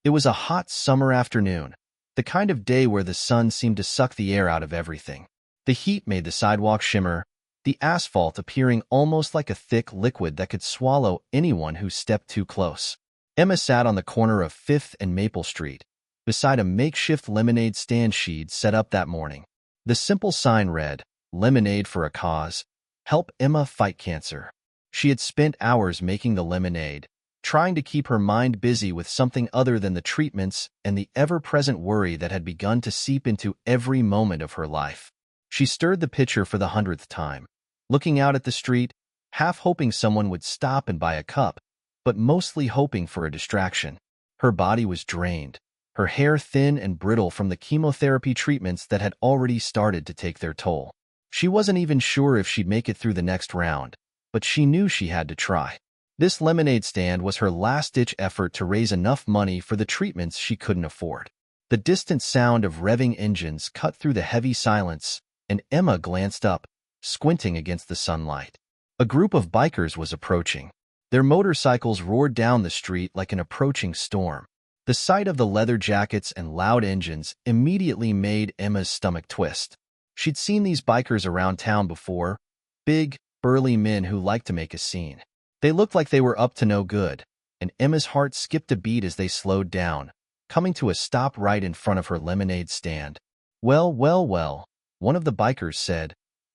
It was a hot summer afternoon, the kind of day where the sun seemed to suck the air out of everything. The heat made the sidewalk shimmer, the asphalt appearing almost like a thick liquid that could swallow anyone who stepped too close. Emma sat on the corner of 5th and Maple Street, beside a makeshift lemonade stand she'd set up that morning. The simple sign read, "Lemonade for a Cause. Help Emma fight cancer." She had spent hours making the lemonade, trying to keep her mind busy with something other than the treatments and the ever-present worry that had begun to seep into every moment of her life. She stirred the pitcher for the 100th time, looking out at the street, half hoping someone would stop and buy a cup, but mostly hoping for a distraction. Her body was drained, her hair thin and brittle from the chemotherapy treatments that had already started to take their toll. She wasn't even sure if she'd make it through the next round, but she knew she had to try. This lemonade stand was her last-ditch effort to raise enough money for the treatments she couldn't afford. The distant sound of revving engines cut through the heavy silence, and Emma glanced up, squinting against the sunlight. A group of bikers was approaching. Their motorcycles roared down the street like an approaching storm. The sight of the leather jackets and loud engines immediately made Emma's stomach twist. She'd seen these bikers around town before, big, burly men who liked to make a scene. They looked like they were up to no good, and Emma's heart skipped a beat as they slowed down, coming to a stop right in front of her lemonade stand. "Well, well, well," one of the bikers said,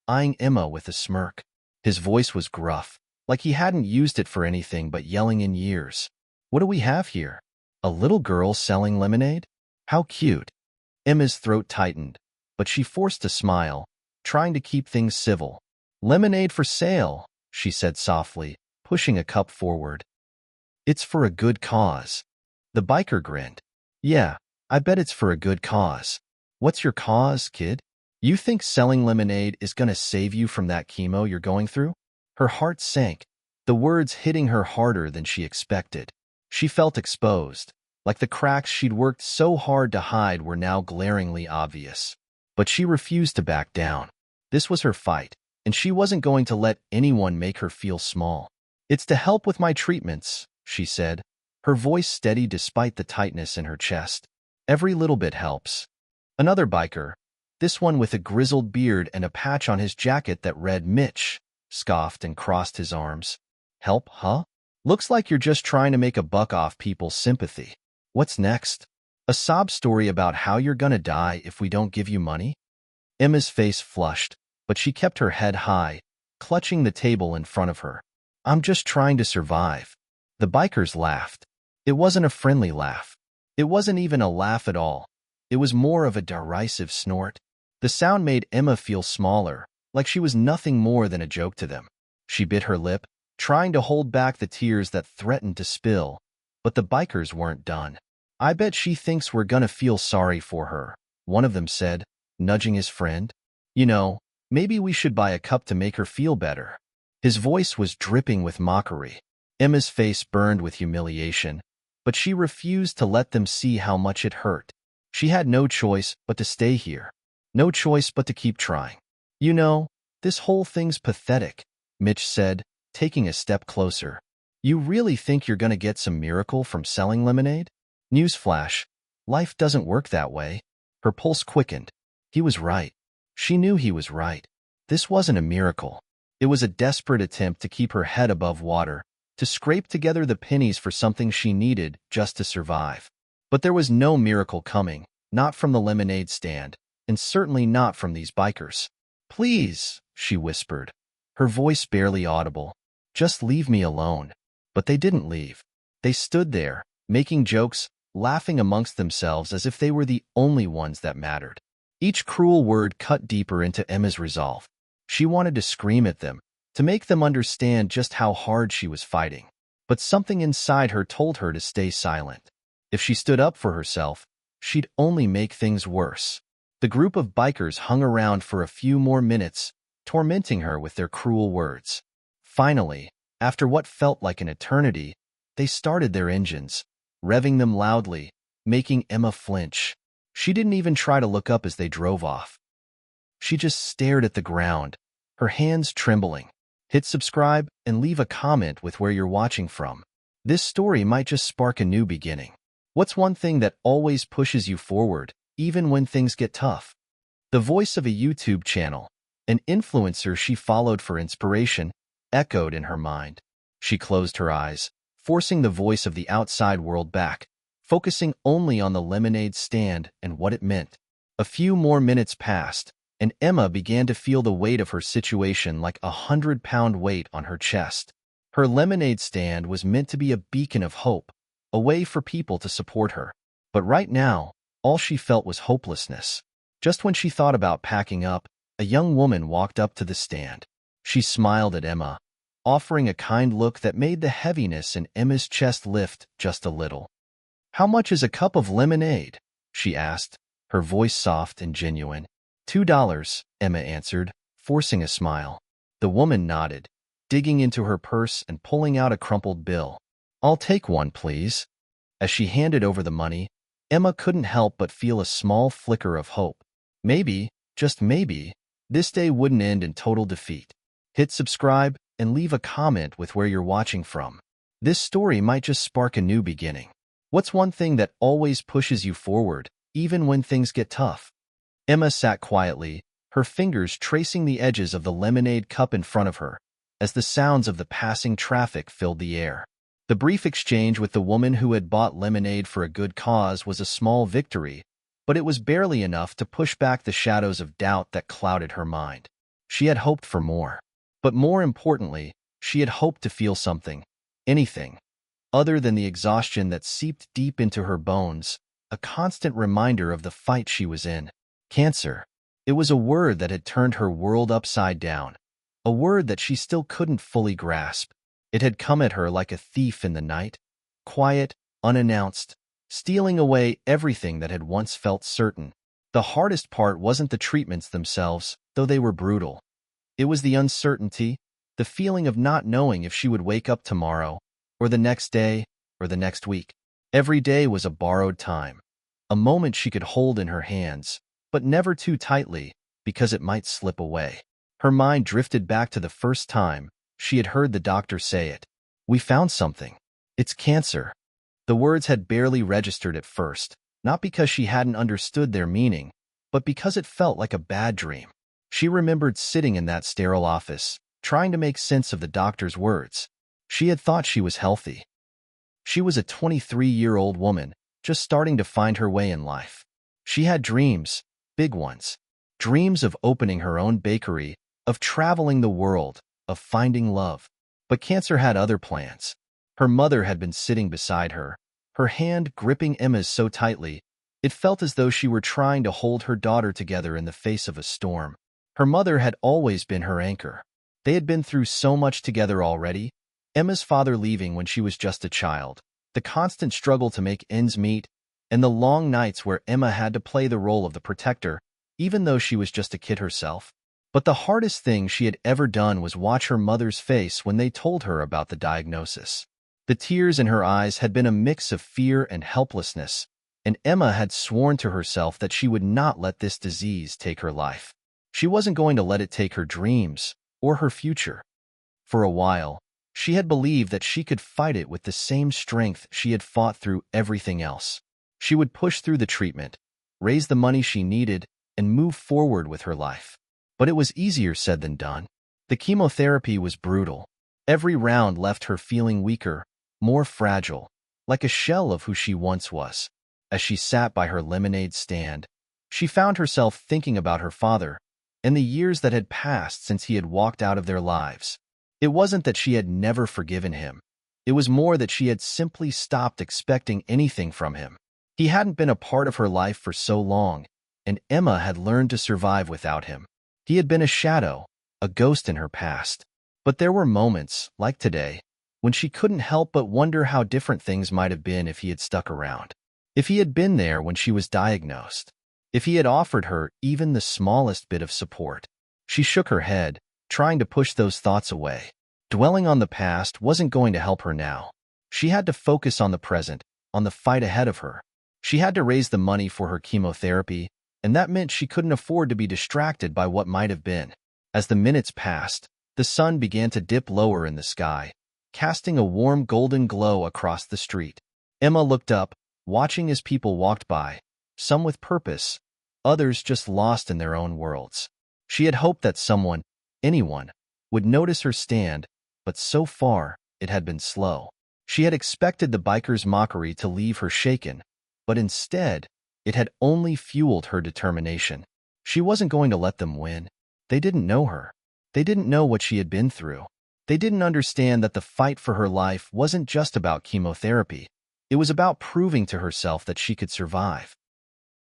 eyeing Emma with a smirk. His voice was gruff, like he hadn't used it for anything but yelling in years. "What do we have here? A little girl selling lemonade? How cute." Emma's throat tightened, but she forced a smile, trying to keep things civil. "Lemonade for sale," she said softly, pushing a cup forward. "It's for a good cause." The biker grinned. "Yeah, I bet it's for a good cause. What's your cause, kid? You think selling lemonade is gonna save you from that chemo you're going through?" Her heart sank, the words hitting her harder than she expected. She felt exposed, like the cracks she'd worked so hard to hide were now glaringly obvious. But she refused to back down. This was her fight, and she wasn't going to let anyone make her feel small. "It's to help with my treatments," she said, her voice steady despite the tightness in her chest. "Every little bit helps." Another biker, this one with a grizzled beard and a patch on his jacket that read Mitch, scoffed and crossed his arms. "Help, huh? Looks like you're just trying to make a buck off people's sympathy. What's next? A sob story about how you're gonna die if we don't give you money?" Emma's face flushed, but she kept her head high, clutching the table in front of her. "I'm just trying to survive." The bikers laughed. It wasn't a friendly laugh. It wasn't even a laugh at all. It was more of a derisive snort. The sound made Emma feel smaller, like she was nothing more than a joke to them. She bit her lip, trying to hold back the tears that threatened to spill, but the bikers weren't done. "I bet she thinks we're gonna feel sorry for her," one of them said, nudging his friend. "You know, maybe we should buy a cup to make her feel better." His voice was dripping with mockery. Emma's face burned with humiliation, but she refused to let them see how much it hurt. She had no choice but to stay here. No choice but to keep trying. "You know, this whole thing's pathetic," Mitch said, taking a step closer. "You really think you're gonna get some miracle from selling lemonade? Newsflash, life doesn't work that way." Her pulse quickened. He was right. She knew he was right. This wasn't a miracle. It was a desperate attempt to keep her head above water, to scrape together the pennies for something she needed just to survive. But there was no miracle coming, not from the lemonade stand, and certainly not from these bikers. "Please," she whispered, her voice barely audible, "just leave me alone." But they didn't leave. They stood there, making jokes, laughing amongst themselves as if they were the only ones that mattered. Each cruel word cut deeper into Emma's resolve. She wanted to scream at them, to make them understand just how hard she was fighting. But something inside her told her to stay silent. If she stood up for herself, she'd only make things worse. The group of bikers hung around for a few more minutes, tormenting her with their cruel words. Finally, after what felt like an eternity, they started their engines, revving them loudly, making Emma flinch. She didn't even try to look up as they drove off. She just stared at the ground, her hands trembling. Hit subscribe and leave a comment with where you're watching from. This story might just spark a new beginning. What's one thing that always pushes you forward, even when things get tough? The voice of a YouTube channel, an influencer she followed for inspiration, echoed in her mind. She closed her eyes, forcing the voice of the outside world back, focusing only on the lemonade stand and what it meant. A few more minutes passed, and Emma began to feel the weight of her situation like 100-pound weight on her chest. Her lemonade stand was meant to be a beacon of hope, a way for people to support her. But right now, all she felt was hopelessness. Just when she thought about packing up, a young woman walked up to the stand. She smiled at Emma, offering a kind look that made the heaviness in Emma's chest lift just a little. "How much is a cup of lemonade?" she asked, her voice soft and genuine. $2, Emma answered, forcing a smile. The woman nodded, digging into her purse and pulling out a crumpled bill. "I'll take one, please." As she handed over the money, Emma couldn't help but feel a small flicker of hope. Maybe, just maybe, this day wouldn't end in total defeat. Hit subscribe and leave a comment with where you're watching from. This story might just spark a new beginning. What's one thing that always pushes you forward, even when things get tough? Emma sat quietly, her fingers tracing the edges of the lemonade cup in front of her, as the sounds of the passing traffic filled the air. The brief exchange with the woman who had bought lemonade for a good cause was a small victory, but it was barely enough to push back the shadows of doubt that clouded her mind. She had hoped for more. But more importantly, she had hoped to feel something, anything, other than the exhaustion that seeped deep into her bones, a constant reminder of the fight she was in. Cancer. It was a word that had turned her world upside down, a word that she still couldn't fully grasp. It had come at her like a thief in the night, quiet, unannounced, stealing away everything that had once felt certain. The hardest part wasn't the treatments themselves, though they were brutal. It was the uncertainty, the feeling of not knowing if she would wake up tomorrow, or the next day, or the next week. Every day was a borrowed time, a moment she could hold in her hands, but never too tightly, because it might slip away. Her mind drifted back to the first time she had heard the doctor say it. "We found something. It's cancer." The words had barely registered at first, not because she hadn't understood their meaning, but because it felt like a bad dream. She remembered sitting in that sterile office, trying to make sense of the doctor's words. She had thought she was healthy. She was a 23-year-old woman, just starting to find her way in life. She had dreams, big ones. Dreams of opening her own bakery, of traveling the world, of finding love. But cancer had other plans. Her mother had been sitting beside her, her hand gripping Emma's so tightly, it felt as though she were trying to hold her daughter together in the face of a storm. Her mother had always been her anchor. They had been through so much together already, Emma's father leaving when she was just a child, the constant struggle to make ends meet, and the long nights where Emma had to play the role of the protector, even though she was just a kid herself. But the hardest thing she had ever done was watch her mother's face when they told her about the diagnosis. The tears in her eyes had been a mix of fear and helplessness, and Emma had sworn to herself that she would not let this disease take her life. She wasn't going to let it take her dreams or her future. For a while, she had believed that she could fight it with the same strength she had fought through everything else. She would push through the treatment, raise the money she needed, and move forward with her life. But it was easier said than done. The chemotherapy was brutal. Every round left her feeling weaker, more fragile, like a shell of who she once was. As she sat by her lemonade stand, she found herself thinking about her father and the years that had passed since he had walked out of their lives. It wasn't that she had never forgiven him. It was more that she had simply stopped expecting anything from him. He hadn't been a part of her life for so long, and Emma had learned to survive without him. He had been a shadow, a ghost in her past. But there were moments, like today, when she couldn't help but wonder how different things might have been if he had stuck around. If he had been there when she was diagnosed. If he had offered her even the smallest bit of support. She shook her head, trying to push those thoughts away. Dwelling on the past wasn't going to help her now. She had to focus on the present, on the fight ahead of her. She had to raise the money for her chemotherapy, and that meant she couldn't afford to be distracted by what might have been. As the minutes passed, the sun began to dip lower in the sky, casting a warm golden glow across the street. Emma looked up, watching as people walked by, some with purpose, others just lost in their own worlds. She had hoped that someone, anyone, would notice her stand, but so far, it had been slow. She had expected the bikers' mockery to leave her shaken, but instead, it had only fueled her determination. She wasn't going to let them win. They didn't know her. They didn't know what she had been through. They didn't understand that the fight for her life wasn't just about chemotherapy. It was about proving to herself that she could survive.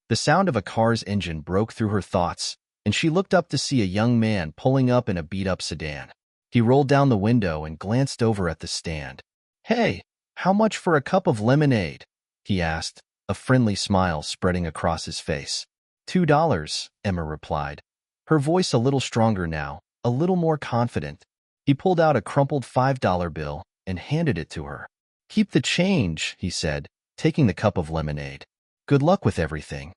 The sound of a car's engine broke through her thoughts, and she looked up to see a young man pulling up in a beat-up sedan. He rolled down the window and glanced over at the stand. "Hey, how much for a cup of lemonade?" he asked, a friendly smile spreading across his face. $2, Emma replied, her voice a little stronger now, a little more confident. He pulled out a crumpled $5 bill and handed it to her. "Keep the change," he said, taking the cup of lemonade. "Good luck with everything."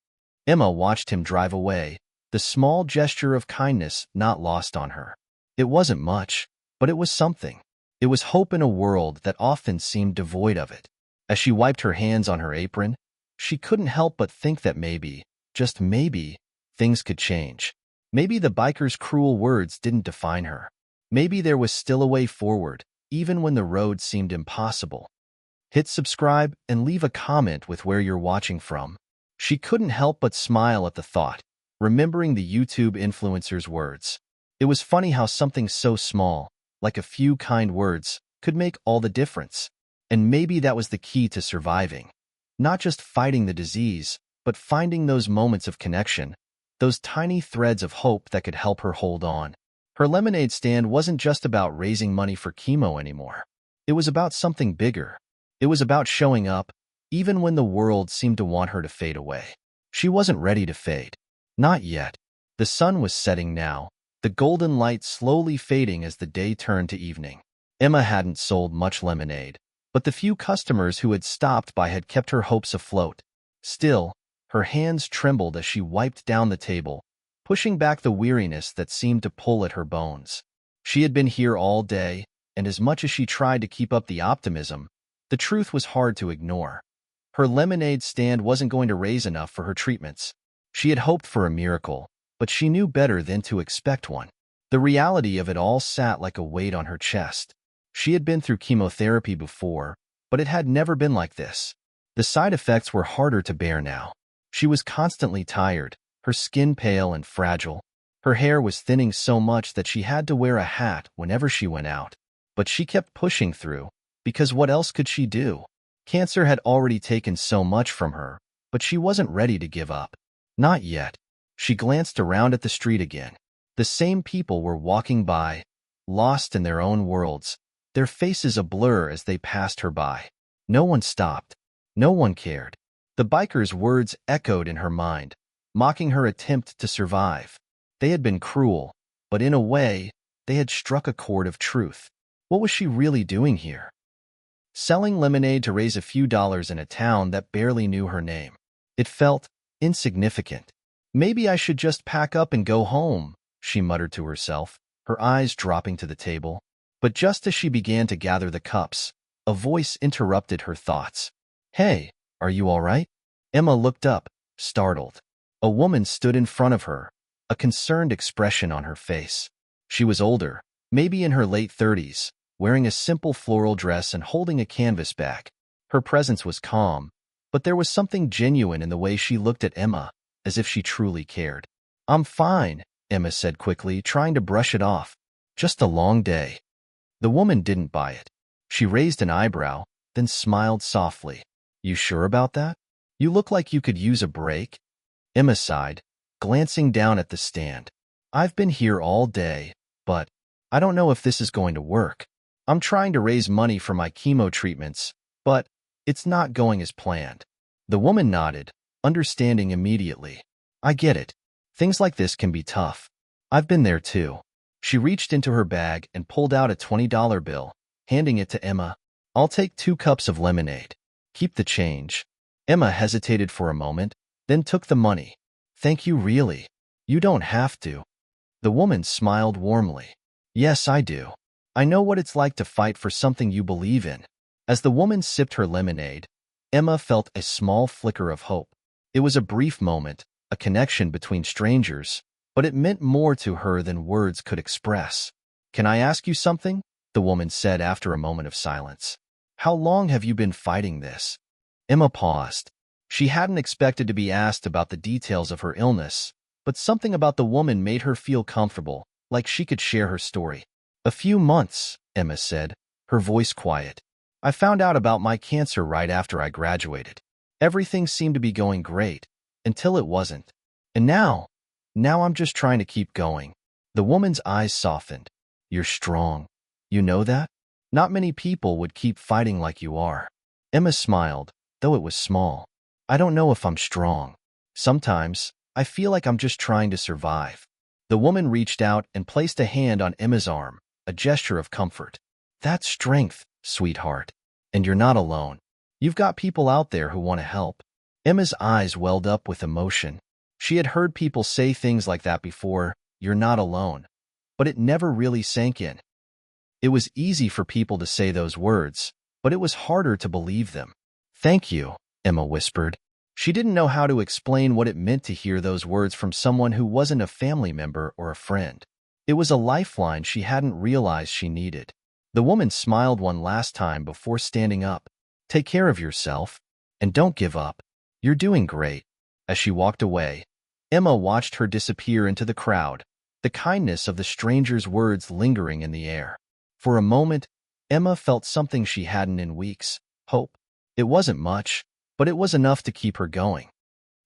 Emma watched him drive away, the small gesture of kindness not lost on her. It wasn't much, but it was something. It was hope in a world that often seemed devoid of it. As she wiped her hands on her apron, she couldn't help but think that maybe, just maybe, things could change. Maybe the biker's cruel words didn't define her. Maybe there was still a way forward, even when the road seemed impossible. Hit subscribe and leave a comment with where you're watching from. She couldn't help but smile at the thought, remembering the YouTube influencer's words. It was funny how something so small, like a few kind words, could make all the difference. And maybe that was the key to surviving. Not just fighting the disease, but finding those moments of connection, those tiny threads of hope that could help her hold on. Her lemonade stand wasn't just about raising money for chemo anymore. It was about something bigger. It was about showing up, even when the world seemed to want her to fade away. She wasn't ready to fade. Not yet. The sun was setting now, the golden light slowly fading as the day turned to evening. Emma hadn't sold much lemonade, but the few customers who had stopped by had kept her hopes afloat. Still, her hands trembled as she wiped down the table, pushing back the weariness that seemed to pull at her bones. She had been here all day, and as much as she tried to keep up the optimism, the truth was hard to ignore. Her lemonade stand wasn't going to raise enough for her treatments. She had hoped for a miracle, but she knew better than to expect one. The reality of it all sat like a weight on her chest. She had been through chemotherapy before, but it had never been like this. The side effects were harder to bear now. She was constantly tired, her skin pale and fragile. Her hair was thinning so much that she had to wear a hat whenever she went out. But she kept pushing through, because what else could she do? Cancer had already taken so much from her, but she wasn't ready to give up. Not yet. She glanced around at the street again. The same people were walking by, lost in their own worlds, their faces a blur as they passed her by. No one stopped. No one cared. The biker's words echoed in her mind, mocking her attempt to survive. They had been cruel, but in a way, they had struck a chord of truth. What was she really doing here? Selling lemonade to raise a few dollars in a town that barely knew her name. It felt insignificant. "Maybe I should just pack up and go home," she muttered to herself, her eyes dropping to the table. But just as she began to gather the cups, a voice interrupted her thoughts. "Hey, are you all right?" Emma looked up, startled. A woman stood in front of her, a concerned expression on her face. She was older, maybe in her late 30s, wearing a simple floral dress and holding a canvas bag. Her presence was calm, but there was something genuine in the way she looked at Emma, as if she truly cared. "I'm fine," Emma said quickly, trying to brush it off. "Just a long day." The woman didn't buy it. She raised an eyebrow, then smiled softly. "You sure about that? You look like you could use a break." Emma sighed, glancing down at the stand. "I've been here all day, but I don't know if this is going to work. I'm trying to raise money for my chemo treatments, but it's not going as planned." The woman nodded, understanding immediately. "I get it. Things like this can be tough. I've been there too." She reached into her bag and pulled out a $20 bill, handing it to Emma. "I'll take 2 cups of lemonade. Keep the change." Emma hesitated for a moment, then took the money. "Thank you, really. You don't have to." The woman smiled warmly. "Yes, I do. I know what it's like to fight for something you believe in." As the woman sipped her lemonade, Emma felt a small flicker of hope. It was a brief moment, a connection between strangers, but it meant more to her than words could express. "Can I ask you something?" the woman said after a moment of silence. "How long have you been fighting this?" Emma paused. She hadn't expected to be asked about the details of her illness, but something about the woman made her feel comfortable, like she could share her story. "A few months," Emma said, her voice quiet. "I found out about my cancer right after I graduated. Everything seemed to be going great, until it wasn't. And now I'm just trying to keep going." The woman's eyes softened. "You're strong. You know that? Not many people would keep fighting like you are." Emma smiled, though it was small. "I don't know if I'm strong. Sometimes, I feel like I'm just trying to survive." The woman reached out and placed a hand on Emma's arm, a gesture of comfort. "That's strength, sweetheart. And you're not alone. You've got people out there who want to help." Emma's eyes welled up with emotion. She had heard people say things like that before, "You're not alone." But it never really sank in. It was easy for people to say those words, but it was harder to believe them. "Thank you," Emma whispered. She didn't know how to explain what it meant to hear those words from someone who wasn't a family member or a friend. It was a lifeline she hadn't realized she needed. The woman smiled one last time before standing up. "Take care of yourself, and don't give up. You're doing great." As she walked away, Emma watched her disappear into the crowd, the kindness of the stranger's words lingering in the air. For a moment, Emma felt something she hadn't in weeks: hope. It wasn't much, but it was enough to keep her going.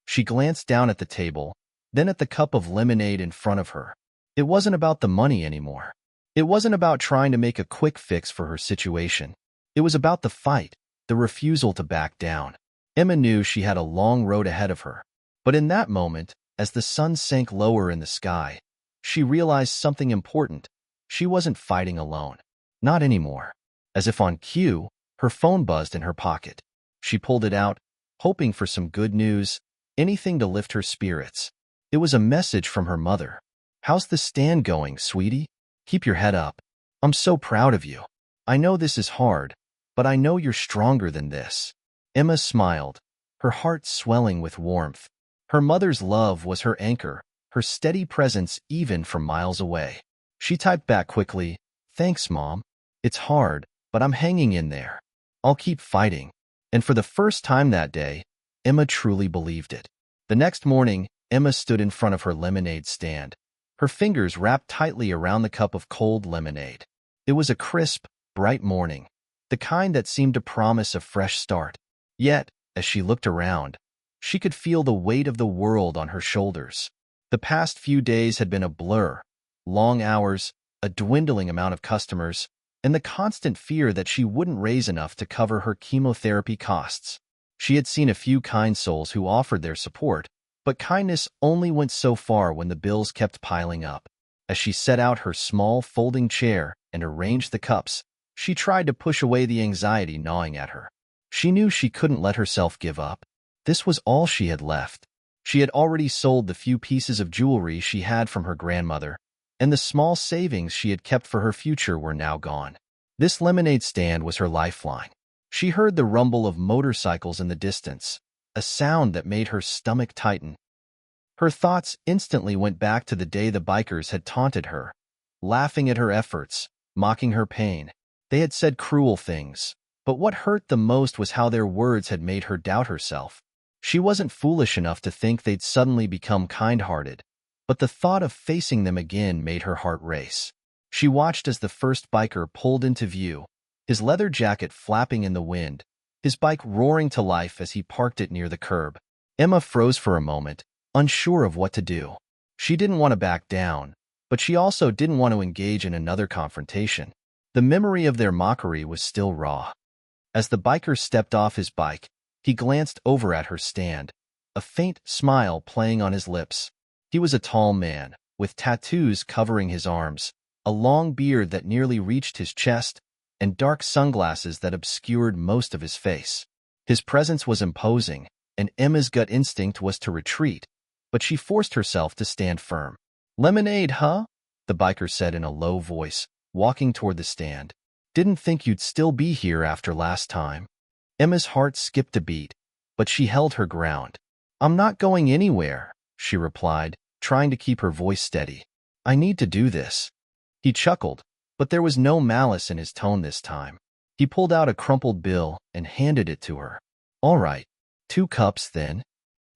She glanced down at the table, then at the cup of lemonade in front of her. It wasn't about the money anymore. It wasn't about trying to make a quick fix for her situation. It was about the fight, the refusal to back down. Emma knew she had a long road ahead of her. But in that moment, as the sun sank lower in the sky, she realized something important. She wasn't fighting alone. Not anymore. As if on cue, her phone buzzed in her pocket. She pulled it out, hoping for some good news, anything to lift her spirits. It was a message from her mother. "How's the stand going, sweetie? Keep your head up. I'm so proud of you. I know this is hard, but I know you're stronger than this." Emma smiled, her heart swelling with warmth. Her mother's love was her anchor, her steady presence even from miles away. She typed back quickly, "Thanks, Mom. It's hard, but I'm hanging in there. I'll keep fighting." And for the first time that day, Emma truly believed it. The next morning, Emma stood in front of her lemonade stand, her fingers wrapped tightly around the cup of cold lemonade. It was a crisp, bright morning, the kind that seemed to promise a fresh start. Yet, as she looked around, she could feel the weight of the world on her shoulders. The past few days had been a blur: long hours, a dwindling amount of customers, and the constant fear that she wouldn't raise enough to cover her chemotherapy costs. She had seen a few kind souls who offered their support, but kindness only went so far when the bills kept piling up. As she set out her small folding chair and arranged the cups, she tried to push away the anxiety gnawing at her. She knew she couldn't let herself give up. This was all she had left. She had already sold the few pieces of jewelry she had from her grandmother, and the small savings she had kept for her future were now gone. This lemonade stand was her lifeline. She heard the rumble of motorcycles in the distance, a sound that made her stomach tighten. Her thoughts instantly went back to the day the bikers had taunted her, laughing at her efforts, mocking her pain. They had said cruel things, but what hurt the most was how their words had made her doubt herself. She wasn't foolish enough to think they'd suddenly become kind-hearted, but the thought of facing them again made her heart race. She watched as the first biker pulled into view, his leather jacket flapping in the wind, his bike roaring to life as he parked it near the curb. Emma froze for a moment, unsure of what to do. She didn't want to back down, but she also didn't want to engage in another confrontation. The memory of their mockery was still raw. As the biker stepped off his bike, he glanced over at her stand, a faint smile playing on his lips. He was a tall man, with tattoos covering his arms, a long beard that nearly reached his chest, and dark sunglasses that obscured most of his face. His presence was imposing, and Emma's gut instinct was to retreat, but she forced herself to stand firm. "Lemonade, huh?" the biker said in a low voice, walking toward the stand. "Didn't think you'd still be here after last time." Emma's heart skipped a beat, but she held her ground. I'm not going anywhere, she replied, trying to keep her voice steady. I need to do this. He chuckled, but there was no malice in his tone this time. He pulled out a crumpled bill and handed it to her. All right, 2 cups then.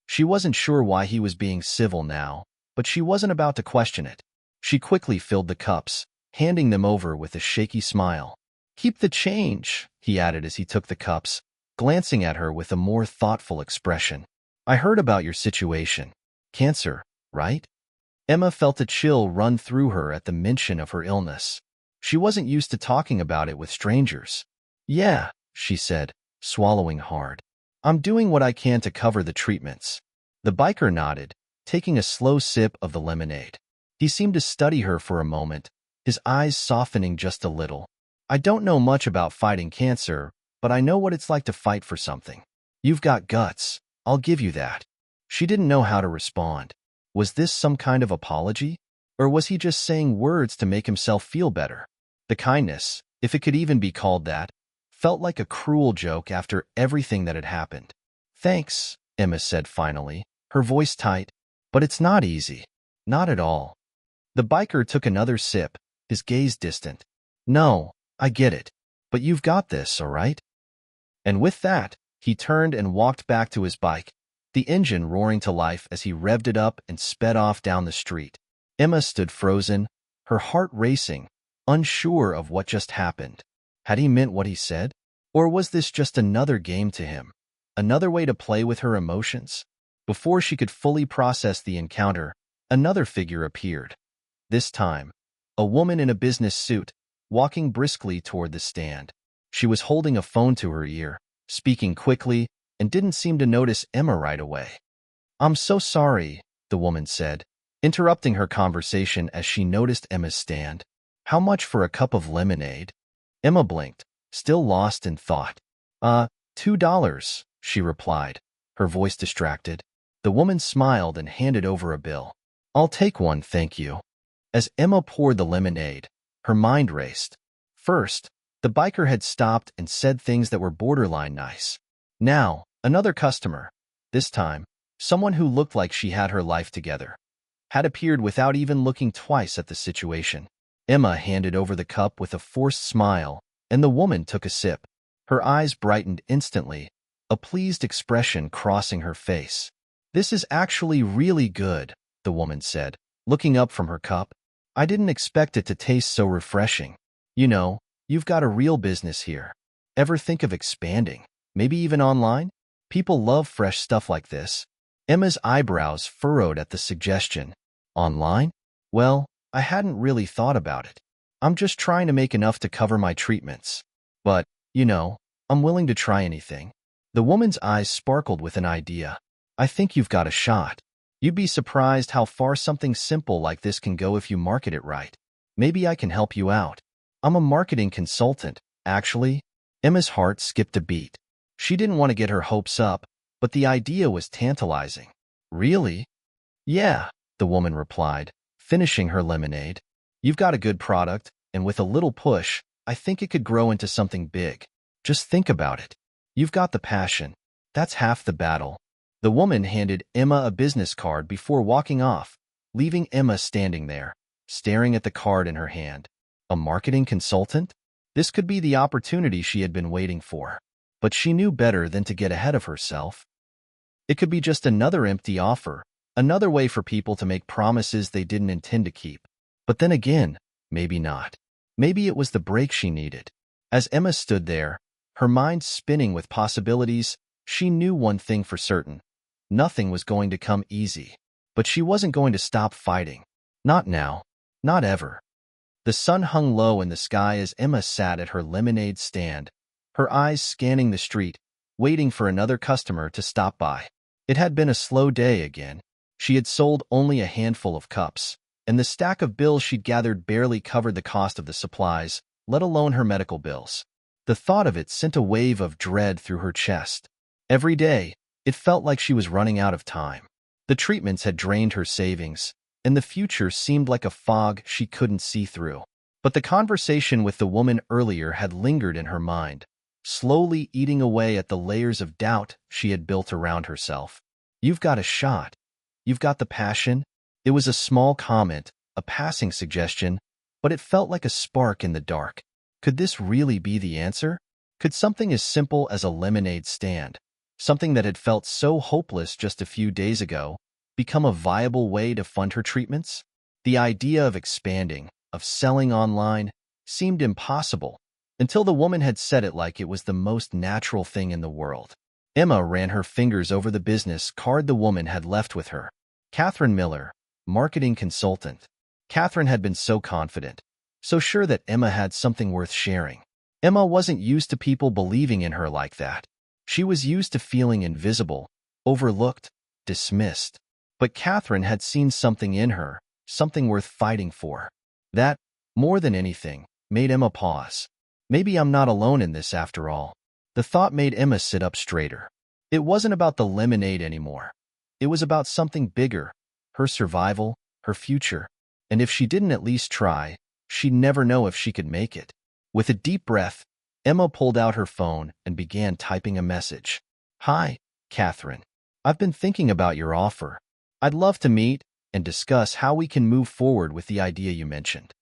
She wasn't sure why he was being civil now, but she wasn't about to question it. She quickly filled the cups, handing them over with a shaky smile. Keep the change, he added as he took the cups, glancing at her with a more thoughtful expression. I heard about your situation. Cancer, right? Emma felt a chill run through her at the mention of her illness. She wasn't used to talking about it with strangers. Yeah, she said, swallowing hard. I'm doing what I can to cover the treatments. The biker nodded, taking a slow sip of the lemonade. He seemed to study her for a moment, his eyes softening just a little. I don't know much about fighting cancer, but I know what it's like to fight for something. You've got guts. I'll give you that. She didn't know how to respond. Was this some kind of apology? Or was he just saying words to make himself feel better? The kindness, if it could even be called that, felt like a cruel joke after everything that had happened. Thanks, Emma said finally, her voice tight. But it's not easy. Not at all. The biker took another sip, his gaze distant. No, I get it. But you've got this, all right? And with that, he turned and walked back to his bike, the engine roaring to life as he revved it up and sped off down the street. Emma stood frozen, her heart racing, unsure of what just happened. Had he meant what he said? Or was this just another game to him? Another way to play with her emotions? Before she could fully process the encounter, another figure appeared. This time, a woman in a business suit, walking briskly toward the stand. She was holding a phone to her ear, speaking quickly, and didn't seem to notice Emma right away. I'm so sorry, the woman said, interrupting her conversation as she noticed Emma's stand. How much for a cup of lemonade? Emma blinked, still lost in thought. $2, she replied, her voice distracted. The woman smiled and handed over a bill. I'll take one, thank you. As Emma poured the lemonade, her mind raced. First, the biker had stopped and said things that were borderline nice. Now, another customer, this time, someone who looked like she had her life together, had appeared without even looking twice at the situation. Emma handed over the cup with a forced smile, and the woman took a sip. Her eyes brightened instantly, a pleased expression crossing her face. This is actually really good, the woman said, looking up from her cup. I didn't expect it to taste so refreshing. You know, you've got a real business here. Ever think of expanding? Maybe even online? People love fresh stuff like this. Emma's eyebrows furrowed at the suggestion. Online? Well, I hadn't really thought about it. I'm just trying to make enough to cover my treatments. But, you know, I'm willing to try anything. The woman's eyes sparkled with an idea. I think you've got a shot. You'd be surprised how far something simple like this can go if you market it right. Maybe I can help you out. I'm a marketing consultant, actually. Emma's heart skipped a beat. She didn't want to get her hopes up, but the idea was tantalizing. Really? Yeah, the woman replied, finishing her lemonade. You've got a good product, and with a little push, I think it could grow into something big. Just think about it. You've got the passion. That's half the battle. The woman handed Emma a business card before walking off, leaving Emma standing there, staring at the card in her hand. A marketing consultant? This could be the opportunity she had been waiting for. But she knew better than to get ahead of herself. It could be just another empty offer, another way for people to make promises they didn't intend to keep. But then again, maybe not. Maybe it was the break she needed. As Emma stood there, her mind spinning with possibilities, she knew one thing for certain. Nothing was going to come easy. But she wasn't going to stop fighting. Not now. Not ever. The sun hung low in the sky as Emma sat at her lemonade stand, her eyes scanning the street, waiting for another customer to stop by. It had been a slow day again. She had sold only a handful of cups, and the stack of bills she'd gathered barely covered the cost of the supplies, let alone her medical bills. The thought of it sent a wave of dread through her chest. Every day, it felt like she was running out of time. The treatments had drained her savings, and the future seemed like a fog she couldn't see through. But the conversation with the woman earlier had lingered in her mind, slowly eating away at the layers of doubt she had built around herself. "You've got a shot. You've got the passion." It was a small comment, a passing suggestion, but it felt like a spark in the dark. Could this really be the answer? Could something as simple as a lemonade stand, something that had felt so hopeless just a few days ago, become a viable way to fund her treatments? The idea of expanding, of selling online, seemed impossible, until the woman had said it like it was the most natural thing in the world. Emma ran her fingers over the business card the woman had left with her. Catherine Miller, marketing consultant. Catherine had been so confident, so sure that Emma had something worth sharing. Emma wasn't used to people believing in her like that. She was used to feeling invisible, overlooked, dismissed. But Catherine had seen something in her, something worth fighting for. That, more than anything, made Emma pause. Maybe I'm not alone in this after all. The thought made Emma sit up straighter. It wasn't about the lemonade anymore. It was about something bigger, her survival, her future. And if she didn't at least try, she'd never know if she could make it. With a deep breath, Emma pulled out her phone and began typing a message. "Hi, Catherine. I've been thinking about your offer. I'd love to meet and discuss how we can move forward with the idea you mentioned.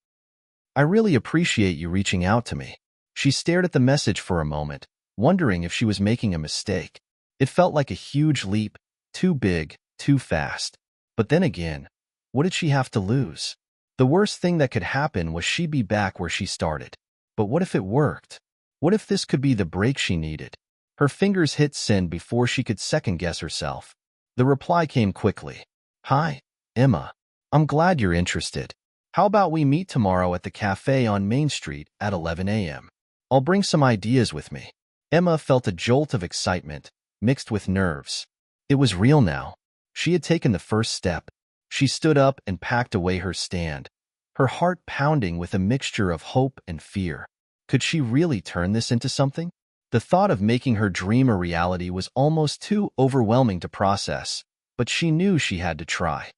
I really appreciate you reaching out to me." She stared at the message for a moment, wondering if she was making a mistake. It felt like a huge leap, too big, too fast. But then again, what did she have to lose? The worst thing that could happen was she'd be back where she started. But what if it worked? What if this could be the break she needed? Her fingers hit send before she could second-guess herself. The reply came quickly. "Hi, Emma. I'm glad you're interested. How about we meet tomorrow at the cafe on Main Street at 11 a.m.? I'll bring some ideas with me." Emma felt a jolt of excitement, mixed with nerves. It was real now. She had taken the first step. She stood up and packed away her stand, her heart pounding with a mixture of hope and fear. Could she really turn this into something? The thought of making her dream a reality was almost too overwhelming to process, but she knew she had to try.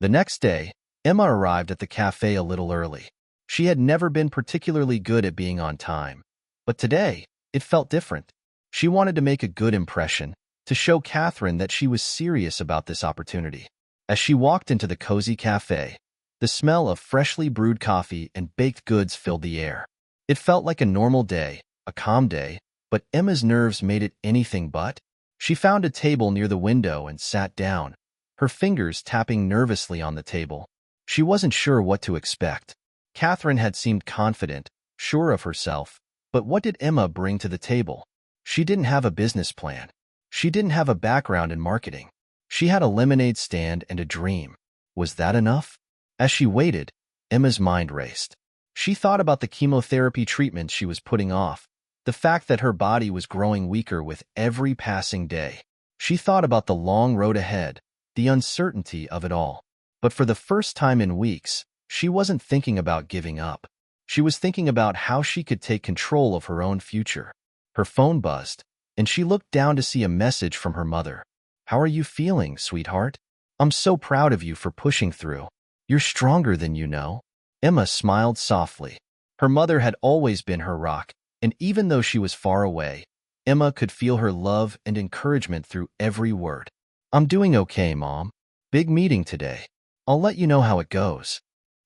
The next day, Emma arrived at the cafe a little early. She had never been particularly good at being on time, but today, it felt different. She wanted to make a good impression, to show Catherine that she was serious about this opportunity. As she walked into the cozy cafe, the smell of freshly brewed coffee and baked goods filled the air. It felt like a normal day, a calm day, but Emma's nerves made it anything but. She found a table near the window and sat down, her fingers tapping nervously on the table. She wasn't sure what to expect. Catherine had seemed confident, sure of herself, but what did Emma bring to the table? She didn't have a business plan. She didn't have a background in marketing. She had a lemonade stand and a dream. Was that enough? As she waited, Emma's mind raced. She thought about the chemotherapy treatment she was putting off, the fact that her body was growing weaker with every passing day. She thought about the long road ahead, the uncertainty of it all. But for the first time in weeks, she wasn't thinking about giving up. She was thinking about how she could take control of her own future. Her phone buzzed, and she looked down to see a message from her mother. "How are you feeling, sweetheart? I'm so proud of you for pushing through. You're stronger than you know." Emma smiled softly. Her mother had always been her rock, and even though she was far away, Emma could feel her love and encouragement through every word. "I'm doing okay, Mom. Big meeting today. I'll let you know how it goes."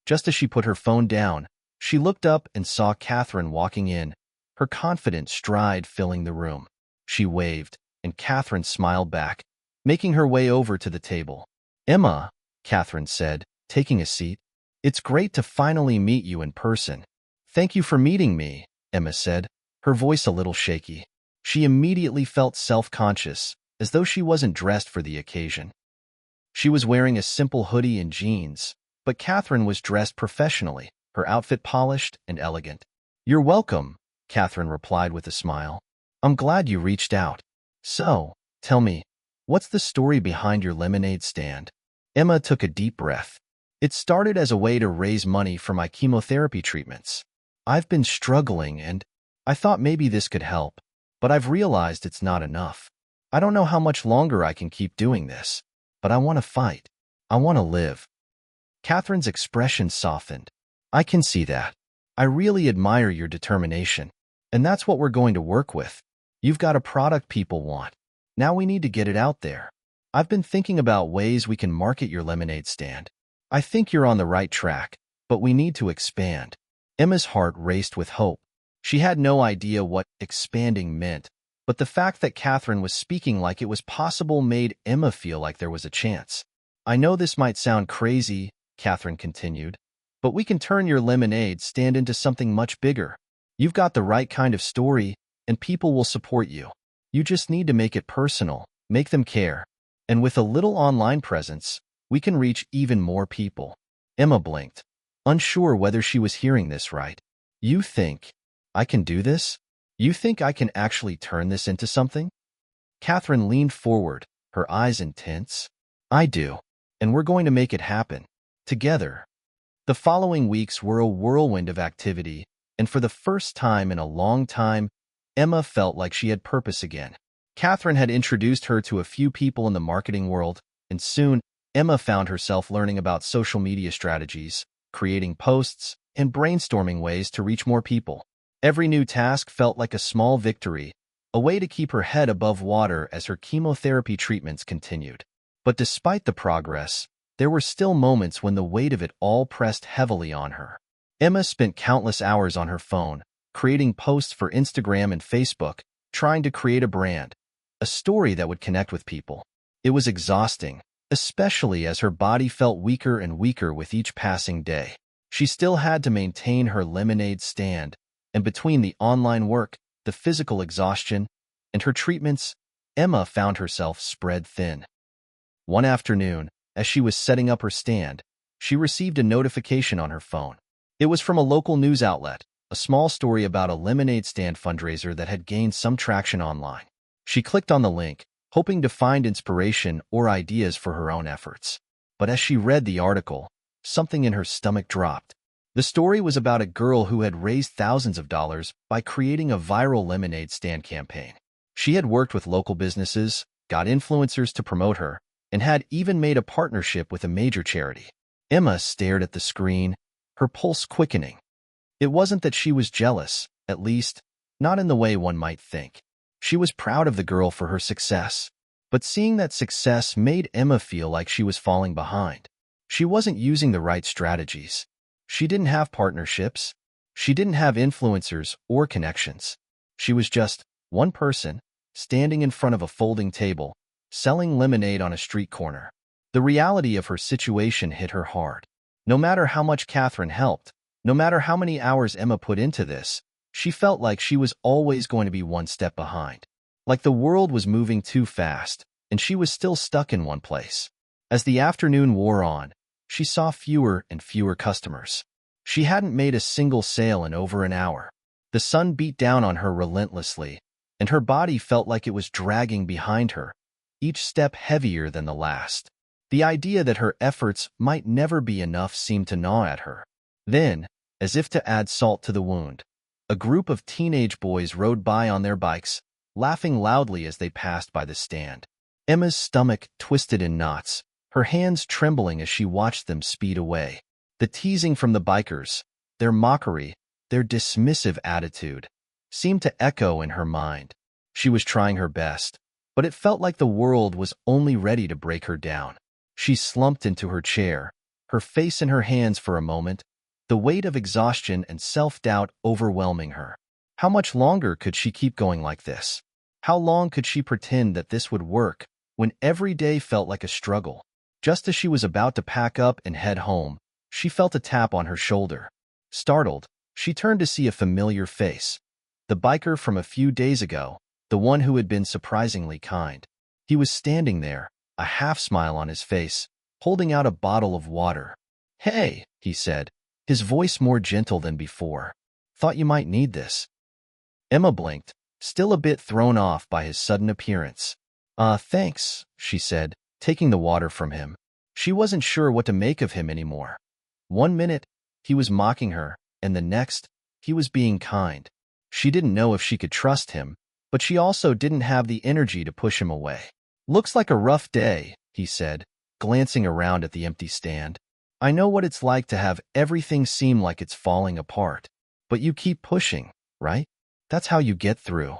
Just as she put her phone down, she looked up and saw Catherine walking in, her confident stride filling the room. She waved, and Catherine smiled back, making her way over to the table. "Emma," Catherine said, taking a seat, "it's great to finally meet you in person." "Thank you for meeting me," Emma said, her voice a little shaky. She immediately felt self-conscious, as though she wasn't dressed for the occasion. She was wearing a simple hoodie and jeans, but Catherine was dressed professionally, her outfit polished and elegant. "You're welcome," Catherine replied with a smile. "I'm glad you reached out. So, tell me, what's the story behind your lemonade stand?" Emma took a deep breath. "It started as a way to raise money for my chemotherapy treatments. I've been struggling and I thought maybe this could help, but I've realized it's not enough. I don't know how much longer I can keep doing this, but I want to fight. I want to live." Catherine's expression softened. "I can see that. I really admire your determination. And that's what we're going to work with. You've got a product people want. Now we need to get it out there. I've been thinking about ways we can market your lemonade stand. I think you're on the right track, but we need to expand. Emma's heart raced with hope. She had no idea what expanding meant, but the fact that Catherine was speaking like it was possible made Emma feel like there was a chance. I know this might sound crazy, Catherine continued, but we can turn your lemonade stand into something much bigger. You've got the right kind of story, and people will support you. You just need to make it personal, make them care. And with a little online presence, we can reach even more people. Emma blinked, unsure whether she was hearing this right. You think I can do this? You think I can actually turn this into something? Catherine leaned forward, her eyes intense. I do, and we're going to make it happen. Together. The following weeks were a whirlwind of activity, and for the first time in a long time, Emma felt like she had purpose again. Catherine had introduced her to a few people in the marketing world, and soon, Emma found herself learning about social media strategies, creating posts, and brainstorming ways to reach more people. Every new task felt like a small victory, a way to keep her head above water as her chemotherapy treatments continued. But despite the progress, there were still moments when the weight of it all pressed heavily on her. Emma spent countless hours on her phone, creating posts for Instagram and Facebook, trying to create a brand, a story that would connect with people. It was exhausting, especially as her body felt weaker and weaker with each passing day. She still had to maintain her lemonade stand, and between the online work, the physical exhaustion, and her treatments, Emma found herself spread thin. One afternoon, as she was setting up her stand, she received a notification on her phone. It was from a local news outlet, a small story about a lemonade stand fundraiser that had gained some traction online. She clicked on the link, hoping to find inspiration or ideas for her own efforts. But as she read the article, something in her stomach dropped. The story was about a girl who had raised thousands of dollars by creating a viral lemonade stand campaign. She had worked with local businesses, got influencers to promote her, and had even made a partnership with a major charity. Emma stared at the screen, her pulse quickening. It wasn't that she was jealous, at least, not in the way one might think. She was proud of the girl for her success, but seeing that success made Emma feel like she was falling behind. She wasn't using the right strategies. She didn't have partnerships. She didn't have influencers or connections. She was just one person, standing in front of a folding table, selling lemonade on a street corner. The reality of her situation hit her hard. No matter how much Catherine helped, no matter how many hours Emma put into this, she felt like she was always going to be one step behind. Like the world was moving too fast, and she was still stuck in one place. As the afternoon wore on, she saw fewer and fewer customers. She hadn't made a single sale in over an hour. The sun beat down on her relentlessly, and her body felt like it was dragging behind her, each step heavier than the last. The idea that her efforts might never be enough seemed to gnaw at her. Then, as if to add salt to the wound, a group of teenage boys rode by on their bikes, laughing loudly as they passed by the stand. Emma's stomach twisted in knots, her hands trembling as she watched them speed away. The teasing from the bikers, their mockery, their dismissive attitude, seemed to echo in her mind. She was trying her best, but it felt like the world was only ready to break her down. She slumped into her chair, her face in her hands for a moment, the weight of exhaustion and self-doubt overwhelming her. How much longer could she keep going like this? How long could she pretend that this would work when every day felt like a struggle? Just as she was about to pack up and head home, she felt a tap on her shoulder. Startled, she turned to see a familiar face. The biker from a few days ago, the one who had been surprisingly kind. He was standing there, a half-smile on his face, holding out a bottle of water. "Hey," he said, his voice more gentle than before. "Thought you might need this." Emma blinked, still a bit thrown off by his sudden appearance. Thanks," she said, taking the water from him. She wasn't sure what to make of him anymore. One minute, he was mocking her, and the next, he was being kind. She didn't know if she could trust him, but she also didn't have the energy to push him away. "Looks like a rough day," he said, glancing around at the empty stand. "I know what it's like to have everything seem like it's falling apart. But you keep pushing, right?" That's how you get through.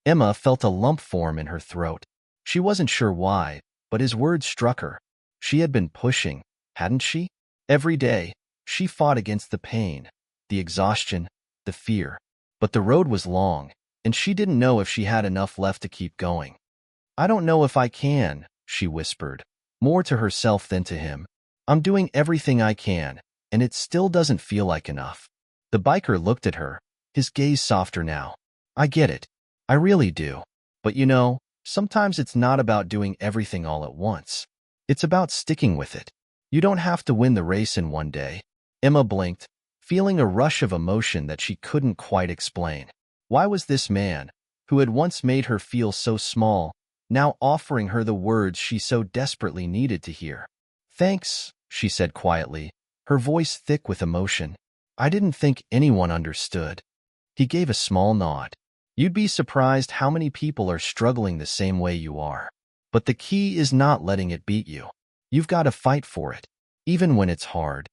Emma felt a lump form in her throat. She wasn't sure why, but his words struck her. She had been pushing, hadn't she? Every day, she fought against the pain, the exhaustion, the fear. But the road was long, and she didn't know if she had enough left to keep going. I don't know if I can, she whispered, more to herself than to him. I'm doing everything I can, and it still doesn't feel like enough. The biker looked at her, his gaze softer now. I get it. I really do. But sometimes it's not about doing everything all at once. It's about sticking with it. You don't have to win the race in one day. Emma blinked, feeling a rush of emotion that she couldn't quite explain. Why was this man, who had once made her feel so small, now offering her the words she so desperately needed to hear? Thanks, she said quietly, her voice thick with emotion. I didn't think anyone understood. He gave a small nod. You'd be surprised how many people are struggling the same way you are. But the key is not letting it beat you. You've got to fight for it, even when it's hard.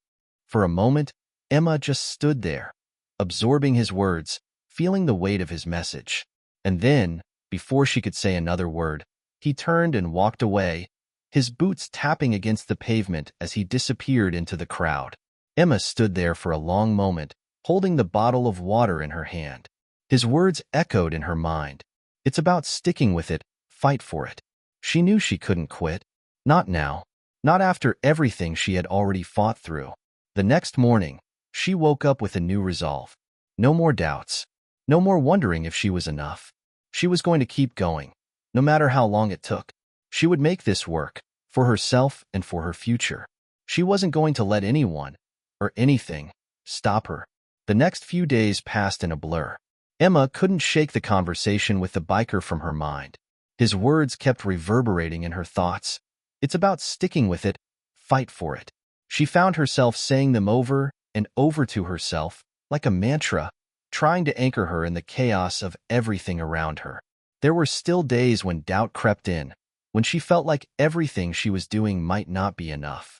For a moment, Emma just stood there, absorbing his words, feeling the weight of his message. And then, before she could say another word, he turned and walked away, his boots tapping against the pavement as he disappeared into the crowd. Emma stood there for a long moment, holding the bottle of water in her hand. His words echoed in her mind. It's about sticking with it, fight for it. She knew she couldn't quit. Not now. Not after everything she had already fought through. The next morning, she woke up with a new resolve. No more doubts. No more wondering if she was enough. She was going to keep going, no matter how long it took. She would make this work, for herself and for her future. She wasn't going to let anyone, or anything, stop her. The next few days passed in a blur. Emma couldn't shake the conversation with the biker from her mind. His words kept reverberating in her thoughts. It's about sticking with it, fight for it. She found herself saying them over and over to herself, like a mantra, trying to anchor her in the chaos of everything around her. There were still days when doubt crept in, when she felt like everything she was doing might not be enough.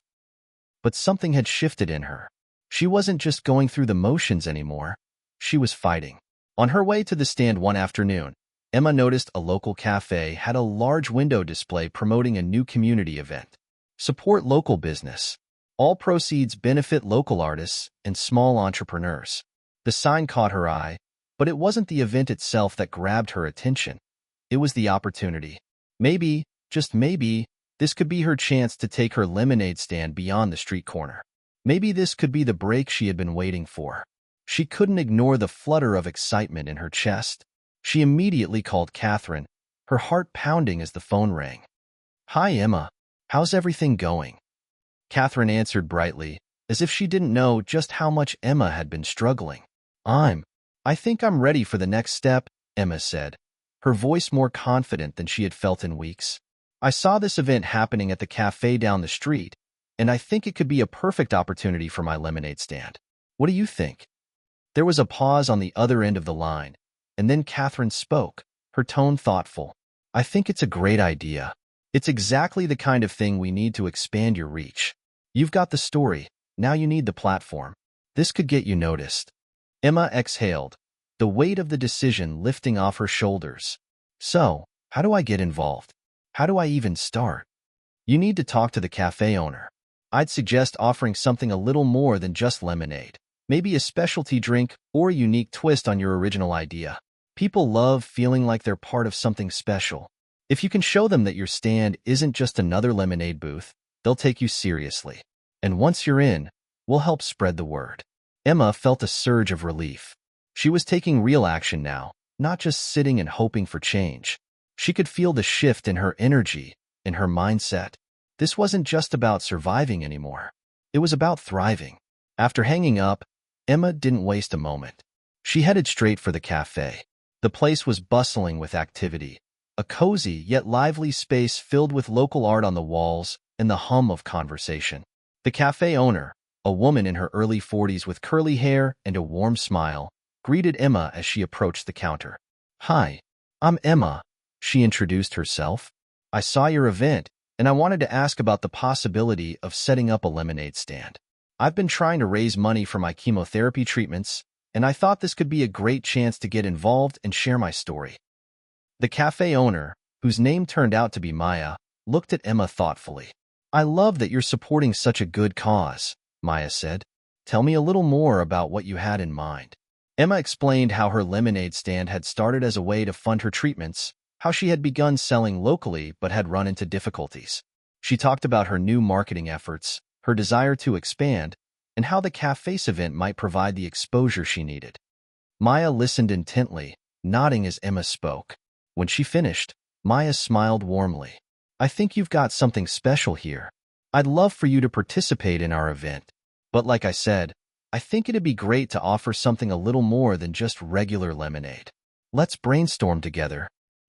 But something had shifted in her. She wasn't just going through the motions anymore. She was fighting. On her way to the stand one afternoon, Emma noticed a local cafe had a large window display promoting a new community event. Support local business. All proceeds benefit local artists and small entrepreneurs. The sign caught her eye, but it wasn't the event itself that grabbed her attention. It was the opportunity. Maybe, just maybe, this could be her chance to take her lemonade stand beyond the street corner. Maybe this could be the break she had been waiting for. She couldn't ignore the flutter of excitement in her chest. She immediately called Catherine, her heart pounding as the phone rang. Hi, Emma. How's everything going? Catherine answered brightly, as if she didn't know just how much Emma had been struggling. I think I'm ready for the next step, Emma said, her voice more confident than she had felt in weeks. I saw this event happening at the cafe down the street, and I think it could be a perfect opportunity for my lemonade stand. What do you think? There was a pause on the other end of the line, and then Catherine spoke, her tone thoughtful. I think it's a great idea. It's exactly the kind of thing we need to expand your reach. You've got the story, now you need the platform. This could get you noticed. Emma exhaled, the weight of the decision lifting off her shoulders. So, how do I get involved? How do I even start? You need to talk to the cafe owner. I'd suggest offering something a little more than just lemonade. Maybe a specialty drink or a unique twist on your original idea. People love feeling like they're part of something special. If you can show them that your stand isn't just another lemonade booth, they'll take you seriously. And once you're in, we'll help spread the word. Emma felt a surge of relief. She was taking real action now, not just sitting and hoping for change. She could feel the shift in her energy, in her mindset. This wasn't just about surviving anymore. It was about thriving. After hanging up, Emma didn't waste a moment. She headed straight for the cafe. The place was bustling with activity, a cozy yet lively space filled with local art on the walls and the hum of conversation. The cafe owner, a woman in her early 40s with curly hair and a warm smile, greeted Emma as she approached the counter. Hi, I'm Emma, she introduced herself. I saw your event, and I wanted to ask about the possibility of setting up a lemonade stand. I've been trying to raise money for my chemotherapy treatments, and I thought this could be a great chance to get involved and share my story. The cafe owner, whose name turned out to be Maya, looked at Emma thoughtfully. I love that you're supporting such a good cause, Maya said. Tell me a little more about what you had in mind. Emma explained how her lemonade stand had started as a way to fund her treatments, how she had begun selling locally but had run into difficulties. She talked about her new marketing efforts, her desire to expand, and how the cafe's event might provide the exposure she needed. Maya listened intently, nodding as Emma spoke. When she finished, Maya smiled warmly. I think you've got something special here. I'd love for you to participate in our event. But like I said, I think it'd be great to offer something a little more than just regular lemonade. Let's brainstorm together.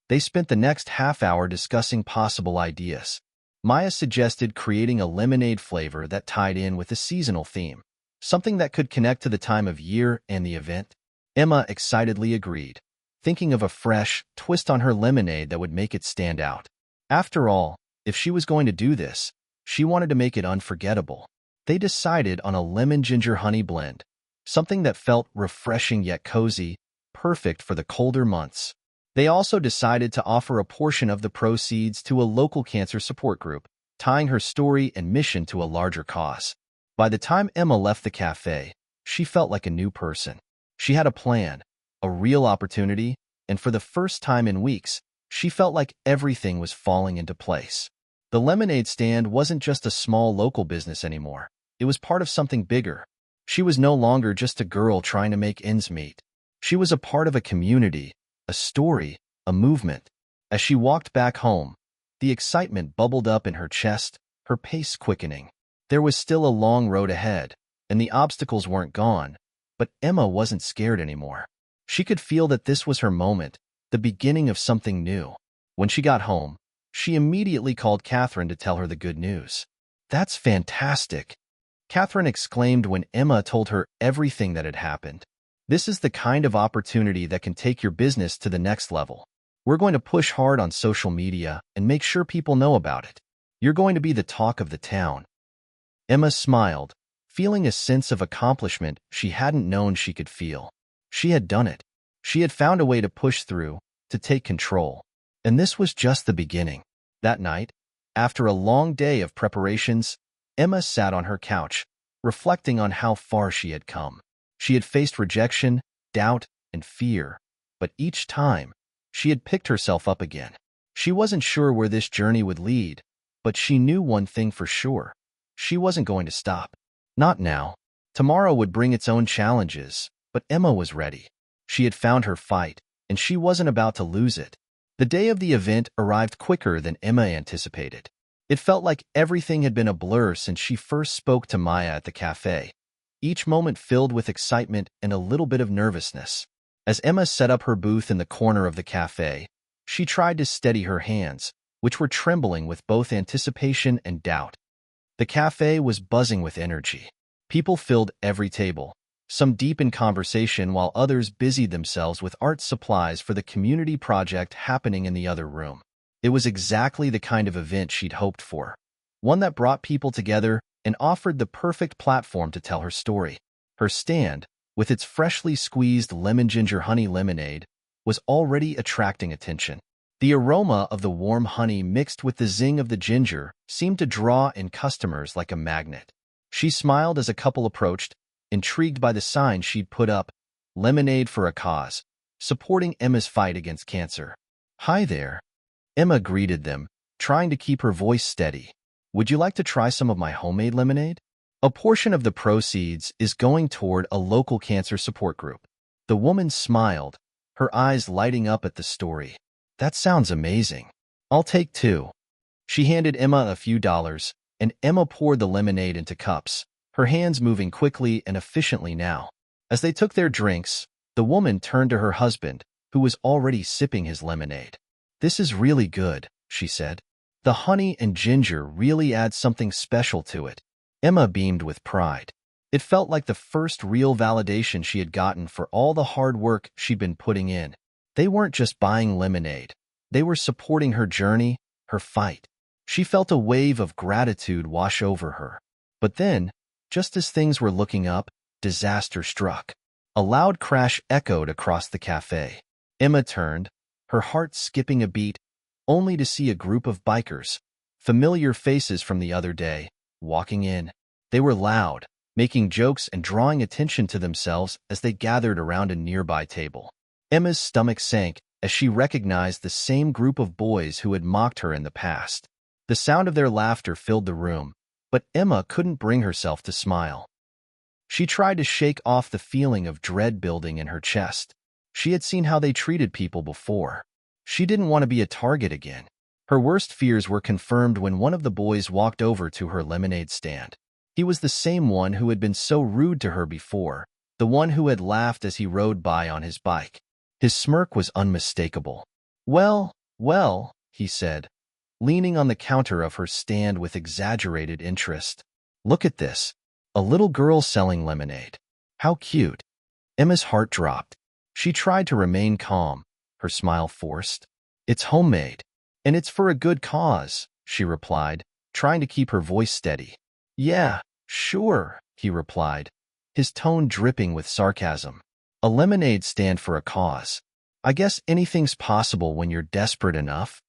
They spent the next half hour discussing possible ideas. Maya suggested creating a lemonade flavor that tied in with a seasonal theme, something that could connect to the time of year and the event. Emma excitedly agreed, thinking of a fresh twist on her lemonade that would make it stand out. After all, if she was going to do this, she wanted to make it unforgettable. They decided on a lemon-ginger-honey blend, something that felt refreshing yet cozy, perfect for the colder months. They also decided to offer a portion of the proceeds to a local cancer support group, tying her story and mission to a larger cause. By the time Emma left the cafe, she felt like a new person. She had a plan, a real opportunity, and for the first time in weeks, she felt like everything was falling into place. The lemonade stand wasn't just a small local business anymore. It was part of something bigger. She was no longer just a girl trying to make ends meet. She was a part of a community, a story, a movement. As she walked back home, the excitement bubbled up in her chest, her pace quickening. There was still a long road ahead, and the obstacles weren't gone, but Emma wasn't scared anymore. She could feel that this was her moment, the beginning of something new. When she got home, she immediately called Catherine to tell her the good news. That's fantastic, Catherine exclaimed when Emma told her everything that had happened. This is the kind of opportunity that can take your business to the next level. We're going to push hard on social media and make sure people know about it. You're going to be the talk of the town. Emma smiled, feeling a sense of accomplishment she hadn't known she could feel. She had done it. She had found a way to push through, to take control. And this was just the beginning. That night, after a long day of preparations, Emma sat on her couch, reflecting on how far she had come. She had faced rejection, doubt, and fear, but each time, she had picked herself up again. She wasn't sure where this journey would lead, but she knew one thing for sure. She wasn't going to stop. Not now. Tomorrow would bring its own challenges, but Emma was ready. She had found her fight, and she wasn't about to lose it. The day of the event arrived quicker than Emma anticipated. It felt like everything had been a blur since she first spoke to Maya at the cafe, each moment filled with excitement and a little bit of nervousness. As Emma set up her booth in the corner of the cafe, she tried to steady her hands, which were trembling with both anticipation and doubt. The cafe was buzzing with energy. People filled every table, some deep in conversation while others busied themselves with art supplies for the community project happening in the other room. It was exactly the kind of event she'd hoped for, one that brought people together and offered the perfect platform to tell her story. Her stand, with its freshly squeezed lemon-ginger-honey lemonade, was already attracting attention. The aroma of the warm honey mixed with the zing of the ginger seemed to draw in customers like a magnet. She smiled as a couple approached, intrigued by the sign she'd put up, "Lemonade for a Cause," supporting Emma's fight against cancer. "Hi there." Emma greeted them, trying to keep her voice steady. "Would you like to try some of my homemade lemonade? A portion of the proceeds is going toward a local cancer support group." The woman smiled, her eyes lighting up at the story. "That sounds amazing. I'll take two." She handed Emma a few dollars, and Emma poured the lemonade into cups, her hands moving quickly and efficiently now. As they took their drinks, the woman turned to her husband, who was already sipping his lemonade. "This is really good," she said. "The honey and ginger really add something special to it." Emma beamed with pride. It felt like the first real validation she had gotten for all the hard work she'd been putting in. They weren't just buying lemonade. They were supporting her journey, her fight. She felt a wave of gratitude wash over her. But then, just as things were looking up, disaster struck. A loud crash echoed across the cafe. Emma turned, her heart skipping a beat, only to see a group of bikers, familiar faces from the other day, walking in. They were loud, making jokes and drawing attention to themselves as they gathered around a nearby table. Emma's stomach sank as she recognized the same group of boys who had mocked her in the past. The sound of their laughter filled the room, but Emma couldn't bring herself to smile. She tried to shake off the feeling of dread building in her chest. She had seen how they treated people before. She didn't want to be a target again. Her worst fears were confirmed when one of the boys walked over to her lemonade stand. He was the same one who had been so rude to her before, the one who had laughed as he rode by on his bike. His smirk was unmistakable. Well, he said, leaning on the counter of her stand with exaggerated interest. Look at this. A little girl selling lemonade. How cute. Emma's heart dropped. She tried to remain calm, her smile forced. It's homemade. And it's for a good cause, she replied, trying to keep her voice steady. Yeah, sure, he replied, his tone dripping with sarcasm. A lemonade stand for a cause. I guess anything's possible when you're desperate enough.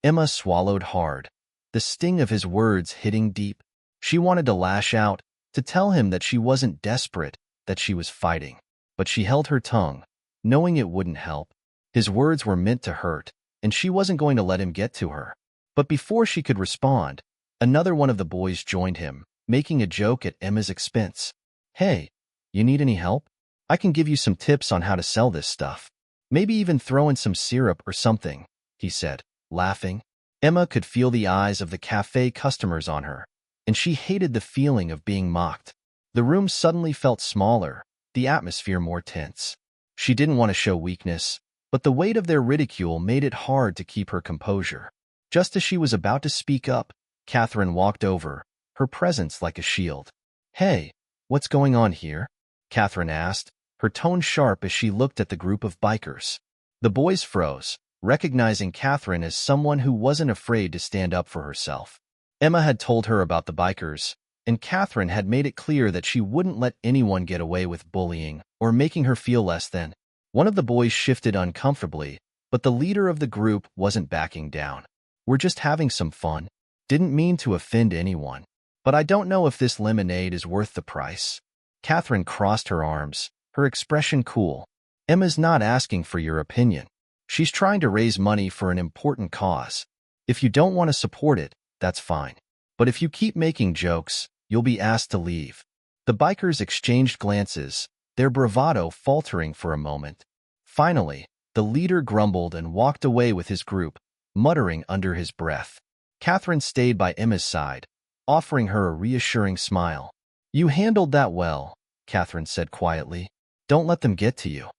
Emma swallowed hard, the sting of his words hitting deep. She wanted to lash out, to tell him that she wasn't desperate, that she was fighting. But she held her tongue, knowing it wouldn't help. His words were meant to hurt, and she wasn't going to let him get to her. But before she could respond, another one of the boys joined him, making a joke at Emma's expense. Hey, you need any help? I can give you some tips on how to sell this stuff. Maybe even throw in some syrup or something, he said, laughing. Emma could feel the eyes of the cafe customers on her, and she hated the feeling of being mocked. The room suddenly felt smaller, the atmosphere more tense. She didn't want to show weakness, but the weight of their ridicule made it hard to keep her composure. Just as she was about to speak up, Catherine walked over, her presence like a shield. Hey, what's going on here? Catherine asked, her tone sharp as she looked at the group of bikers. The boys froze, recognizing Catherine as someone who wasn't afraid to stand up for herself. Emma had told her about the bikers, and Catherine had made it clear that she wouldn't let anyone get away with bullying or making her feel less than. One of the boys shifted uncomfortably, but the leader of the group wasn't backing down. We're just having some fun. Didn't mean to offend anyone. But I don't know if this lemonade is worth the price. Catherine crossed her arms, her expression cool. Emma's not asking for your opinion. She's trying to raise money for an important cause. If you don't want to support it, that's fine. But if you keep making jokes, you'll be asked to leave. The bikers exchanged glances, their bravado faltering for a moment. Finally, the leader grumbled and walked away with his group, muttering under his breath. Catherine stayed by Emma's side, offering her a reassuring smile. You handled that well, Catherine said quietly. Don't let them get to you.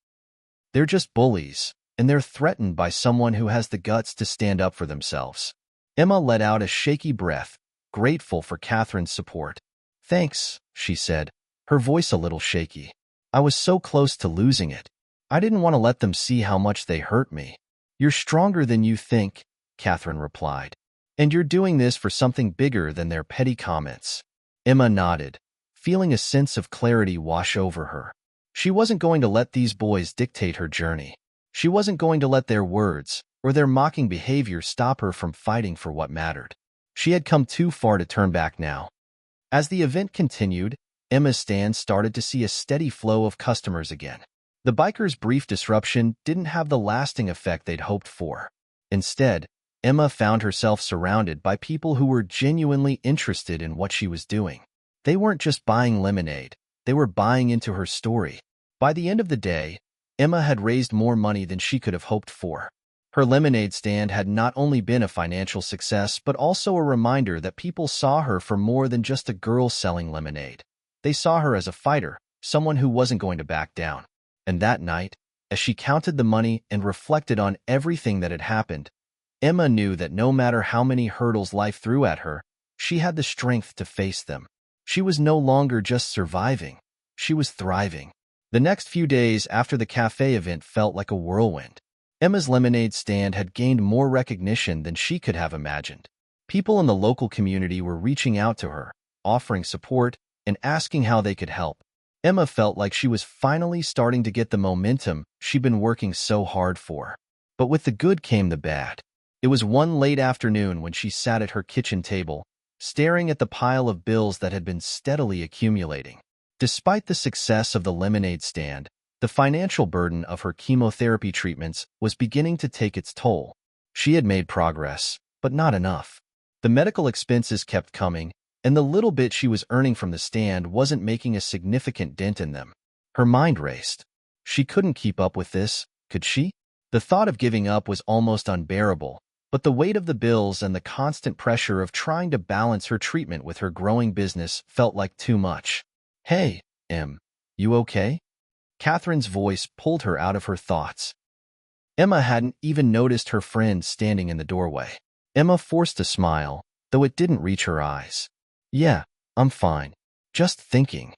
They're just bullies, and they're threatened by someone who has the guts to stand up for themselves. Emma let out a shaky breath, grateful for Catherine's support. Thanks, she said, her voice a little shaky. I was so close to losing it. I didn't want to let them see how much they hurt me. You're stronger than you think, Catherine replied. And you're doing this for something bigger than their petty comments. Emma nodded, feeling a sense of clarity wash over her. She wasn't going to let these boys dictate her journey. She wasn't going to let their words or their mocking behavior stop her from fighting for what mattered. She had come too far to turn back now. As the event continued, Emma's stand started to see a steady flow of customers again. The bikers' brief disruption didn't have the lasting effect they'd hoped for. Instead, Emma found herself surrounded by people who were genuinely interested in what she was doing. They weren't just buying lemonade, they were buying into her story. By the end of the day, Emma had raised more money than she could have hoped for. Her lemonade stand had not only been a financial success, but also a reminder that people saw her for more than just a girl selling lemonade. They saw her as a fighter, someone who wasn't going to back down. And that night, as she counted the money and reflected on everything that had happened, Emma knew that no matter how many hurdles life threw at her, she had the strength to face them. She was no longer just surviving, she was thriving. The next few days after the cafe event felt like a whirlwind. Emma's lemonade stand had gained more recognition than she could have imagined. People in the local community were reaching out to her, offering support and asking how they could help. Emma felt like she was finally starting to get the momentum she'd been working so hard for. But with the good came the bad. It was one late afternoon when she sat at her kitchen table, staring at the pile of bills that had been steadily accumulating. Despite the success of the lemonade stand, the financial burden of her chemotherapy treatments was beginning to take its toll. She had made progress, but not enough. The medical expenses kept coming, and the little bit she was earning from the stand wasn't making a significant dent in them. Her mind raced. She couldn't keep up with this, could she? The thought of giving up was almost unbearable, but the weight of the bills and the constant pressure of trying to balance her treatment with her growing business felt like too much. Hey, you okay? Catherine's voice pulled her out of her thoughts. Emma hadn't even noticed her friend standing in the doorway. Emma forced a smile, though it didn't reach her eyes. Yeah, I'm fine. Just thinking.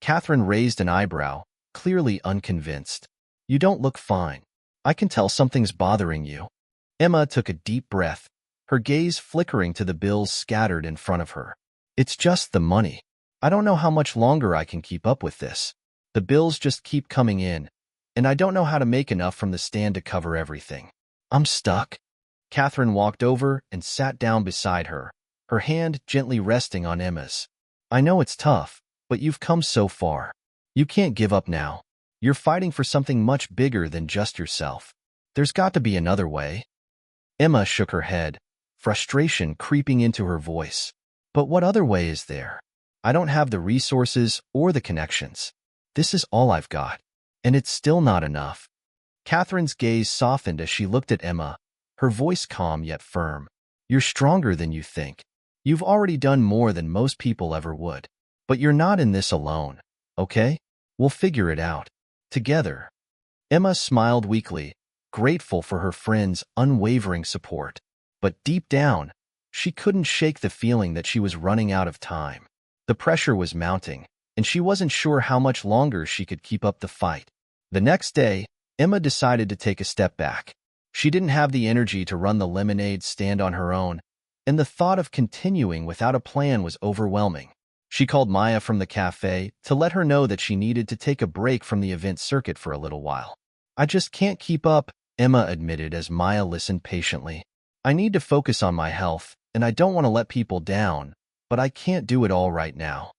Catherine raised an eyebrow, clearly unconvinced. You don't look fine. I can tell something's bothering you. Emma took a deep breath, her gaze flickering to the bills scattered in front of her. It's just the money. I don't know how much longer I can keep up with this. The bills just keep coming in, and I don't know how to make enough from the stand to cover everything. I'm stuck. Catherine walked over and sat down beside her, her hand gently resting on Emma's. I know it's tough, but you've come so far. You can't give up now. You're fighting for something much bigger than just yourself. There's got to be another way. Emma shook her head, frustration creeping into her voice. But what other way is there? I don't have the resources or the connections. This is all I've got, and it's still not enough. Catherine's gaze softened as she looked at Emma, her voice calm yet firm. You're stronger than you think. You've already done more than most people ever would. But you're not in this alone, okay? We'll figure it out. Together. Emma smiled weakly, grateful for her friend's unwavering support. But deep down, she couldn't shake the feeling that she was running out of time. The pressure was mounting, and she wasn't sure how much longer she could keep up the fight. The next day, Emma decided to take a step back. She didn't have the energy to run the lemonade stand on her own, and the thought of continuing without a plan was overwhelming. She called Maya from the cafe to let her know that she needed to take a break from the event circuit for a little while. I just can't keep up, Emma admitted as Maya listened patiently. I need to focus on my health, and I don't want to let people down, but I can't do it all right now.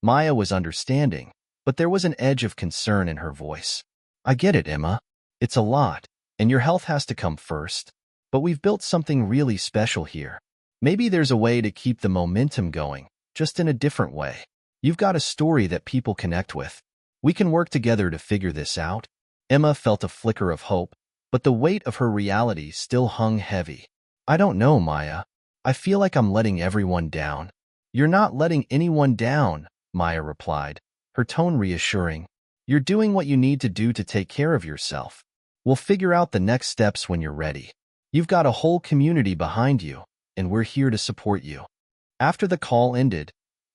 Maya was understanding, but there was an edge of concern in her voice. I get it, Emma. It's a lot, and your health has to come first. But we've built something really special here. Maybe there's a way to keep the momentum going, just in a different way. You've got a story that people connect with. We can work together to figure this out. Emma felt a flicker of hope, but the weight of her reality still hung heavy. I don't know, Maya. I feel like I'm letting everyone down. You're not letting anyone down, Maya replied, her tone reassuring. You're doing what you need to do to take care of yourself. We'll figure out the next steps when you're ready. You've got a whole community behind you, and we're here to support you. After the call ended,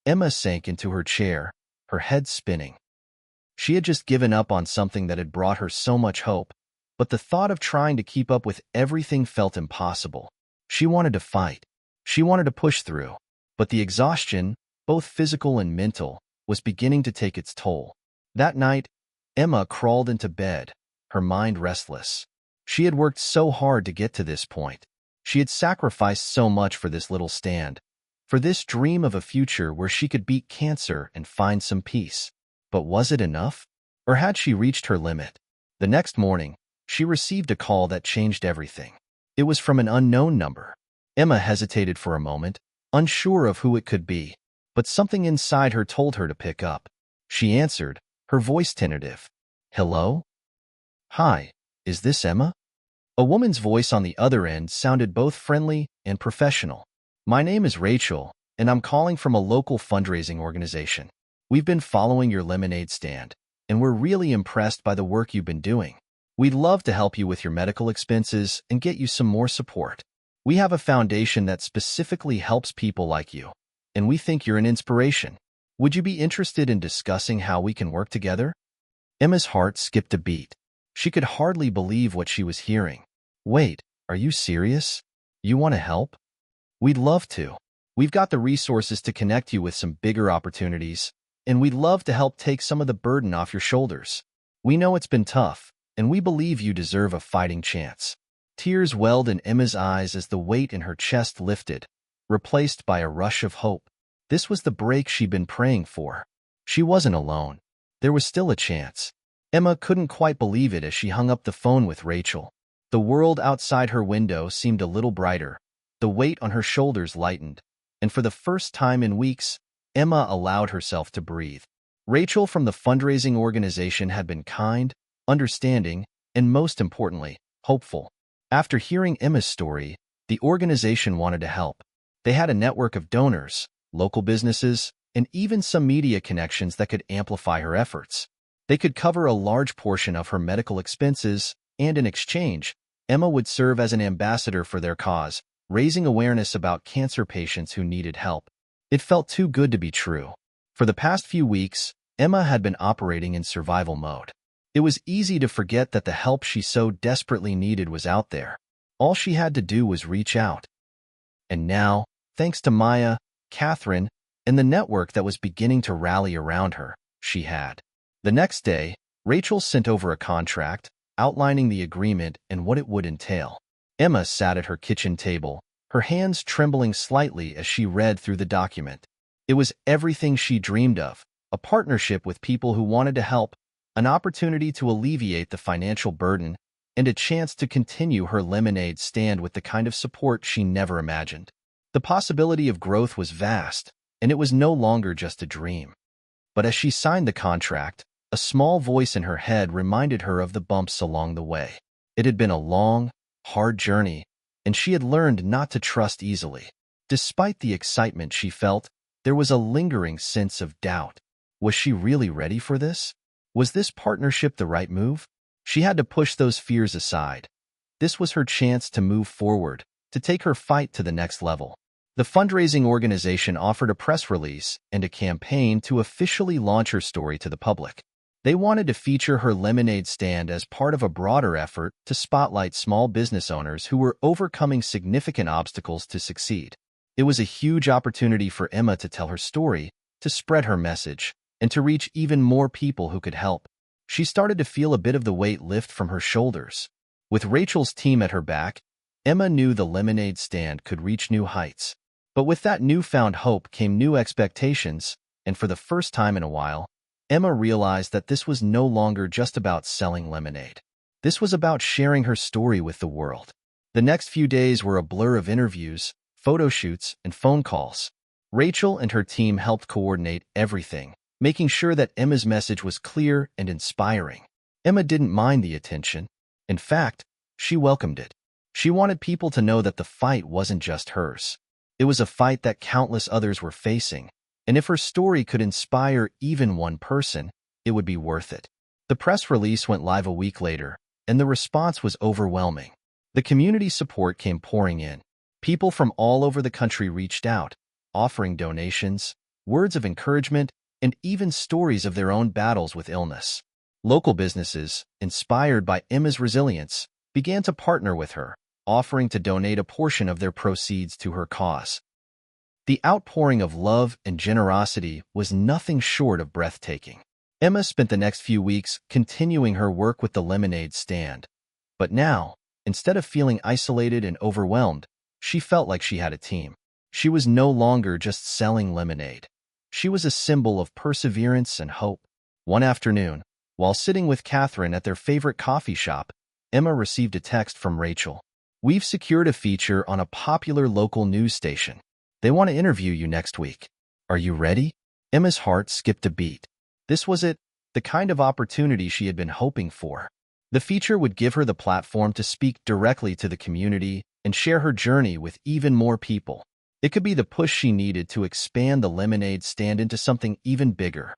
Emma sank into her chair, her head spinning. She had just given up on something that had brought her so much hope, but the thought of trying to keep up with everything felt impossible. She wanted to fight. She wanted to push through, but the exhaustion, both physical and mental, was beginning to take its toll. That night, Emma crawled into bed, her mind restless. She had worked so hard to get to this point. She had sacrificed so much for this little stand, for this dream of a future where she could beat cancer and find some peace. But was it enough? Or had she reached her limit? The next morning, she received a call that changed everything. It was from an unknown number. Emma hesitated for a moment, unsure of who it could be, but something inside her told her to pick up. She answered, her voice tentative. Hello? Hi, is this Emma? A woman's voice on the other end sounded both friendly and professional. My name is Rachel, and I'm calling from a local fundraising organization. We've been following your lemonade stand, and we're really impressed by the work you've been doing. We'd love to help you with your medical expenses and get you some more support. We have a foundation that specifically helps people like you, and we think you're an inspiration. Would you be interested in discussing how we can work together? Emma's heart skipped a beat. She could hardly believe what she was hearing. Wait, are you serious? You want to help? We'd love to. We've got the resources to connect you with some bigger opportunities, and we'd love to help take some of the burden off your shoulders. We know it's been tough, and we believe you deserve a fighting chance." Tears welled in Emma's eyes as the weight in her chest lifted, replaced by a rush of hope. This was the break she'd been praying for. She wasn't alone. There was still a chance. Emma couldn't quite believe it as she hung up the phone with Rachel. The world outside her window seemed a little brighter. The weight on her shoulders lightened, and for the first time in weeks, Emma allowed herself to breathe. Rachel from the fundraising organization had been kind, understanding, and most importantly, hopeful. After hearing Emma's story, the organization wanted to help. They had a network of donors, local businesses, and even some media connections that could amplify her efforts. They could cover a large portion of her medical expenses, and in exchange, Emma would serve as an ambassador for their cause, raising awareness about cancer patients who needed help. It felt too good to be true. For the past few weeks, Emma had been operating in survival mode. It was easy to forget that the help she so desperately needed was out there. All she had to do was reach out. And now, thanks to Maya, Catherine, and the network that was beginning to rally around her, she had. The next day, Rachel sent over a contract, outlining the agreement and what it would entail. Emma sat at her kitchen table, her hands trembling slightly as she read through the document. It was everything she dreamed of, a partnership with people who wanted to help, an opportunity to alleviate the financial burden, and a chance to continue her lemonade stand with the kind of support she never imagined. The possibility of growth was vast, and it was no longer just a dream. But as she signed the contract, a small voice in her head reminded her of the bumps along the way. It had been a long, hard journey, and she had learned not to trust easily. Despite the excitement she felt, there was a lingering sense of doubt. Was she really ready for this? Was this partnership the right move? She had to push those fears aside. This was her chance to move forward, to take her fight to the next level. The fundraising organization offered a press release and a campaign to officially launch her story to the public. They wanted to feature her lemonade stand as part of a broader effort to spotlight small business owners who were overcoming significant obstacles to succeed. It was a huge opportunity for Emma to tell her story, to spread her message, and to reach even more people who could help. She started to feel a bit of the weight lift from her shoulders. With Rachel's team at her back, Emma knew the lemonade stand could reach new heights. But with that newfound hope came new expectations, and for the first time in a while, Emma realized that this was no longer just about selling lemonade. This was about sharing her story with the world. The next few days were a blur of interviews, photo shoots, and phone calls. Rachel and her team helped coordinate everything, making sure that Emma's message was clear and inspiring. Emma didn't mind the attention. In fact, she welcomed it. She wanted people to know that the fight wasn't just hers. It was a fight that countless others were facing, and if her story could inspire even one person, it would be worth it. The press release went live a week later, and the response was overwhelming. The community support came pouring in. People from all over the country reached out, offering donations, words of encouragement, and even stories of their own battles with illness. Local businesses, inspired by Emma's resilience, began to partner with her, offering to donate a portion of their proceeds to her cause. The outpouring of love and generosity was nothing short of breathtaking. Emma spent the next few weeks continuing her work with the lemonade stand. But now, instead of feeling isolated and overwhelmed, she felt like she had a team. She was no longer just selling lemonade. She was a symbol of perseverance and hope. One afternoon, while sitting with Catherine at their favorite coffee shop, Emma received a text from Rachel. "We've secured a feature on a popular local news station. They want to interview you next week. Are you ready?" Emma's heart skipped a beat. This was it, the kind of opportunity she had been hoping for. The feature would give her the platform to speak directly to the community and share her journey with even more people. It could be the push she needed to expand the lemonade stand into something even bigger.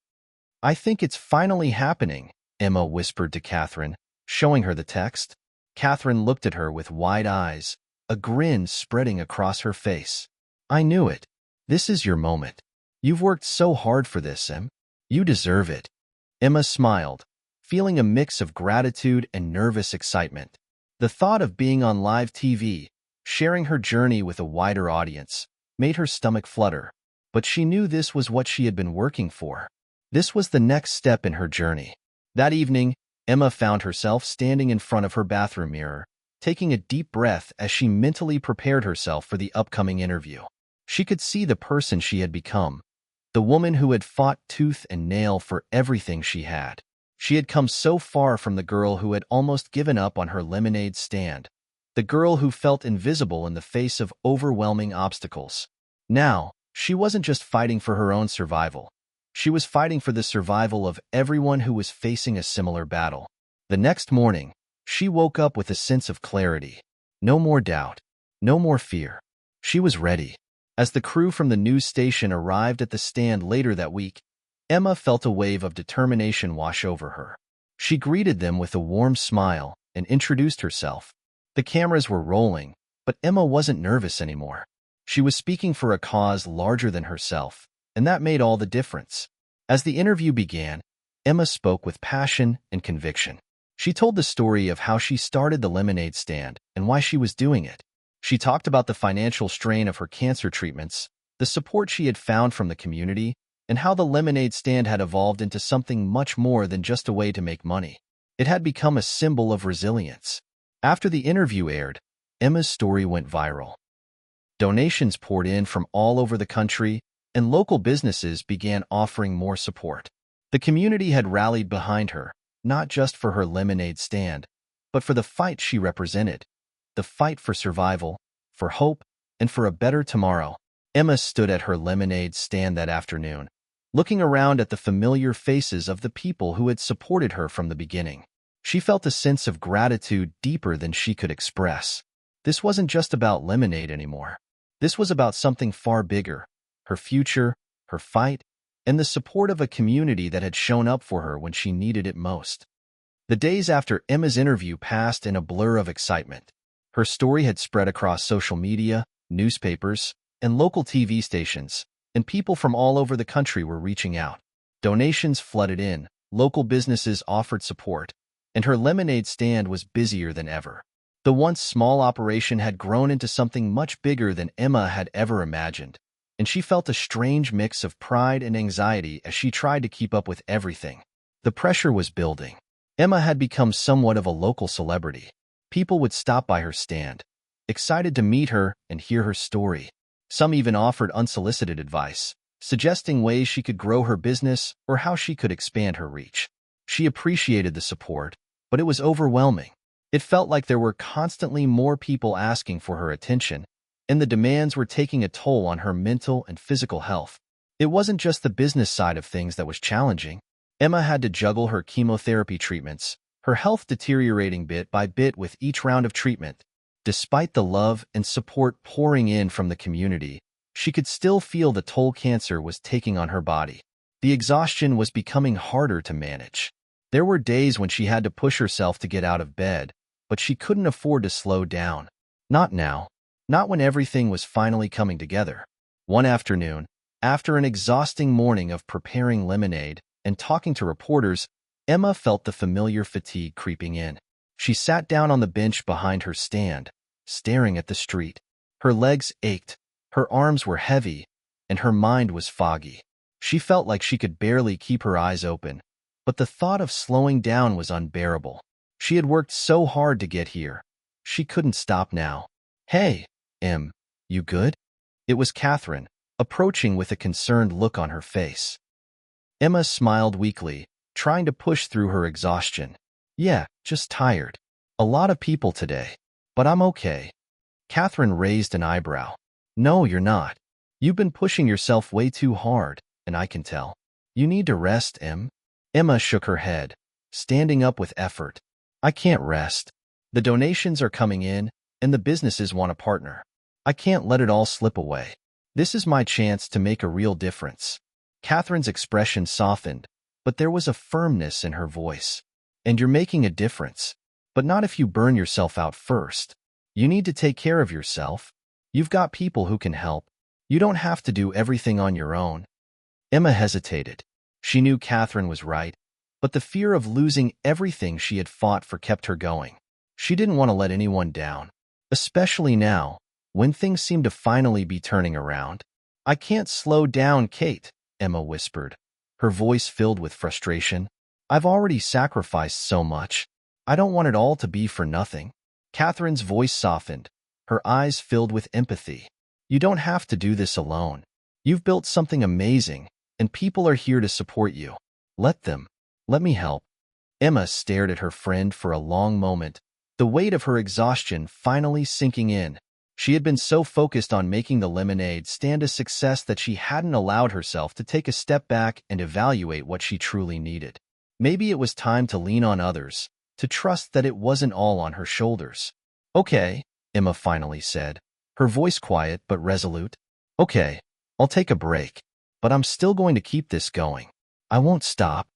"I think it's finally happening," Emma whispered to Catherine, showing her the text. Catherine looked at her with wide eyes, a grin spreading across her face. "I knew it. This is your moment. You've worked so hard for this, Em. You deserve it." Emma smiled, feeling a mix of gratitude and nervous excitement. The thought of being on live TV, sharing her journey with a wider audience, made her stomach flutter. But she knew this was what she had been working for. This was the next step in her journey. That evening, Emma found herself standing in front of her bathroom mirror, taking a deep breath as she mentally prepared herself for the upcoming interview. She could see the person she had become, the woman who had fought tooth and nail for everything she had. She had come so far from the girl who had almost given up on her lemonade stand, the girl who felt invisible in the face of overwhelming obstacles. Now, she wasn't just fighting for her own survival. She was fighting for the survival of everyone who was facing a similar battle. The next morning, she woke up with a sense of clarity. No more doubt. No more fear. She was ready. As the crew from the news station arrived at the stand later that week, Emma felt a wave of determination wash over her. She greeted them with a warm smile and introduced herself. The cameras were rolling, but Emma wasn't nervous anymore. She was speaking for a cause larger than herself, and that made all the difference. As the interview began, Emma spoke with passion and conviction. She told the story of how she started the lemonade stand and why she was doing it. She talked about the financial strain of her cancer treatments, the support she had found from the community, and how the lemonade stand had evolved into something much more than just a way to make money. It had become a symbol of resilience. After the interview aired, Emma's story went viral. Donations poured in from all over the country, and local businesses began offering more support. The community had rallied behind her, not just for her lemonade stand, but for the fight she represented, the fight for survival, for hope, and for a better tomorrow. Emma stood at her lemonade stand that afternoon, looking around at the familiar faces of the people who had supported her from the beginning. She felt a sense of gratitude deeper than she could express. This wasn't just about lemonade anymore. This was about something far bigger, her future, her fight, and the support of a community that had shown up for her when she needed it most. The days after Emma's interview passed in a blur of excitement. Her story had spread across social media, newspapers, and local TV stations, and people from all over the country were reaching out. Donations flooded in, local businesses offered support, and her lemonade stand was busier than ever. The once small operation had grown into something much bigger than Emma had ever imagined, and she felt a strange mix of pride and anxiety as she tried to keep up with everything. The pressure was building. Emma had become somewhat of a local celebrity. People would stop by her stand, excited to meet her and hear her story. Some even offered unsolicited advice, suggesting ways she could grow her business or how she could expand her reach. She appreciated the support, but it was overwhelming. It felt like there were constantly more people asking for her attention, and the demands were taking a toll on her mental and physical health. It wasn't just the business side of things that was challenging. Emma had to juggle her chemotherapy treatments, her health deteriorating bit by bit with each round of treatment. Despite the love and support pouring in from the community, she could still feel the toll cancer was taking on her body. The exhaustion was becoming harder to manage. There were days when she had to push herself to get out of bed, but she couldn't afford to slow down. Not now. Not when everything was finally coming together. One afternoon, after an exhausting morning of preparing lemonade and talking to reporters, Emma felt the familiar fatigue creeping in. She sat down on the bench behind her stand, staring at the street. Her legs ached, her arms were heavy, and her mind was foggy. She felt like she could barely keep her eyes open, but the thought of slowing down was unbearable. She had worked so hard to get here. She couldn't stop now. "Hey, Em, you good?" It was Catherine, approaching with a concerned look on her face. Emma smiled weakly, trying to push through her exhaustion. "Yeah, just tired. A lot of people today. But I'm okay." Catherine raised an eyebrow. "No, you're not. You've been pushing yourself way too hard, and I can tell. You need to rest, Em." Emma shook her head, standing up with effort. "I can't rest. The donations are coming in, and the businesses want a partner. I can't let it all slip away. This is my chance to make a real difference." Catherine's expression softened, but there was a firmness in her voice. "And you're making a difference. But not if you burn yourself out first. You need to take care of yourself. You've got people who can help. You don't have to do everything on your own." Emma hesitated. She knew Catherine was right, but the fear of losing everything she had fought for kept her going. She didn't want to let anyone down, especially now, when things seemed to finally be turning around. "I can't slow down, Kate," Emma whispered. her voice filled with frustration. "I've already sacrificed so much. I don't want it all to be for nothing." Catherine's voice softened, her eyes filled with empathy. "You don't have to do this alone. You've built something amazing, and people are here to support you. Let them. Let me help." Emma stared at her friend for a long moment, the weight of her exhaustion finally sinking in. She had been so focused on making the lemonade stand a success that she hadn't allowed herself to take a step back and evaluate what she truly needed. Maybe it was time to lean on others, to trust that it wasn't all on her shoulders. "Okay," Emma finally said, her voice quiet but resolute. "Okay, I'll take a break, but I'm still going to keep this going. I won't stop."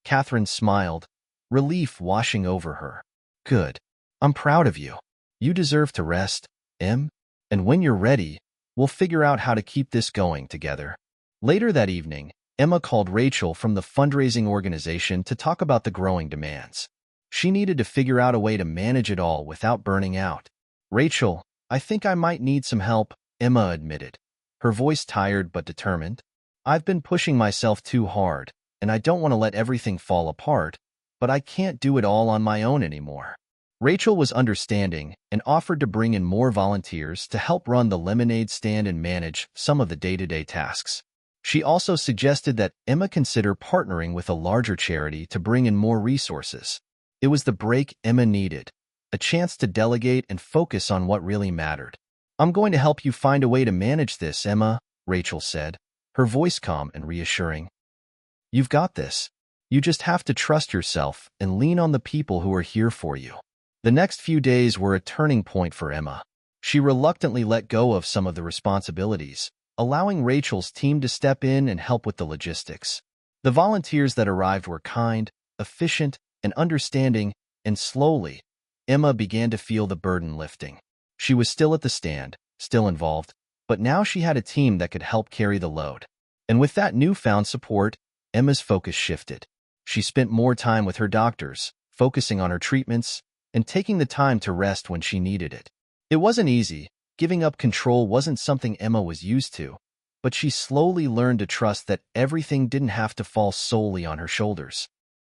Catherine smiled, relief washing over her. "Good. I'm proud of you. You deserve to rest, Em. And when you're ready, we'll figure out how to keep this going together." Later that evening, Emma called Rachel from the fundraising organization to talk about the growing demands. She needed to figure out a way to manage it all without burning out. "Rachel, I think I might need some help," Emma admitted, her voice tired but determined. "I've been pushing myself too hard, and I don't want to let everything fall apart, but I can't do it all on my own anymore." Rachel was understanding and offered to bring in more volunteers to help run the lemonade stand and manage some of the day-to-day tasks. She also suggested that Emma consider partnering with a larger charity to bring in more resources. It was the break Emma needed, a chance to delegate and focus on what really mattered. "I'm going to help you find a way to manage this, Emma," Rachel said, her voice calm and reassuring. "You've got this. You just have to trust yourself and lean on the people who are here for you." The next few days were a turning point for Emma. She reluctantly let go of some of the responsibilities, allowing Rachel's team to step in and help with the logistics. The volunteers that arrived were kind, efficient, and understanding, and slowly, Emma began to feel the burden lifting. She was still at the stand, still involved, but now she had a team that could help carry the load. And with that newfound support, Emma's focus shifted. She spent more time with her doctors, focusing on her treatments, and taking the time to rest when she needed it. It wasn't easy. Giving up control wasn't something Emma was used to, but she slowly learned to trust that everything didn't have to fall solely on her shoulders.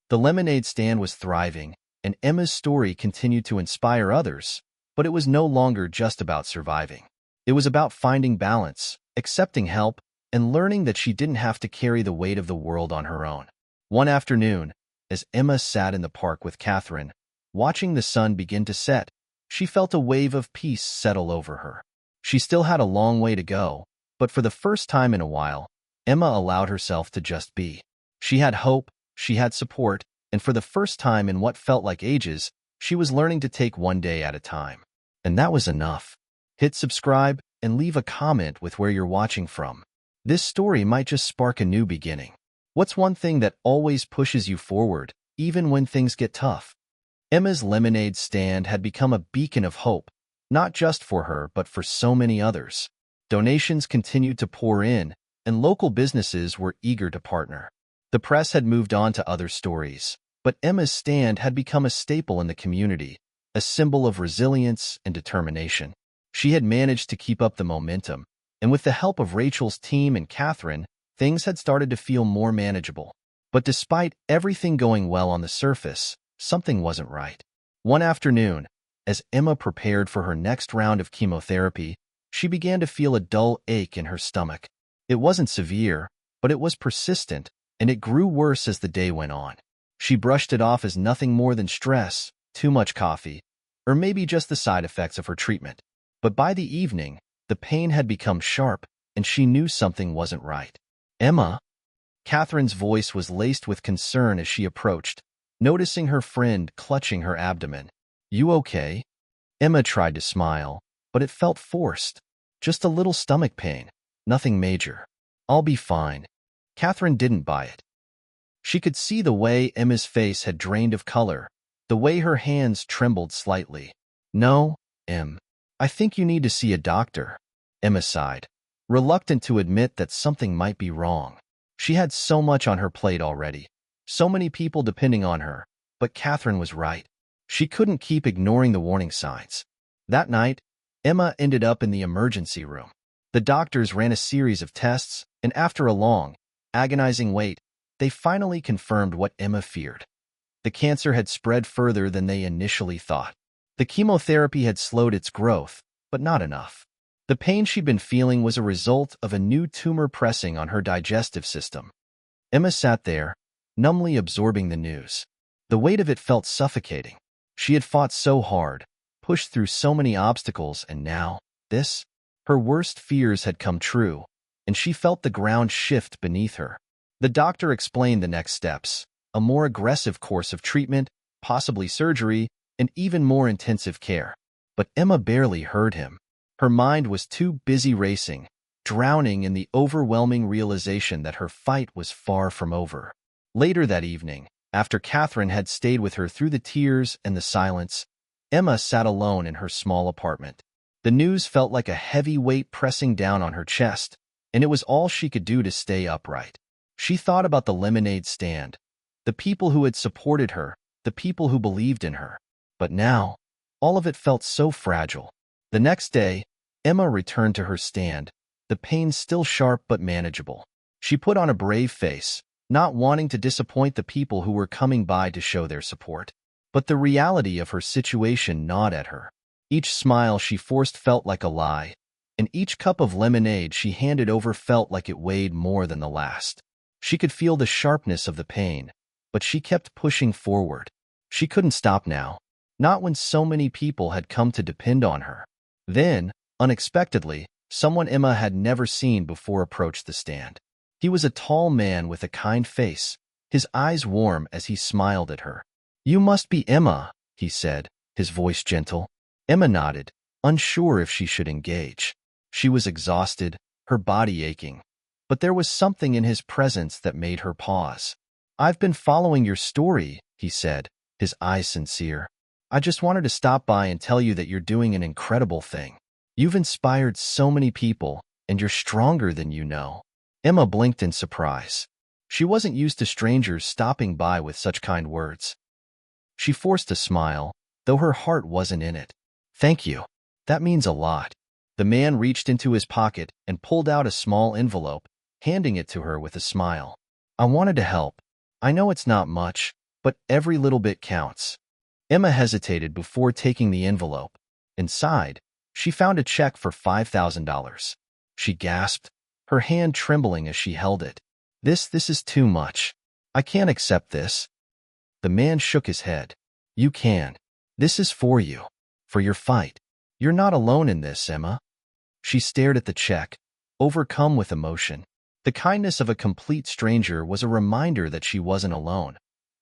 The lemonade stand was thriving, and Emma's story continued to inspire others, but it was no longer just about surviving. It was about finding balance, accepting help, and learning that she didn't have to carry the weight of the world on her own. One afternoon, as Emma sat in the park with Catherine, watching the sun begin to set, she felt a wave of peace settle over her. She still had a long way to go, but for the first time in a while, Emma allowed herself to just be. She had hope, she had support, and for the first time in what felt like ages, she was learning to take one day at a time. And that was enough. Hit subscribe and leave a comment with where you're watching from. This story might just spark a new beginning. What's one thing that always pushes you forward, even when things get tough? Emma's lemonade stand had become a beacon of hope, not just for her but for so many others. Donations continued to pour in, and local businesses were eager to partner. The press had moved on to other stories, but Emma's stand had become a staple in the community, a symbol of resilience and determination. She had managed to keep up the momentum, and with the help of Rachel's team and Catherine, things had started to feel more manageable. But despite everything going well on the surface, something wasn't right. One afternoon, as Emma prepared for her next round of chemotherapy, she began to feel a dull ache in her stomach. It wasn't severe, but it was persistent, and it grew worse as the day went on. She brushed it off as nothing more than stress, too much coffee, or maybe just the side effects of her treatment. But by the evening, the pain had become sharp, and she knew something wasn't right. "Emma?" Catherine's voice was laced with concern as she approached, noticing her friend clutching her abdomen. "You okay?" Emma tried to smile, but it felt forced. "Just a little stomach pain. Nothing major. I'll be fine." Catherine didn't buy it. She could see the way Emma's face had drained of color, the way her hands trembled slightly. "No, Em. I think you need to see a doctor." Emma sighed, reluctant to admit that something might be wrong. She had so much on her plate already, so many people depending on her, but Catherine was right. She couldn't keep ignoring the warning signs. That night, Emma ended up in the emergency room. The doctors ran a series of tests, and after a long, agonizing wait, they finally confirmed what Emma feared. The cancer had spread further than they initially thought. The chemotherapy had slowed its growth, but not enough. The pain she'd been feeling was a result of a new tumor pressing on her digestive system. Emma sat there, numbly absorbing the news. The weight of it felt suffocating. She had fought so hard, pushed through so many obstacles, and now, this? Her worst fears had come true, and she felt the ground shift beneath her. The doctor explained the next steps: a more aggressive course of treatment, possibly surgery, and even more intensive care. But Emma barely heard him. Her mind was too busy racing, drowning in the overwhelming realization that her fight was far from over. Later that evening, after Catherine had stayed with her through the tears and the silence, Emma sat alone in her small apartment. The news felt like a heavy weight pressing down on her chest, and it was all she could do to stay upright. She thought about the lemonade stand, the people who had supported her, the people who believed in her. But now, all of it felt so fragile. The next day, Emma returned to her stand, the pain still sharp but manageable. She put on a brave face, not wanting to disappoint the people who were coming by to show their support. But the reality of her situation gnawed at her. Each smile she forced felt like a lie, and each cup of lemonade she handed over felt like it weighed more than the last. She could feel the sharpness of the pain, but she kept pushing forward. She couldn't stop now, not when so many people had come to depend on her. Then, unexpectedly, someone Emma had never seen before approached the stand. He was a tall man with a kind face, his eyes warm as he smiled at her. "You must be Emma," he said, his voice gentle. Emma nodded, unsure if she should engage. She was exhausted, her body aching, but there was something in his presence that made her pause. "I've been following your story," he said, his eyes sincere. "I just wanted to stop by and tell you that you're doing an incredible thing. You've inspired so many people, and you're stronger than you know." Emma blinked in surprise. She wasn't used to strangers stopping by with such kind words. She forced a smile, though her heart wasn't in it. "Thank you. That means a lot." The man reached into his pocket and pulled out a small envelope, handing it to her with a smile. "I wanted to help. I know it's not much, but every little bit counts." Emma hesitated before taking the envelope. Inside, she found a check for $5,000. She gasped, her hand trembling as she held it. This is too much. I can't accept this." The man shook his head. "You can. This is for you. For your fight. You're not alone in this, Emma." She stared at the check, overcome with emotion. The kindness of a complete stranger was a reminder that she wasn't alone,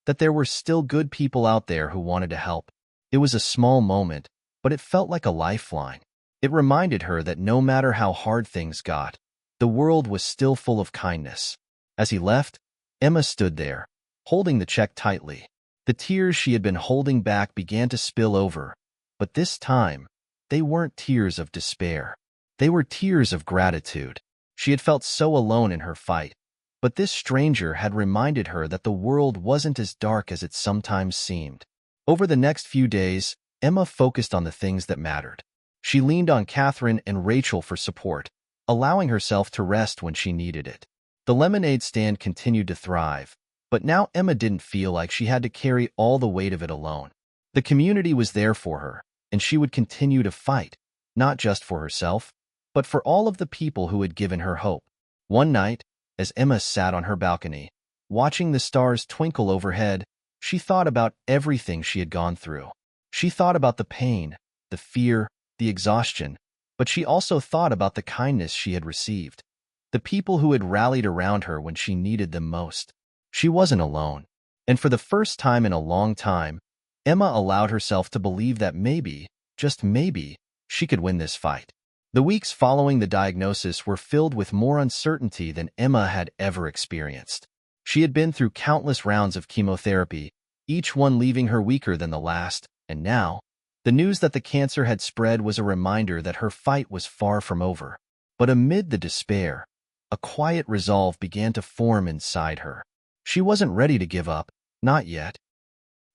that there were still good people out there who wanted to help. It was a small moment, but it felt like a lifeline. It reminded her that no matter how hard things got, the world was still full of kindness. As he left, Emma stood there, holding the check tightly. The tears she had been holding back began to spill over, but this time, they weren't tears of despair. They were tears of gratitude. She had felt so alone in her fight, but this stranger had reminded her that the world wasn't as dark as it sometimes seemed. Over the next few days, Emma focused on the things that mattered. She leaned on Catherine and Rachel for support, allowing herself to rest when she needed it. The lemonade stand continued to thrive, but now Emma didn't feel like she had to carry all the weight of it alone. The community was there for her, and she would continue to fight, not just for herself, but for all of the people who had given her hope. One night, as Emma sat on her balcony, watching the stars twinkle overhead, she thought about everything she had gone through. She thought about the pain, the fear, the exhaustion, but she also thought about the kindness she had received, the people who had rallied around her when she needed them most. She wasn't alone, and for the first time in a long time, Emma allowed herself to believe that maybe, just maybe, she could win this fight. The weeks following the diagnosis were filled with more uncertainty than Emma had ever experienced. She had been through countless rounds of chemotherapy, each one leaving her weaker than the last, and now, the news that the cancer had spread was a reminder that her fight was far from over. But amid the despair, a quiet resolve began to form inside her. She wasn't ready to give up, not yet.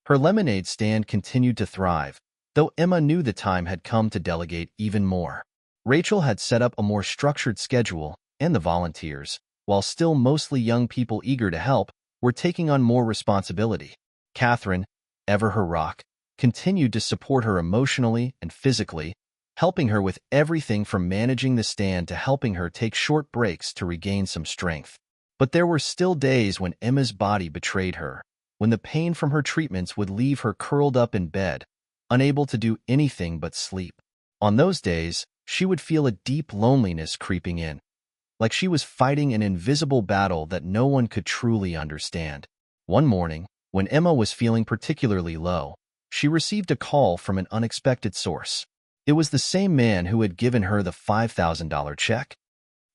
Her lemonade stand continued to thrive, though Emma knew the time had come to delegate even more. Rachel had set up a more structured schedule, and the volunteers, while still mostly young people eager to help, were taking on more responsibility. Catherine, ever her rock, continued to support her emotionally and physically, helping her with everything from managing the stand to helping her take short breaks to regain some strength. But there were still days when Emma's body betrayed her, when the pain from her treatments would leave her curled up in bed, unable to do anything but sleep. On those days, she would feel a deep loneliness creeping in, like she was fighting an invisible battle that no one could truly understand. One morning, when Emma was feeling particularly low, she received a call from an unexpected source. It was the same man who had given her the $5,000 check.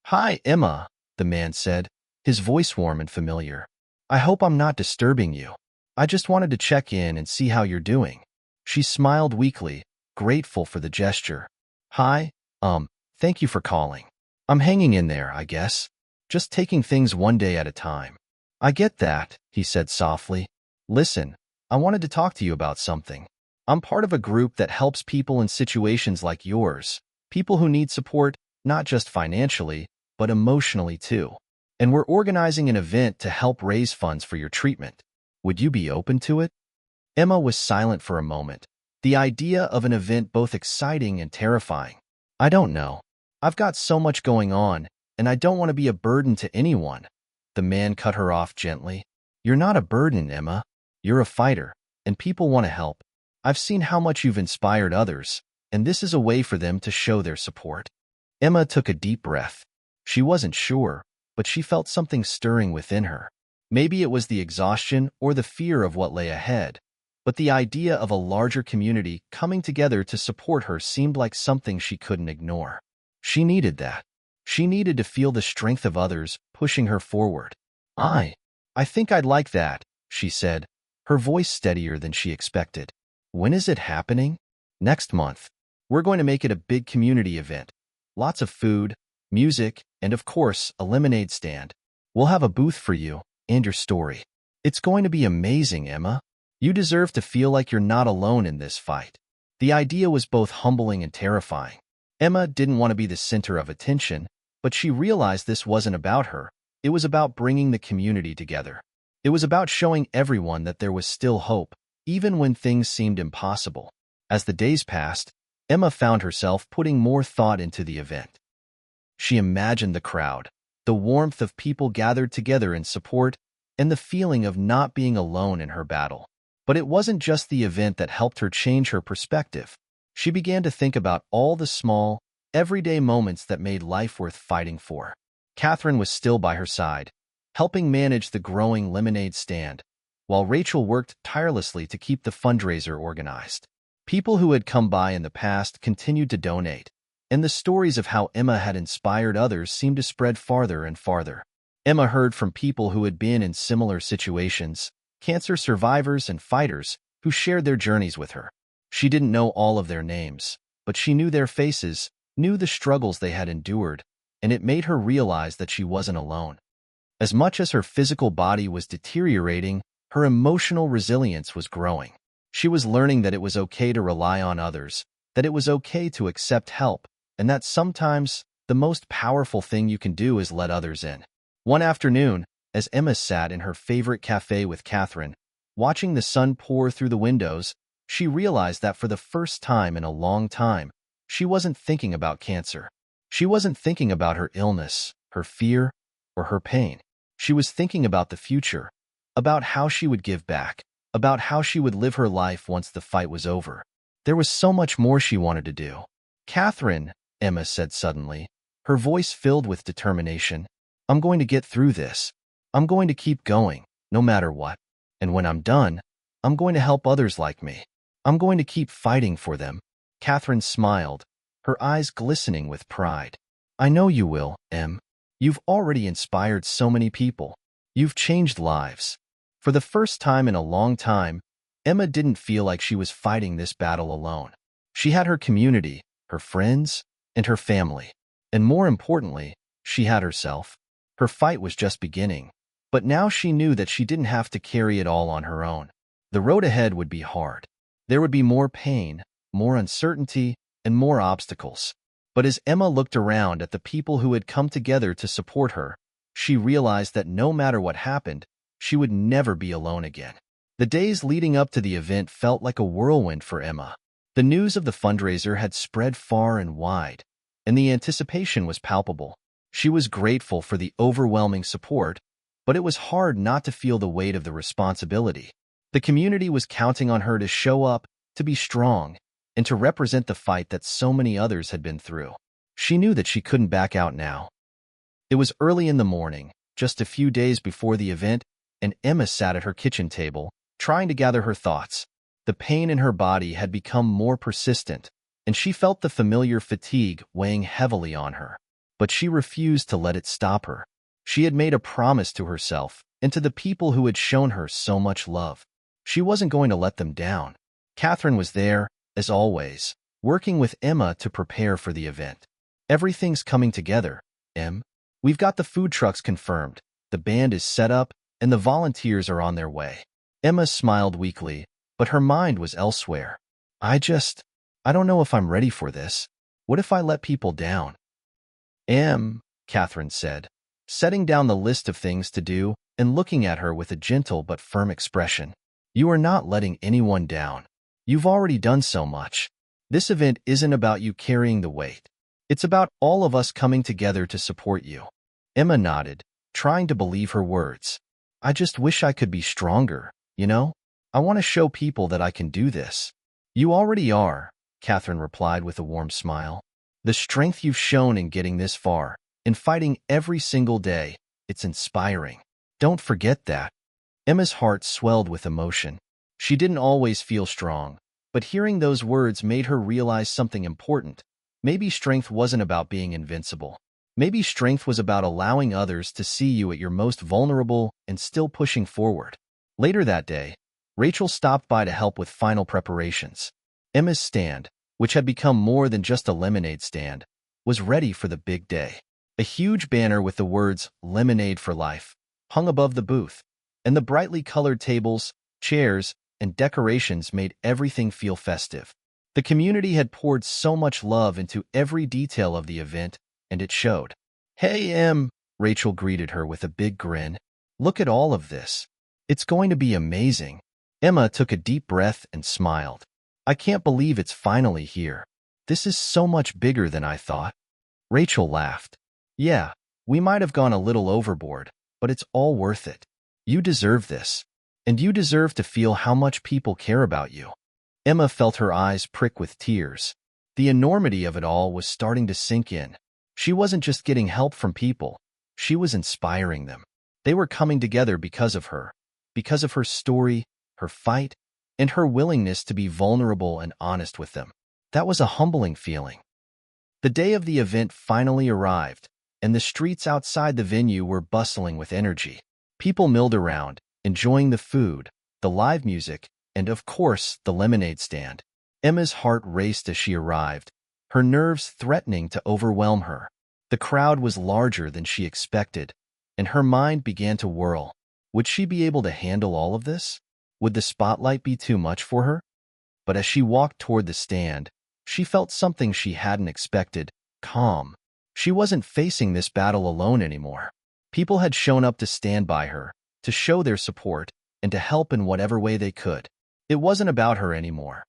"Hi, Emma," the man said, his voice warm and familiar. "I hope I'm not disturbing you. I just wanted to check in and see how you're doing." She smiled weakly, grateful for the gesture. "Hi, thank you for calling. I'm hanging in there, I guess. Just taking things one day at a time." "I get that," he said softly. "Listen, I wanted to talk to you about something. I'm part of a group that helps people in situations like yours, people who need support, not just financially, but emotionally too. And we're organizing an event to help raise funds for your treatment. Would you be open to it?" Emma was silent for a moment, the idea of an event both exciting and terrifying. "I don't know. I've got so much going on, and I don't want to be a burden to anyone." The man cut her off gently. "You're not a burden, Emma. You're a fighter, and people want to help. I've seen how much you've inspired others, and this is a way for them to show their support." Emma took a deep breath. She wasn't sure, but she felt something stirring within her. Maybe it was the exhaustion or the fear of what lay ahead, but the idea of a larger community coming together to support her seemed like something she couldn't ignore. She needed that. She needed to feel the strength of others pushing her forward. I think I'd like that," she said, her voice steadier than she expected. "When is it happening?" "Next month. We're going to make it a big community event. Lots of food, music, and of course, a lemonade stand. We'll have a booth for you and your story. It's going to be amazing, Emma. You deserve to feel like you're not alone in this fight." The idea was both humbling and terrifying. Emma didn't want to be the center of attention, but she realized this wasn't about her. It was about bringing the community together. It was about showing everyone that there was still hope, even when things seemed impossible. As the days passed, Emma found herself putting more thought into the event. She imagined the crowd, the warmth of people gathered together in support, and the feeling of not being alone in her battle. But it wasn't just the event that helped her change her perspective. She began to think about all the small, everyday moments that made life worth fighting for. Catherine was still by her side, helping manage the growing lemonade stand, while Rachel worked tirelessly to keep the fundraiser organized. People who had come by in the past continued to donate, and the stories of how Emma had inspired others seemed to spread farther and farther. Emma heard from people who had been in similar situations, cancer survivors and fighters who shared their journeys with her. She didn't know all of their names, but she knew their faces, knew the struggles they had endured, and it made her realize that she wasn't alone. As much as her physical body was deteriorating, her emotional resilience was growing. She was learning that it was okay to rely on others, that it was okay to accept help, and that sometimes the most powerful thing you can do is let others in. One afternoon, as Emma sat in her favorite cafe with Catherine, watching the sun pour through the windows, she realized that for the first time in a long time, she wasn't thinking about cancer. She wasn't thinking about her illness, her fear, or her pain. She was thinking about the future, about how she would give back, about how she would live her life once the fight was over. There was so much more she wanted to do. "Catherine," Emma said suddenly, her voice filled with determination, "I'm going to get through this. I'm going to keep going, no matter what. And when I'm done, I'm going to help others like me. I'm going to keep fighting for them." Catherine smiled, her eyes glistening with pride. "I know you will, Em. You've already inspired so many people. You've changed lives." For the first time in a long time, Emma didn't feel like she was fighting this battle alone. She had her community, her friends, and her family. And more importantly, she had herself. Her fight was just beginning, but now she knew that she didn't have to carry it all on her own. The road ahead would be hard. There would be more pain, more uncertainty, and more obstacles. But as Emma looked around at the people who had come together to support her, she realized that no matter what happened, she would never be alone again. The days leading up to the event felt like a whirlwind for Emma. The news of the fundraiser had spread far and wide, and the anticipation was palpable. She was grateful for the overwhelming support, but it was hard not to feel the weight of the responsibility. The community was counting on her to show up, to be strong, and to represent the fight that so many others had been through. She knew that she couldn't back out now. It was early in the morning, just a few days before the event, and Emma sat at her kitchen table, trying to gather her thoughts. The pain in her body had become more persistent, and she felt the familiar fatigue weighing heavily on her. But she refused to let it stop her. She had made a promise to herself and to the people who had shown her so much love. She wasn't going to let them down. Catherine was there, as always, working with Emma to prepare for the event. "Everything's coming together, Em. We've got the food trucks confirmed, the band is set up, and the volunteers are on their way." Emma smiled weakly, but her mind was elsewhere. I don't know if I'm ready for this. What if I let people down?" "Em," Catherine said, setting down the list of things to do and looking at her with a gentle but firm expression. "You are not letting anyone down. You've already done so much. This event isn't about you carrying the weight. It's about all of us coming together to support you." Emma nodded, trying to believe her words. "I just wish I could be stronger, you know? I want to show people that I can do this." "You already are," Catherine replied with a warm smile. "The strength you've shown in getting this far, in fighting every single day, it's inspiring. Don't forget that." Emma's heart swelled with emotion. She didn't always feel strong, but hearing those words made her realize something important. Maybe strength wasn't about being invincible. Maybe strength was about allowing others to see you at your most vulnerable and still pushing forward. Later that day, Rachel stopped by to help with final preparations. Emma's stand, which had become more than just a lemonade stand, was ready for the big day. A huge banner with the words "Lemonade for Life" hung above the booth, and the brightly colored tables, chairs, and decorations made everything feel festive. The community had poured so much love into every detail of the event, and it showed. "Hey, Em," Rachel greeted her with a big grin. "Look at all of this. It's going to be amazing." Emma took a deep breath and smiled. "I can't believe it's finally here. This is so much bigger than I thought." Rachel laughed. "Yeah, we might have gone a little overboard, but it's all worth it. You deserve this. And you deserve to feel how much people care about you." Emma felt her eyes prick with tears. The enormity of it all was starting to sink in. She wasn't just getting help from people. She was inspiring them. They were coming together because of her story, her fight, and her willingness to be vulnerable and honest with them. That was a humbling feeling. The day of the event finally arrived, and the streets outside the venue were bustling with energy. People milled around, enjoying the food, the live music, and of course, the lemonade stand. Emma's heart raced as she arrived, her nerves threatening to overwhelm her. The crowd was larger than she expected, and her mind began to whirl. Would she be able to handle all of this? Would the spotlight be too much for her? But as she walked toward the stand, she felt something she hadn't expected: calm. She wasn't facing this battle alone anymore. People had shown up to stand by her, to show their support, and to help in whatever way they could. It wasn't about her anymore.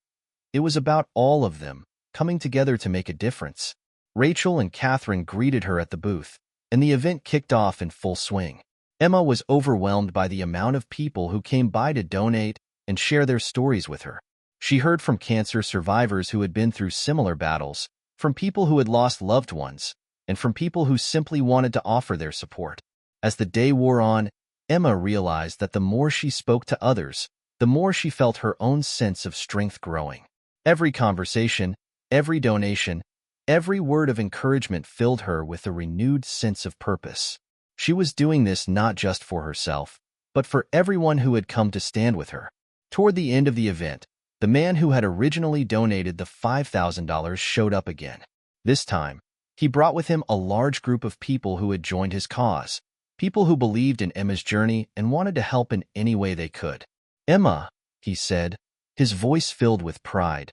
It was about all of them, coming together to make a difference. Rachel and Catherine greeted her at the booth, and the event kicked off in full swing. Emma was overwhelmed by the amount of people who came by to donate and share their stories with her. She heard from cancer survivors who had been through similar battles, from people who had lost loved ones, and from people who simply wanted to offer their support. As the day wore on, Emma realized that the more she spoke to others, the more she felt her own sense of strength growing. Every conversation, every donation, every word of encouragement filled her with a renewed sense of purpose. She was doing this not just for herself, but for everyone who had come to stand with her. Toward the end of the event, the man who had originally donated the $5,000 showed up again. This time, he brought with him a large group of people who had joined his cause, people who believed in Emma's journey and wanted to help in any way they could. "Emma," he said, his voice filled with pride,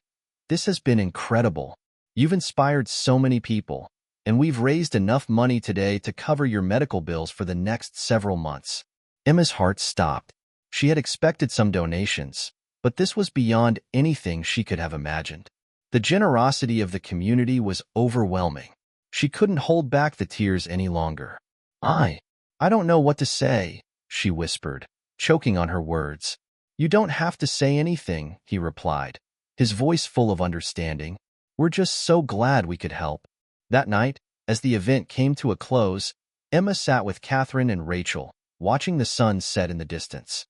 "this has been incredible. You've inspired so many people, and we've raised enough money today to cover your medical bills for the next several months." Emma's heart stopped. She had expected some donations, but this was beyond anything she could have imagined. The generosity of the community was overwhelming. She couldn't hold back the tears any longer. I don't know what to say, she whispered, choking on her words. You don't have to say anything, he replied, his voice full of understanding. We're just so glad we could help. That night, as the event came to a close, Emma sat with Catherine and Rachel, watching the sun set in the distance.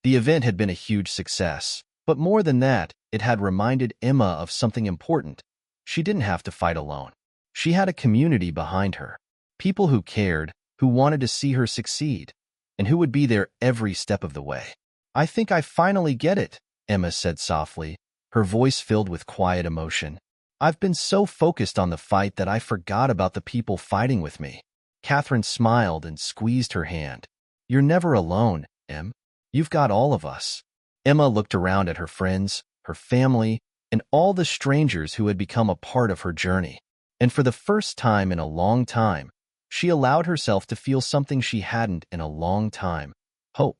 The event had been a huge success, but more than that, it had reminded Emma of something important. She didn't have to fight alone. She had a community behind her, people who cared, who wanted to see her succeed, and who would be there every step of the way. I think I finally get it, Emma said softly, her voice filled with quiet emotion. I've been so focused on the fight that I forgot about the people fighting with me. Catherine smiled and squeezed her hand. You're never alone, Em. You've got all of us. Emma looked around at her friends, her family, and all the strangers who had become a part of her journey. And for the first time in a long time, she allowed herself to feel something she hadn't in a long time: hope.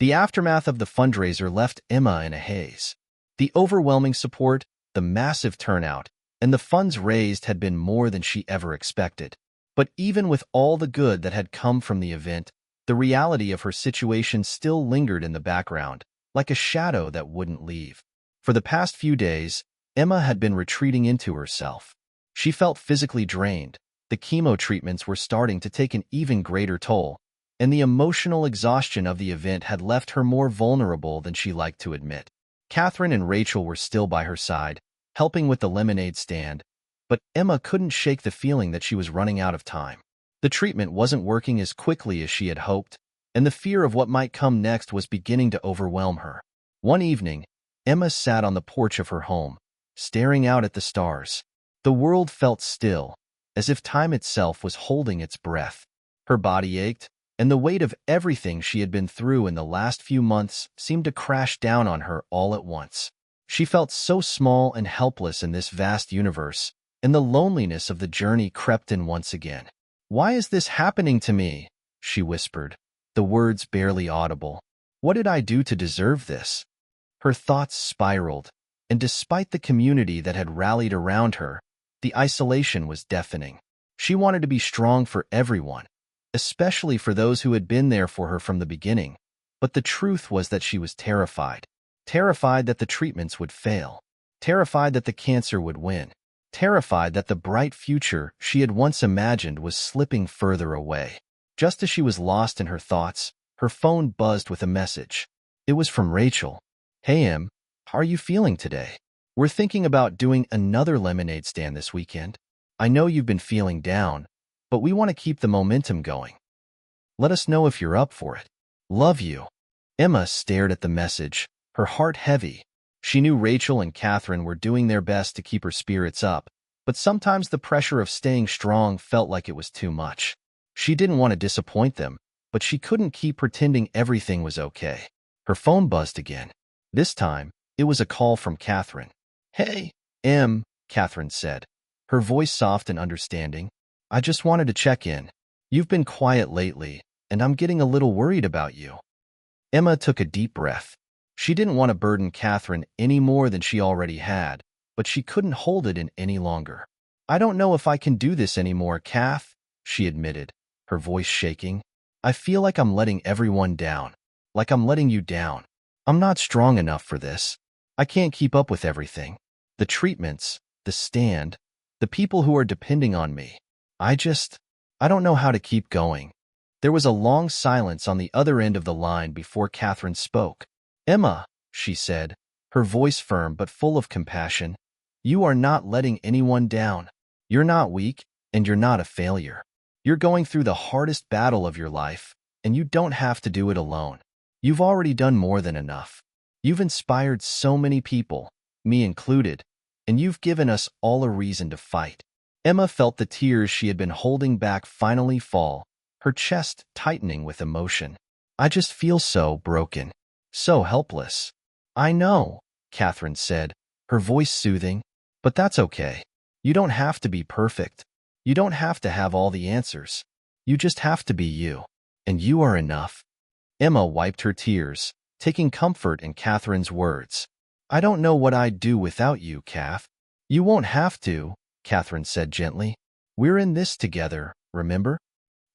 The aftermath of the fundraiser left Emma in a haze. The overwhelming support, the massive turnout, and the funds raised had been more than she ever expected. But even with all the good that had come from the event, the reality of her situation still lingered in the background, like a shadow that wouldn't leave. For the past few days, Emma had been retreating into herself. She felt physically drained. The chemo treatments were starting to take an even greater toll, and the emotional exhaustion of the event had left her more vulnerable than she liked to admit. Catherine and Rachel were still by her side, helping with the lemonade stand, but Emma couldn't shake the feeling that she was running out of time. The treatment wasn't working as quickly as she had hoped, and the fear of what might come next was beginning to overwhelm her. One evening, Emma sat on the porch of her home, staring out at the stars. The world felt still, as if time itself was holding its breath. Her body ached, and the weight of everything she had been through in the last few months seemed to crash down on her all at once. She felt so small and helpless in this vast universe, and the loneliness of the journey crept in once again. Why is this happening to me? She whispered, the words barely audible. What did I do to deserve this? Her thoughts spiraled, and despite the community that had rallied around her, the isolation was deafening. She wanted to be strong for everyone, especially for those who had been there for her from the beginning. But the truth was that she was terrified. Terrified that the treatments would fail. Terrified that the cancer would win. Terrified that the bright future she had once imagined was slipping further away. Just as she was lost in her thoughts, her phone buzzed with a message. It was from Rachel. Hey Em, how are you feeling today? We're thinking about doing another lemonade stand this weekend. I know you've been feeling down, but we want to keep the momentum going. Let us know if you're up for it. Love you. Emma stared at the message, her heart heavy. She knew Rachel and Catherine were doing their best to keep her spirits up, but sometimes the pressure of staying strong felt like it was too much. She didn't want to disappoint them, but she couldn't keep pretending everything was okay. Her phone buzzed again. This time, it was a call from Catherine. Hey, Em, Catherine said, her voice soft and understanding. I just wanted to check in. You've been quiet lately, and I'm getting a little worried about you. Emma took a deep breath. She didn't want to burden Catherine any more than she already had, but she couldn't hold it in any longer. I don't know if I can do this anymore, Kath, she admitted, her voice shaking. I feel like I'm letting everyone down, like I'm letting you down. I'm not strong enough for this. I can't keep up with everything. The treatments, the stand, the people who are depending on me. I don't know how to keep going. There was a long silence on the other end of the line before Catherine spoke. Emma, she said, her voice firm but full of compassion, you are not letting anyone down. You're not weak, and you're not a failure. You're going through the hardest battle of your life, and you don't have to do it alone. You've already done more than enough. You've inspired so many people, me included, and you've given us all a reason to fight. Emma felt the tears she had been holding back finally fall, her chest tightening with emotion. I just feel so broken. So helpless. I know, Catherine said, her voice soothing, but that's okay. You don't have to be perfect. You don't have to have all the answers. You just have to be you. And you are enough. Emma wiped her tears, taking comfort in Catherine's words. "I don't know what I'd do without you, Kath." "You won't have to," Catherine said gently. "We're in this together, remember?"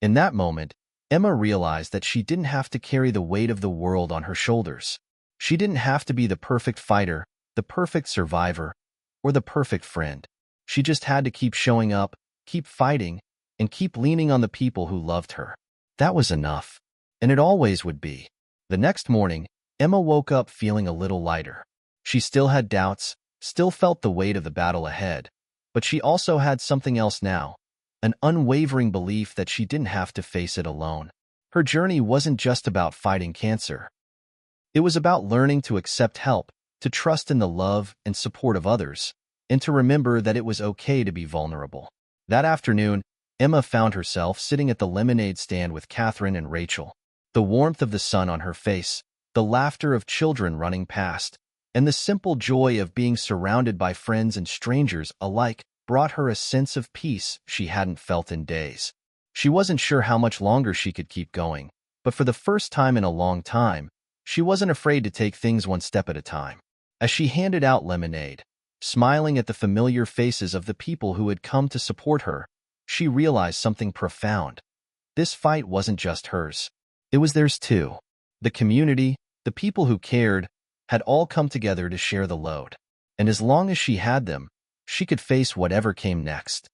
In that moment, Emma realized that she didn't have to carry the weight of the world on her shoulders. She didn't have to be the perfect fighter, the perfect survivor, or the perfect friend. She just had to keep showing up, keep fighting, and keep leaning on the people who loved her. That was enough. And it always would be. The next morning, Emma woke up feeling a little lighter. She still had doubts, still felt the weight of the battle ahead, but she also had something else now, an unwavering belief that she didn't have to face it alone. Her journey wasn't just about fighting cancer. It was about learning to accept help, to trust in the love and support of others, and to remember that it was okay to be vulnerable. That afternoon, Emma found herself sitting at the lemonade stand with Catherine and Rachel. The warmth of the sun on her face, the laughter of children running past, and the simple joy of being surrounded by friends and strangers alike brought her a sense of peace she hadn't felt in days. She wasn't sure how much longer she could keep going, but for the first time in a long time, she wasn't afraid to take things one step at a time. As she handed out lemonade, smiling at the familiar faces of the people who had come to support her, she realized something profound. This fight wasn't just hers. It was theirs too. The community, the people who cared, had all come together to share the load. And as long as she had them, she could face whatever came next.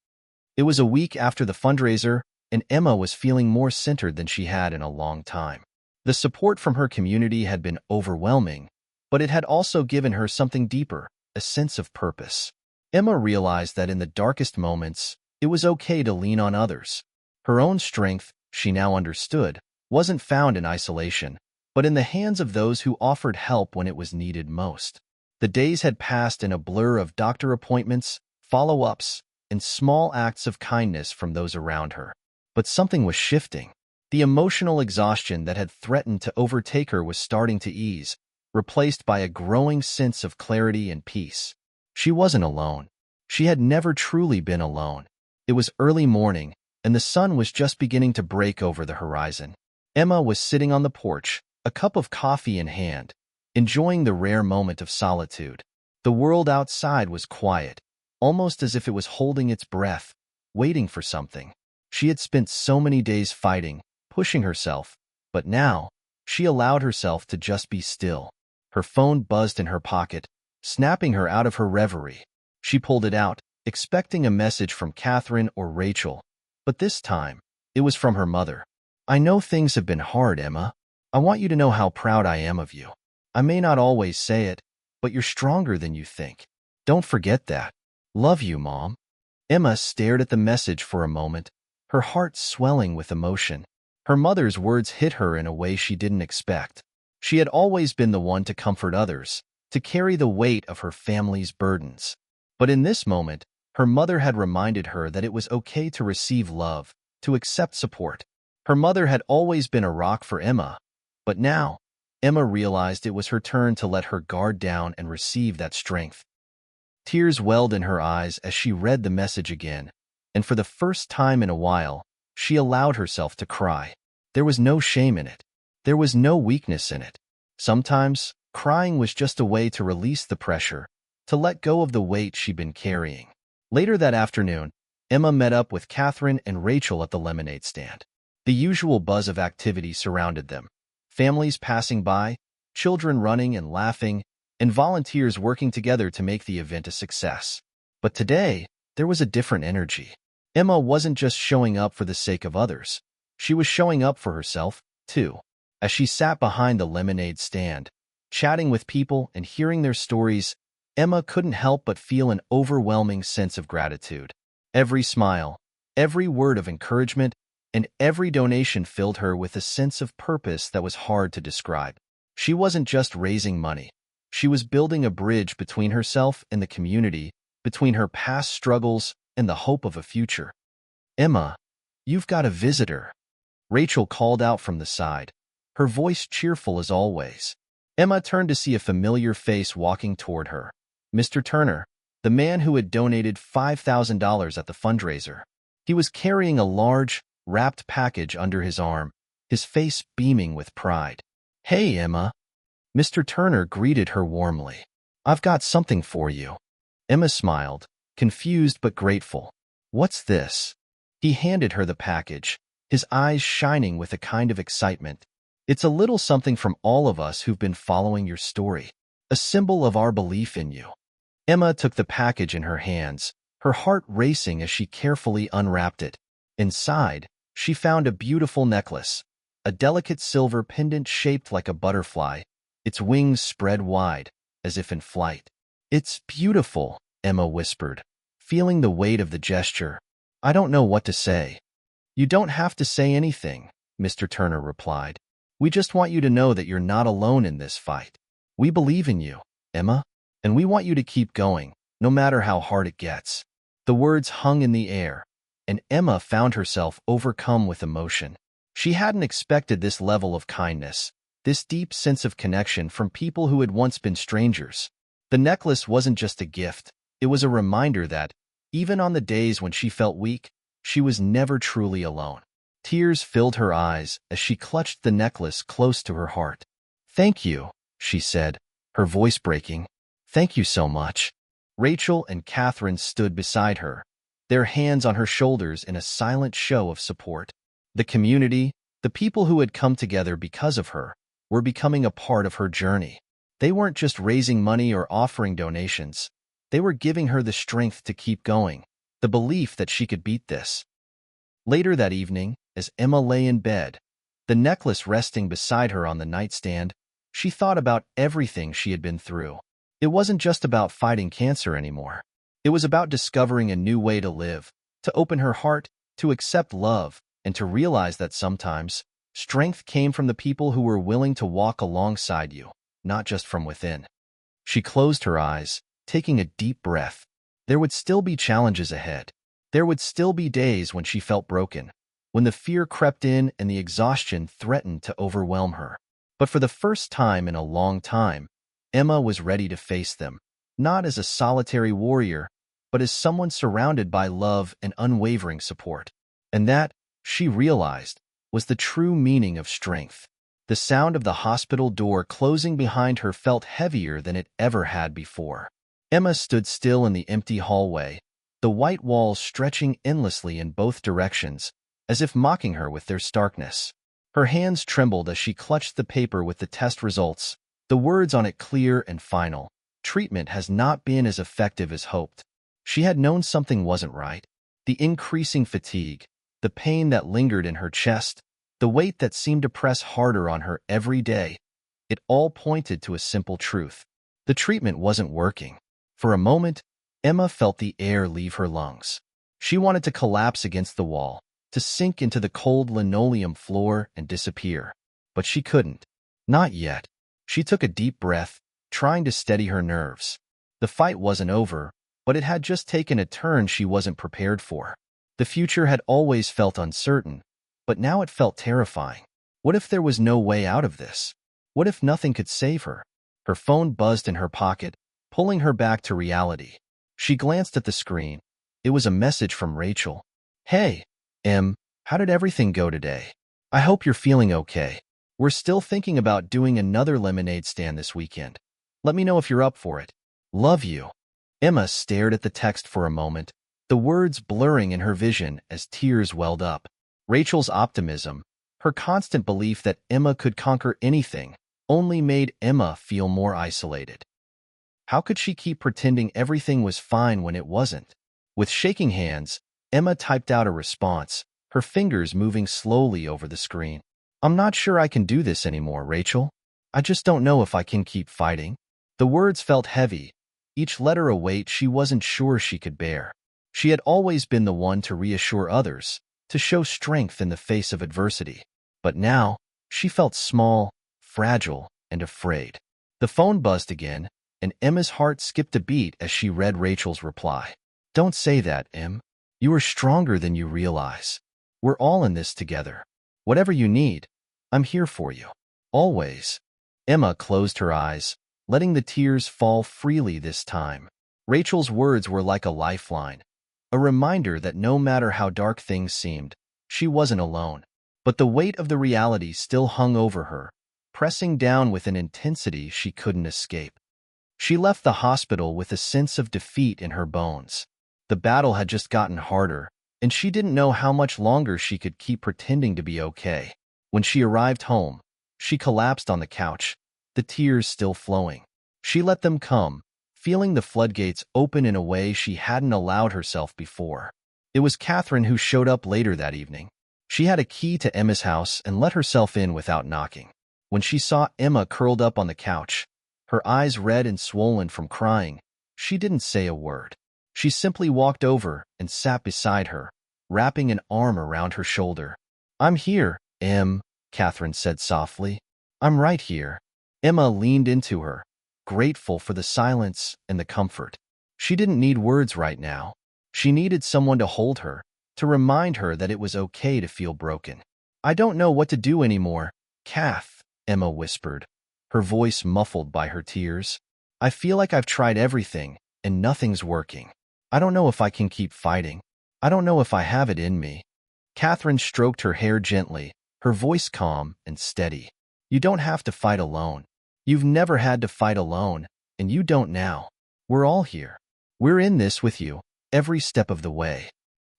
It was a week after the fundraiser, and Emma was feeling more centered than she had in a long time. The support from her community had been overwhelming, but it had also given her something deeper, a sense of purpose. Emma realized that in the darkest moments, it was okay to lean on others. Her own strength, she now understood, wasn't found in isolation, but in the hands of those who offered help when it was needed most. The days had passed in a blur of doctor appointments, follow-ups, and small acts of kindness from those around her. But something was shifting. The emotional exhaustion that had threatened to overtake her was starting to ease, replaced by a growing sense of clarity and peace. She wasn't alone. She had never truly been alone. It was early morning, and the sun was just beginning to break over the horizon. Emma was sitting on the porch, a cup of coffee in hand, enjoying the rare moment of solitude. The world outside was quiet, almost as if it was holding its breath, waiting for something. She had spent so many days fighting, pushing herself, but now, she allowed herself to just be still. Her phone buzzed in her pocket, snapping her out of her reverie. She pulled it out, expecting a message from Catherine or Rachel, but this time, it was from her mother. "I know things have been hard, Emma. I want you to know how proud I am of you. I may not always say it, but you're stronger than you think. Don't forget that. Love you, Mom." Emma stared at the message for a moment, her heart swelling with emotion. Her mother's words hit her in a way she didn't expect. She had always been the one to comfort others, to carry the weight of her family's burdens. But in this moment, her mother had reminded her that it was okay to receive love, to accept support. Her mother had always been a rock for Emma, but now, Emma realized it was her turn to let her guard down and receive that strength. Tears welled in her eyes as she read the message again, and for the first time in a while, she allowed herself to cry. There was no shame in it. There was no weakness in it. Sometimes, crying was just a way to release the pressure, to let go of the weight she'd been carrying. Later that afternoon, Emma met up with Catherine and Rachel at the lemonade stand. The usual buzz of activity surrounded them. Families passing by, children running and laughing, and volunteers working together to make the event a success. But today, there was a different energy. Emma wasn't just showing up for the sake of others. She was showing up for herself, too. As she sat behind the lemonade stand, chatting with people and hearing their stories, Emma couldn't help but feel an overwhelming sense of gratitude. Every smile, every word of encouragement, and every donation filled her with a sense of purpose that was hard to describe. She wasn't just raising money. She was building a bridge between herself and the community, between her past struggles and the hope of a future. "Emma, you've got a visitor," Rachel called out from the side, her voice cheerful as always. Emma turned to see a familiar face walking toward her. Mr. Turner, the man who had donated $5,000 at the fundraiser. He was carrying a large, wrapped package under his arm, his face beaming with pride. "Hey, Emma." Mr. Turner greeted her warmly. "I've got something for you." Emma smiled, confused but grateful. "What's this?" He handed her the package, his eyes shining with a kind of excitement. "It's a little something from all of us who've been following your story, a symbol of our belief in you." Emma took the package in her hands, her heart racing as she carefully unwrapped it. Inside, she found a beautiful necklace, a delicate silver pendant shaped like a butterfly, its wings spread wide, as if in flight. "It's beautiful," Emma whispered, feeling the weight of the gesture. "I don't know what to say." "You don't have to say anything," Mr. Turner replied. "We just want you to know that you're not alone in this fight. We believe in you, Emma, and we want you to keep going, no matter how hard it gets." The words hung in the air, and Emma found herself overcome with emotion. She hadn't expected this level of kindness, this deep sense of connection from people who had once been strangers. The necklace wasn't just a gift, it was a reminder that, even on the days when she felt weak, she was never truly alone. Tears filled her eyes as she clutched the necklace close to her heart. "Thank you," she said, her voice breaking. "Thank you so much." Rachel and Catherine stood beside her, their hands on her shoulders in a silent show of support. The community, the people who had come together because of her, were becoming a part of her journey. They weren't just raising money or offering donations. They were giving her the strength to keep going, the belief that she could beat this. Later that evening, as Emma lay in bed, the necklace resting beside her on the nightstand, she thought about everything she had been through. It wasn't just about fighting cancer anymore. It was about discovering a new way to live, to open her heart, to accept love, and to realize that sometimes, strength came from the people who were willing to walk alongside you, not just from within. She closed her eyes, taking a deep breath. There would still be challenges ahead. There would still be days when she felt broken, when the fear crept in and the exhaustion threatened to overwhelm her. But for the first time in a long time, Emma was ready to face them, not as a solitary warrior, but as someone surrounded by love and unwavering support. And that, she realized, was the true meaning of strength. The sound of the hospital door closing behind her felt heavier than it ever had before. Emma stood still in the empty hallway, the white walls stretching endlessly in both directions, as if mocking her with their starkness. Her hands trembled as she clutched the paper with the test results, the words on it clear and final. Treatment has not been as effective as hoped. She had known something wasn't right. The increasing fatigue, the pain that lingered in her chest, the weight that seemed to press harder on her every day, it all pointed to a simple truth. The treatment wasn't working. For a moment, Emma felt the air leave her lungs. She wanted to collapse against the wall, to sink into the cold linoleum floor and disappear. But she couldn't. Not yet. She took a deep breath, trying to steady her nerves. The fight wasn't over, but it had just taken a turn she wasn't prepared for. The future had always felt uncertain, but now it felt terrifying. What if there was no way out of this? What if nothing could save her? Her phone buzzed in her pocket, pulling her back to reality. She glanced at the screen. It was a message from Rachel. "Hey, Em, how did everything go today? I hope you're feeling okay. We're still thinking about doing another lemonade stand this weekend. Let me know if you're up for it. Love you." Emma stared at the text for a moment, the words blurring in her vision as tears welled up. Rachel's optimism, her constant belief that Emma could conquer anything, only made Emma feel more isolated. How could she keep pretending everything was fine when it wasn't? With shaking hands, Emma typed out a response, her fingers moving slowly over the screen. "I'm not sure I can do this anymore, Rachel. I just don't know if I can keep fighting." The words felt heavy, each letter a weight she wasn't sure she could bear. She had always been the one to reassure others, to show strength in the face of adversity. But now, she felt small, fragile, and afraid. The phone buzzed again, and Emma's heart skipped a beat as she read Rachel's reply. "Don't say that, Em. You are stronger than you realize. We're all in this together. Whatever you need, I'm here for you. Always." Emma closed her eyes, letting the tears fall freely this time. Rachel's words were like a lifeline, a reminder that no matter how dark things seemed, she wasn't alone. But the weight of the reality still hung over her, pressing down with an intensity she couldn't escape. She left the hospital with a sense of defeat in her bones. The battle had just gotten harder, and she didn't know how much longer she could keep pretending to be okay. When she arrived home, she collapsed on the couch, the tears still flowing. She let them come, feeling the floodgates open in a way she hadn't allowed herself before. It was Catherine who showed up later that evening. She had a key to Emma's house and let herself in without knocking. When she saw Emma curled up on the couch, her eyes red and swollen from crying, she didn't say a word. She simply walked over and sat beside her, wrapping an arm around her shoulder. "I'm here, Em," Catherine said softly. "I'm right here." Emma leaned into her, grateful for the silence and the comfort. She didn't need words right now. She needed someone to hold her, to remind her that it was okay to feel broken. "I don't know what to do anymore, Kath," Emma whispered, her voice muffled by her tears. "I feel like I've tried everything, and nothing's working. I don't know if I can keep fighting. I don't know if I have it in me." Catherine stroked her hair gently, her voice calm and steady. "You don't have to fight alone. You've never had to fight alone, and you don't now. We're all here. We're in this with you, every step of the way."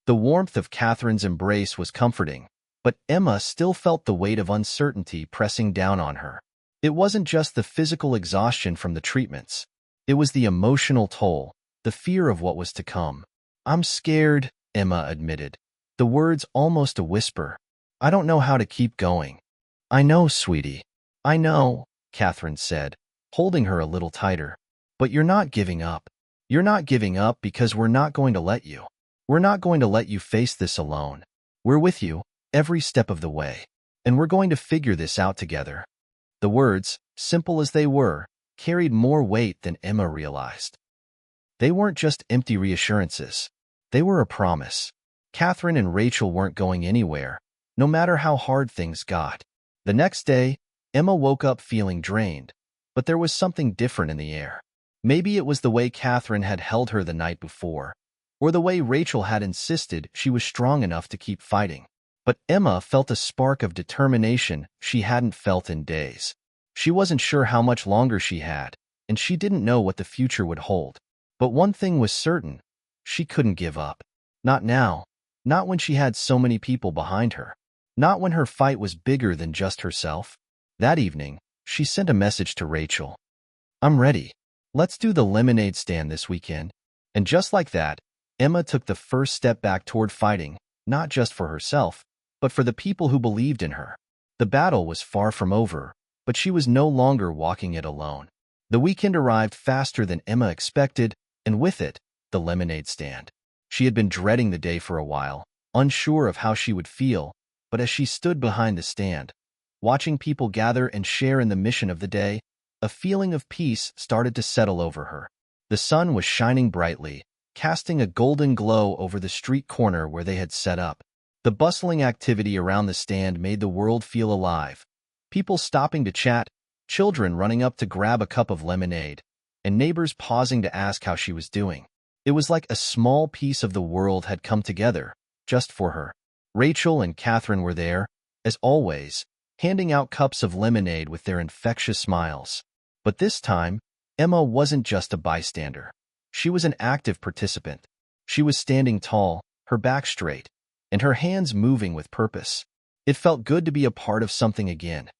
The warmth of Catherine's embrace was comforting, but Emma still felt the weight of uncertainty pressing down on her. It wasn't just the physical exhaustion from the treatments. It was the emotional toll, the fear of what was to come. "I'm scared," Emma admitted, the words almost a whisper. "I don't know how to keep going." "I know, sweetie. I know," Catherine said, holding her a little tighter. "But you're not giving up. You're not giving up because we're not going to let you. We're not going to let you face this alone. We're with you, every step of the way. And we're going to figure this out together." The words, simple as they were, carried more weight than Emma realized. They weren't just empty reassurances. They were a promise. Catherine and Rachel weren't going anywhere, no matter how hard things got. The next day, Emma woke up feeling drained, but there was something different in the air. Maybe it was the way Catherine had held her the night before, or the way Rachel had insisted she was strong enough to keep fighting. But Emma felt a spark of determination she hadn't felt in days. She wasn't sure how much longer she had, and she didn't know what the future would hold. But one thing was certain, she couldn't give up. Not now, not when she had so many people behind her, not when her fight was bigger than just herself. That evening, she sent a message to Rachel. "I'm ready. Let's do the lemonade stand this weekend." And just like that, Emma took the first step back toward fighting, not just for herself, but for the people who believed in her. The battle was far from over, but she was no longer walking it alone. The weekend arrived faster than Emma expected, and with it, the lemonade stand. She had been dreading the day for a while, unsure of how she would feel, but as she stood behind the stand, watching people gather and share in the mission of the day, a feeling of peace started to settle over her. The sun was shining brightly, casting a golden glow over the street corner where they had set up. The bustling activity around the stand made the world feel alive. People stopping to chat, children running up to grab a cup of lemonade, and neighbors pausing to ask how she was doing. It was like a small piece of the world had come together, just for her. Rachel and Catherine were there, as always, handing out cups of lemonade with their infectious smiles. But this time, Emma wasn't just a bystander. She was an active participant. She was standing tall, her back straight, and her hands moving with purpose. It felt good to be a part of something again,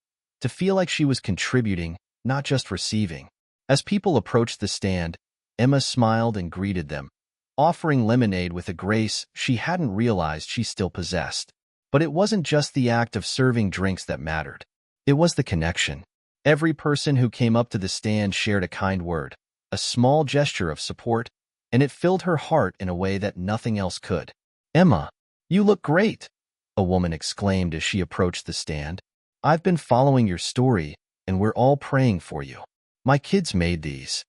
to feel like she was contributing, not just receiving. As people approached the stand, Emma smiled and greeted them, offering lemonade with a grace she hadn't realized she still possessed. But it wasn't just the act of serving drinks that mattered. It was the connection. Every person who came up to the stand shared a kind word, a small gesture of support, and it filled her heart in a way that nothing else could. "Emma, you look great," a woman exclaimed as she approached the stand. "I've been following your story, and we're all praying for you. My kids made these."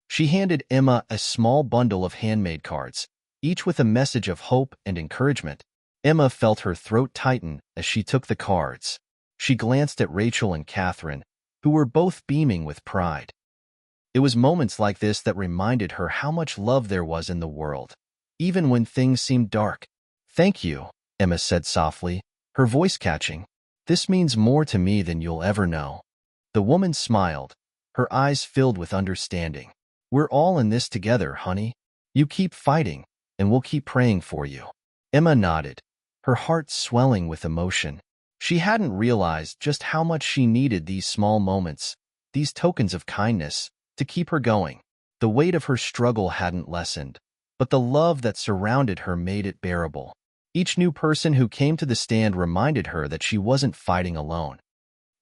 She handed Emma a small bundle of handmade cards, each with a message of hope and encouragement. Emma felt her throat tighten as she took the cards. She glanced at Rachel and Catherine, who were both beaming with pride. It was moments like this that reminded her how much love there was in the world, even when things seemed dark. "Thank you," Emma said softly, her voice catching. "This means more to me than you'll ever know." The woman smiled, her eyes filled with understanding. "We're all in this together, honey. You keep fighting, and we'll keep praying for you." Emma nodded, her heart swelling with emotion. She hadn't realized just how much she needed these small moments, these tokens of kindness, to keep her going. The weight of her struggle hadn't lessened, but the love that surrounded her made it bearable. Each new person who came to the stand reminded her that she wasn't fighting alone.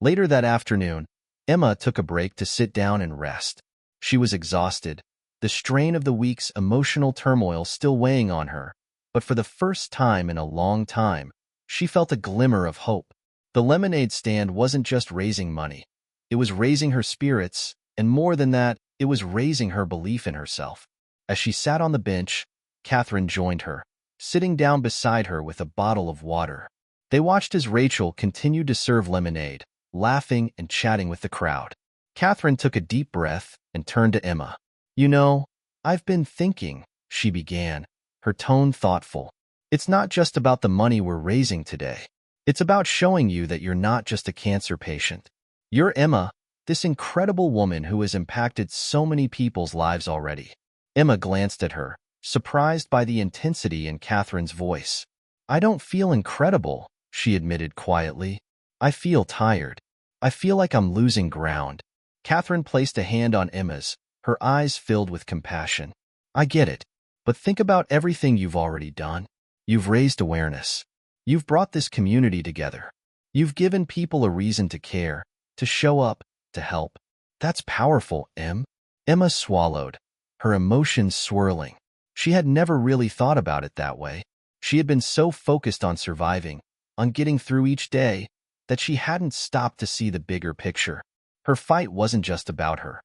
Later that afternoon, Emma took a break to sit down and rest. She was exhausted, the strain of the week's emotional turmoil still weighing on her, but for the first time in a long time, she felt a glimmer of hope. The lemonade stand wasn't just raising money. It was raising her spirits, and more than that, it was raising her belief in herself. As she sat on the bench, Catherine joined her, sitting down beside her with a bottle of water. They watched as Rachel continued to serve lemonade, laughing and chatting with the crowd. Catherine took a deep breath and turned to Emma. "You know, I've been thinking," she began, her tone thoughtful. "It's not just about the money we're raising today. It's about showing you that you're not just a cancer patient. You're Emma, this incredible woman who has impacted so many people's lives already." Emma glanced at her, surprised by the intensity in Catherine's voice. "I don't feel incredible," she admitted quietly. "I feel tired. I feel like I'm losing ground." Catherine placed a hand on Emma's, her eyes filled with compassion. "I get it, but think about everything you've already done. You've raised awareness. You've brought this community together. You've given people a reason to care, to show up, to help. That's powerful, Em." Emma swallowed, her emotions swirling. She had never really thought about it that way. She had been so focused on surviving, on getting through each day, that she hadn't stopped to see the bigger picture. Her fight wasn't just about her.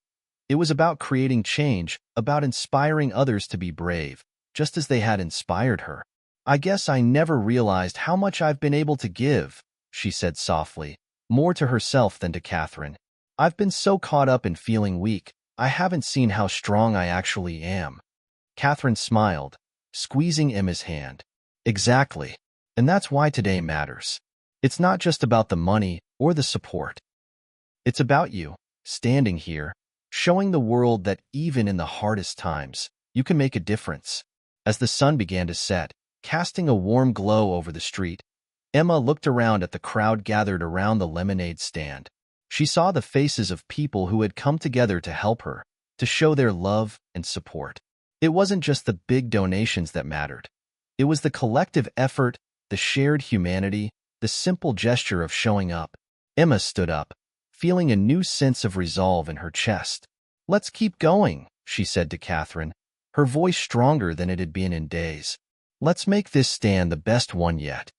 It was about creating change, about inspiring others to be brave, just as they had inspired her. "I guess I never realized how much I've been able to give," she said softly, more to herself than to Catherine. "I've been so caught up in feeling weak, I haven't seen how strong I actually am." Catherine smiled, squeezing Emma's hand. "Exactly. And that's why today matters. It's not just about the money or the support. It's about you, standing here, showing the world that even in the hardest times, you can make a difference." As the sun began to set, casting a warm glow over the street, Emma looked around at the crowd gathered around the lemonade stand. She saw the faces of people who had come together to help her, to show their love and support. It wasn't just the big donations that mattered. It was the collective effort, the shared humanity, the simple gesture of showing up. Emma stood up, feeling a new sense of resolve in her chest. "Let's keep going," she said to Catherine, her voice stronger than it had been in days. "Let's make this stand the best one yet."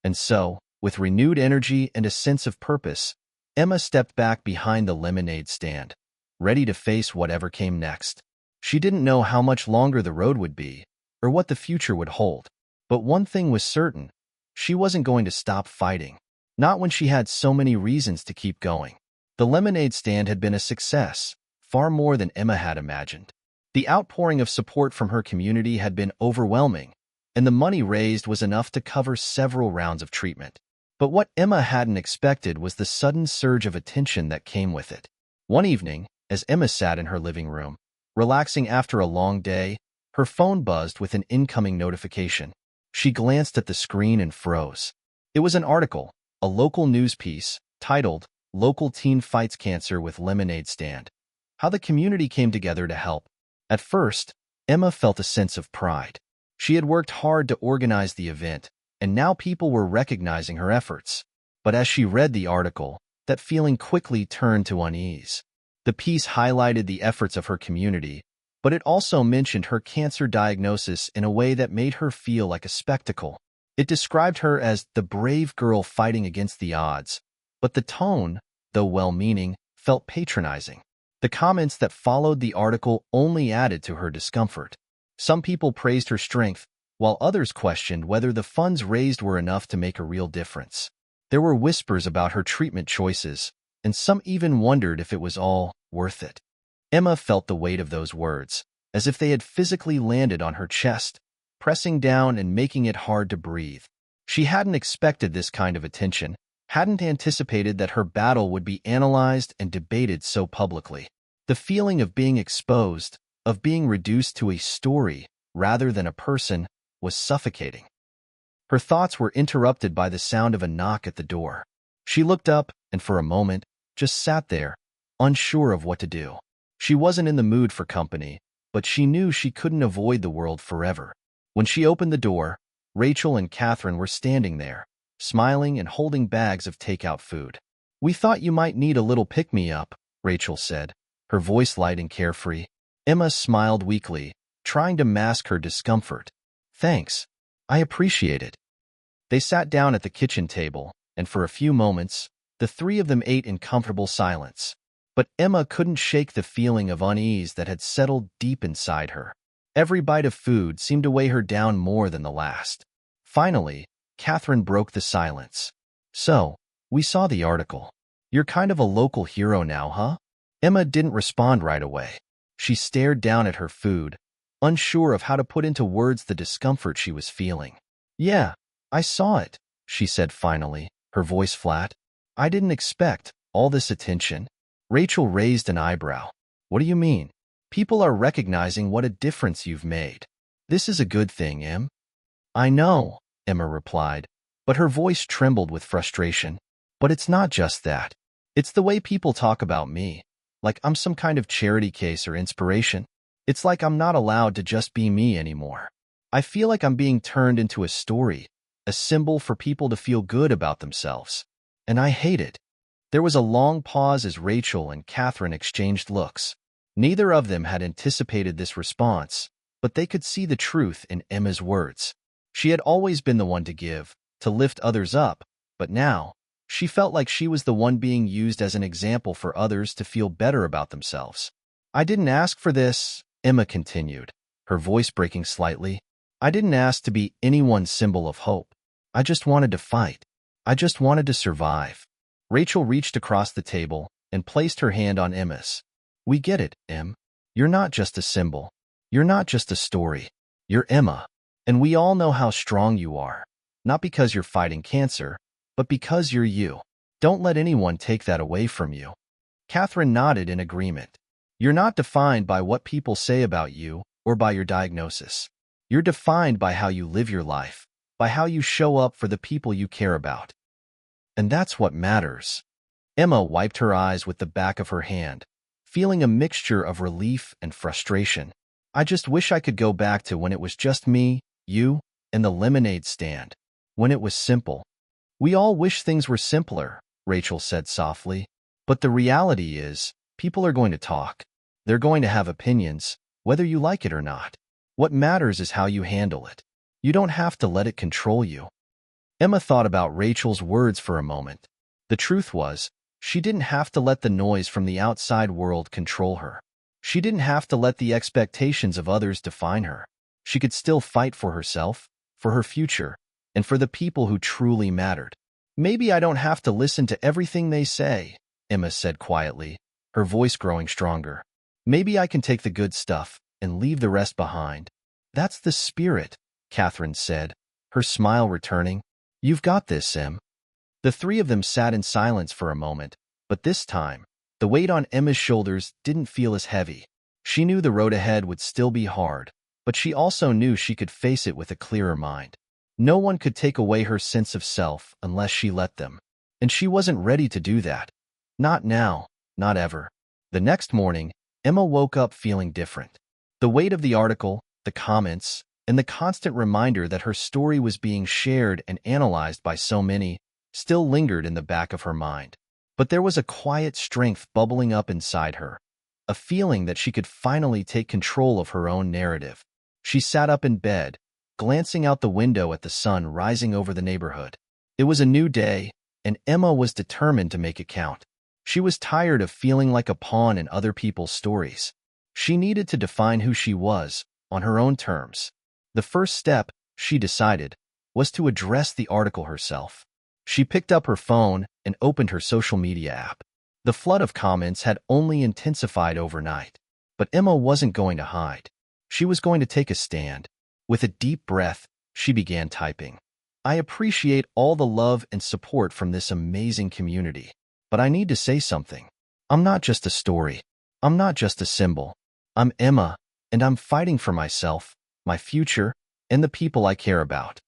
And so, with renewed energy and a sense of purpose, Emma stepped back behind the lemonade stand, ready to face whatever came next. She didn't know how much longer the road would be, or what the future would hold. But one thing was certain, she wasn't going to stop fighting. Not when she had so many reasons to keep going. The lemonade stand had been a success, far more than Emma had imagined. The outpouring of support from her community had been overwhelming, and the money raised was enough to cover several rounds of treatment. But what Emma hadn't expected was the sudden surge of attention that came with it. One evening, as Emma sat in her living room, relaxing after a long day, her phone buzzed with an incoming notification. She glanced at the screen and froze. It was an article, a local news piece, titled, "Local Teen Fights Cancer with Lemonade Stand. How the Community Came Together to Help." At first, Emma felt a sense of pride. She had worked hard to organize the event, and now people were recognizing her efforts. But as she read the article, that feeling quickly turned to unease. The piece highlighted the efforts of her community, but it also mentioned her cancer diagnosis in a way that made her feel like a spectacle. It described her as the brave girl fighting against the odds, but the tone, though well-meaning, felt patronizing. The comments that followed the article only added to her discomfort. Some people praised her strength, while others questioned whether the funds raised were enough to make a real difference. There were whispers about her treatment choices, and some even wondered if it was all worth it. Emma felt the weight of those words, as if they had physically landed on her chest, pressing down and making it hard to breathe. She hadn't expected this kind of attention, hadn't anticipated that her battle would be analyzed and debated so publicly. The feeling of being exposed, of being reduced to a story rather than a person, was suffocating. Her thoughts were interrupted by the sound of a knock at the door. She looked up and for a moment just sat there, unsure of what to do. She wasn't in the mood for company, but she knew she couldn't avoid the world forever. When she opened the door, Rachel and Catherine were standing there, smiling and holding bags of takeout food. "We thought you might need a little pick-me-up," Rachel said, her voice light and carefree. Emma smiled weakly, trying to mask her discomfort. "Thanks. I appreciate it." They sat down at the kitchen table, and for a few moments, the three of them ate in comfortable silence. But Emma couldn't shake the feeling of unease that had settled deep inside her. Every bite of food seemed to weigh her down more than the last. Finally, Catherine broke the silence. "So, we saw the article. You're kind of a local hero now, huh?" Emma didn't respond right away. She stared down at her food, unsure of how to put into words the discomfort she was feeling. "Yeah, I saw it," she said finally, her voice flat. "I didn't expect all this attention." Rachel raised an eyebrow. "What do you mean?" "People are recognizing what a difference you've made. This is a good thing, Em." "I know," Emma replied, but her voice trembled with frustration. "But it's not just that. It's the way people talk about me, like I'm some kind of charity case or inspiration. It's like I'm not allowed to just be me anymore. I feel like I'm being turned into a story, a symbol for people to feel good about themselves. And I hate it." There was a long pause as Rachel and Catherine exchanged looks. Neither of them had anticipated this response, but they could see the truth in Emma's words. She had always been the one to give, to lift others up, but now, she felt like she was the one being used as an example for others to feel better about themselves. "I didn't ask for this," Emma continued, her voice breaking slightly. "I didn't ask to be anyone's symbol of hope. I just wanted to fight. I just wanted to survive." Rachel reached across the table and placed her hand on Emma's. "We get it, Em. You're not just a symbol. You're not just a story. You're Emma. And we all know how strong you are. Not because you're fighting cancer, but because you're you. Don't let anyone take that away from you." Catherine nodded in agreement. "You're not defined by what people say about you or by your diagnosis. You're defined by how you live your life, by how you show up for the people you care about. And that's what matters." Emma wiped her eyes with the back of her hand, feeling a mixture of relief and frustration. "I just wish I could go back to when it was just me, you, and the lemonade stand. When it was simple." "We all wish things were simpler," Rachel said softly. "But the reality is, people are going to talk. They're going to have opinions, whether you like it or not. What matters is how you handle it. You don't have to let it control you." Emma thought about Rachel's words for a moment. The truth was, she didn't have to let the noise from the outside world control her. She didn't have to let the expectations of others define her. She could still fight for herself, for her future, and for the people who truly mattered. "Maybe I don't have to listen to everything they say," Emma said quietly, her voice growing stronger. "Maybe I can take the good stuff and leave the rest behind." "That's the spirit," Catherine said, her smile returning. "You've got this, Em." The three of them sat in silence for a moment, but this time, the weight on Emma's shoulders didn't feel as heavy. She knew the road ahead would still be hard, but she also knew she could face it with a clearer mind. No one could take away her sense of self unless she let them, and she wasn't ready to do that. Not now, not ever. The next morning, Emma woke up feeling different. The weight of the article, the comments, and the constant reminder that her story was being shared and analyzed by so many still lingered in the back of her mind. But there was a quiet strength bubbling up inside her, a feeling that she could finally take control of her own narrative. She sat up in bed, glancing out the window at the sun rising over the neighborhood. It was a new day, and Emma was determined to make it count. She was tired of feeling like a pawn in other people's stories. She needed to define who she was, on her own terms. The first step, she decided, was to address the article herself. She picked up her phone and opened her social media app. The flood of comments had only intensified overnight, but Emma wasn't going to hide. She was going to take a stand. With a deep breath, she began typing. I appreciate all the love and support from this amazing community. But I need to say something. I'm not just a story. I'm not just a symbol. I'm Emma, and I'm fighting for myself, my future, and the people I care about.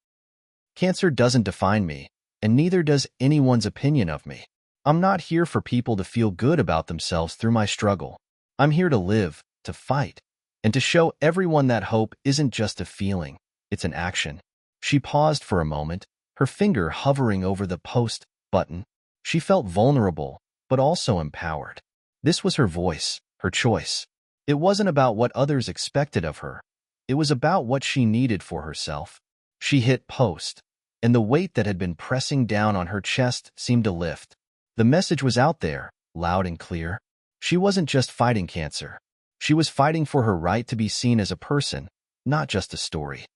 Cancer doesn't define me, and neither does anyone's opinion of me. I'm not here for people to feel good about themselves through my struggle. I'm here to live, to fight, and to show everyone that hope isn't just a feeling, it's an action. She paused for a moment, her finger hovering over the post button. She felt vulnerable, but also empowered. This was her voice, her choice. It wasn't about what others expected of her. It was about what she needed for herself. She hit post, and the weight that had been pressing down on her chest seemed to lift. The message was out there, loud and clear. She wasn't just fighting cancer. She was fighting for her right to be seen as a person, not just a story.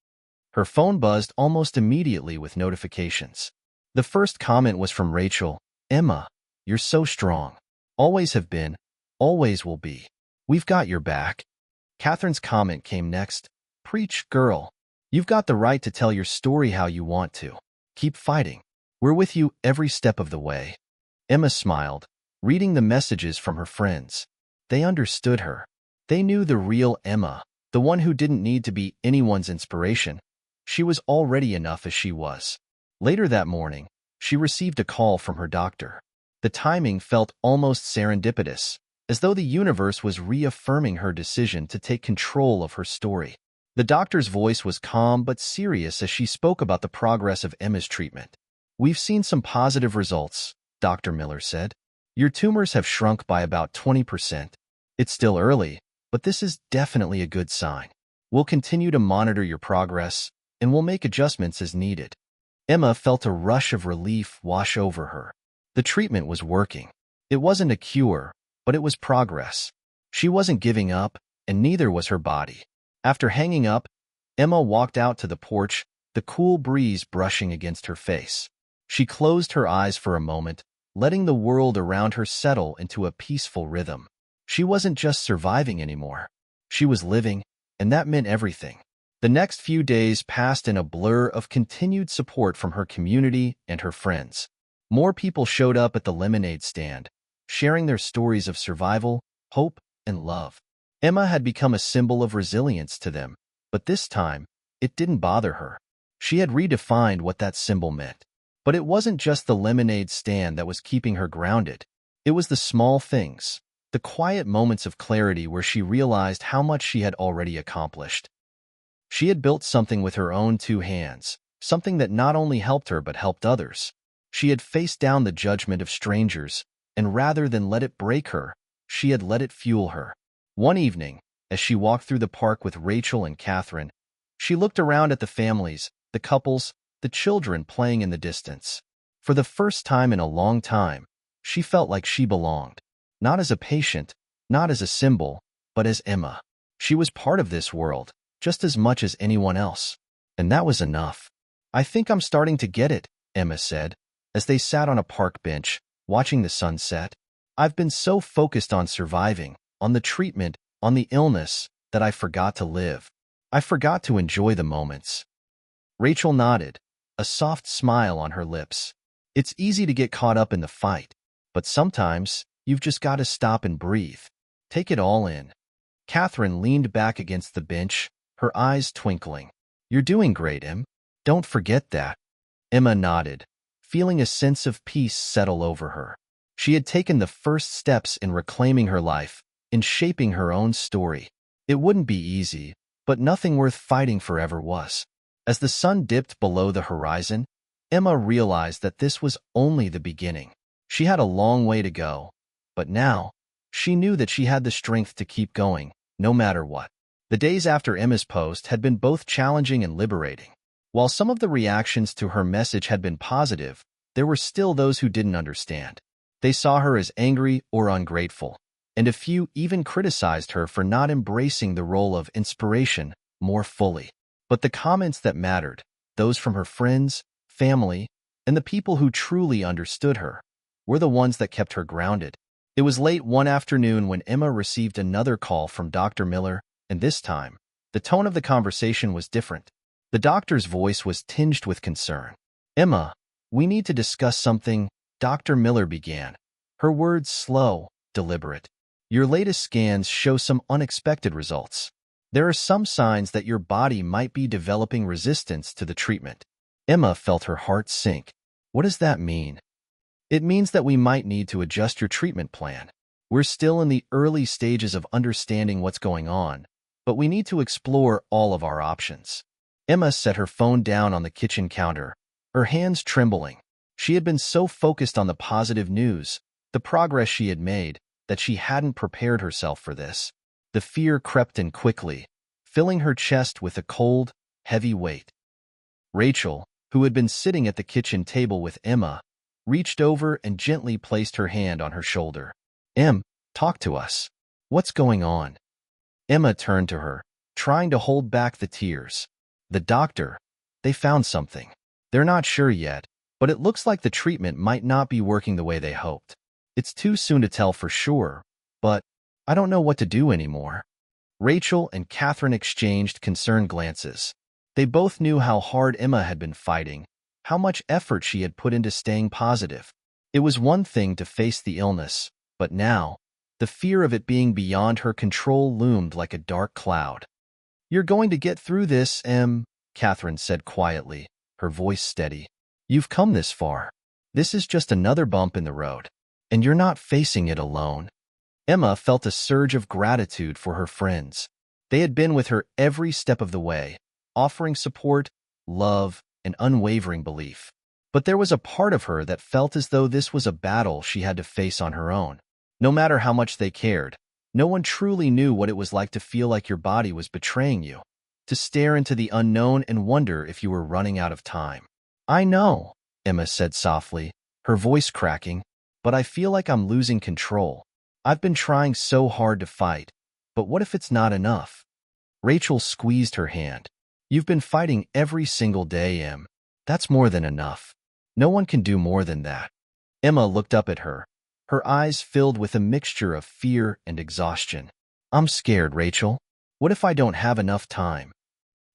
Her phone buzzed almost immediately with notifications. The first comment was from Rachel. Emma, you're so strong. Always have been, always will be. We've got your back. Catherine's comment came next. Preach, girl. You've got the right to tell your story how you want to. Keep fighting. We're with you every step of the way. Emma smiled, reading the messages from her friends. They understood her. They knew the real Emma, the one who didn't need to be anyone's inspiration. She was already enough as she was. Later that morning, she received a call from her doctor. The timing felt almost serendipitous, as though the universe was reaffirming her decision to take control of her story. The doctor's voice was calm but serious as she spoke about the progress of Emma's treatment. We've seen some positive results, Dr. Miller said. Your tumors have shrunk by about 20%. It's still early, but this is definitely a good sign. We'll continue to monitor your progress, and we'll make adjustments as needed. Emma felt a rush of relief wash over her. The treatment was working. It wasn't a cure, but it was progress. She wasn't giving up, and neither was her body. After hanging up, Emma walked out to the porch, the cool breeze brushing against her face. She closed her eyes for a moment, letting the world around her settle into a peaceful rhythm. She wasn't just surviving anymore. She was living, and that meant everything. The next few days passed in a blur of continued support from her community and her friends. More people showed up at the lemonade stand, sharing their stories of survival, hope, and love. Emma had become a symbol of resilience to them, but this time, it didn't bother her. She had redefined what that symbol meant. But it wasn't just the lemonade stand that was keeping her grounded. It was the small things, the quiet moments of clarity where she realized how much she had already accomplished. She had built something with her own two hands, something that not only helped her but helped others. She had faced down the judgment of strangers, and rather than let it break her, she had let it fuel her. One evening, as she walked through the park with Rachel and Catherine, she looked around at the families, the couples, the children playing in the distance. For the first time in a long time, she felt like she belonged. Not as a patient, not as a symbol, but as Emma. She was part of this world, just as much as anyone else. And that was enough. I think I'm starting to get it, Emma said, as they sat on a park bench, watching the sun set. I've been so focused on surviving, on the treatment, on the illness, that I forgot to live. I forgot to enjoy the moments. Rachel nodded, a soft smile on her lips. It's easy to get caught up in the fight, but sometimes you've just got to stop and breathe. Take it all in. Catherine leaned back against the bench, her eyes twinkling. You're doing great, Em. Don't forget that. Emma nodded, feeling a sense of peace settle over her. She had taken the first steps in reclaiming her life, in shaping her own story. It wouldn't be easy, but nothing worth fighting for ever was. As the sun dipped below the horizon, Emma realized that this was only the beginning. She had a long way to go, but now, she knew that she had the strength to keep going, no matter what. The days after Emma's post had been both challenging and liberating. While some of the reactions to her message had been positive, there were still those who didn't understand. They saw her as angry or ungrateful, and a few even criticized her for not embracing the role of inspiration more fully. But the comments that mattered, those from her friends, family, and the people who truly understood her, were the ones that kept her grounded. It was late one afternoon when Emma received another call from Dr. Miller, and this time, the tone of the conversation was different. The doctor's voice was tinged with concern. Emma, we need to discuss something, Dr. Miller began. Her words slow, deliberate. Your latest scans show some unexpected results. There are some signs that your body might be developing resistance to the treatment. Emma felt her heart sink. What does that mean? It means that we might need to adjust your treatment plan. We're still in the early stages of understanding what's going on, but we need to explore all of our options. Emma set her phone down on the kitchen counter, her hands trembling. She had been so focused on the positive news, the progress she had made, that she hadn't prepared herself for this. The fear crept in quickly, filling her chest with a cold, heavy weight. Rachel, who had been sitting at the kitchen table with Emma, reached over and gently placed her hand on her shoulder. Em, talk to us. What's going on? Emma turned to her, trying to hold back the tears. The doctor, they found something. They're not sure yet, but it looks like the treatment might not be working the way they hoped. It's too soon to tell for sure, but I don't know what to do anymore. Rachel and Catherine exchanged concerned glances. They both knew how hard Emma had been fighting, how much effort she had put into staying positive. It was one thing to face the illness, but now, the fear of it being beyond her control loomed like a dark cloud. You're going to get through this, Em, Catherine said quietly, her voice steady. You've come this far. This is just another bump in the road, and you're not facing it alone. Emma felt a surge of gratitude for her friends. They had been with her every step of the way, offering support, love, and unwavering belief. But there was a part of her that felt as though this was a battle she had to face on her own. No matter how much they cared, no one truly knew what it was like to feel like your body was betraying you, to stare into the unknown and wonder if you were running out of time. I know, Emma said softly, her voice cracking, but I feel like I'm losing control. I've been trying so hard to fight, but what if it's not enough? Rachel squeezed her hand. You've been fighting every single day, Em. That's more than enough. No one can do more than that. Emma looked up at her, her eyes filled with a mixture of fear and exhaustion. I'm scared, Rachel. What if I don't have enough time?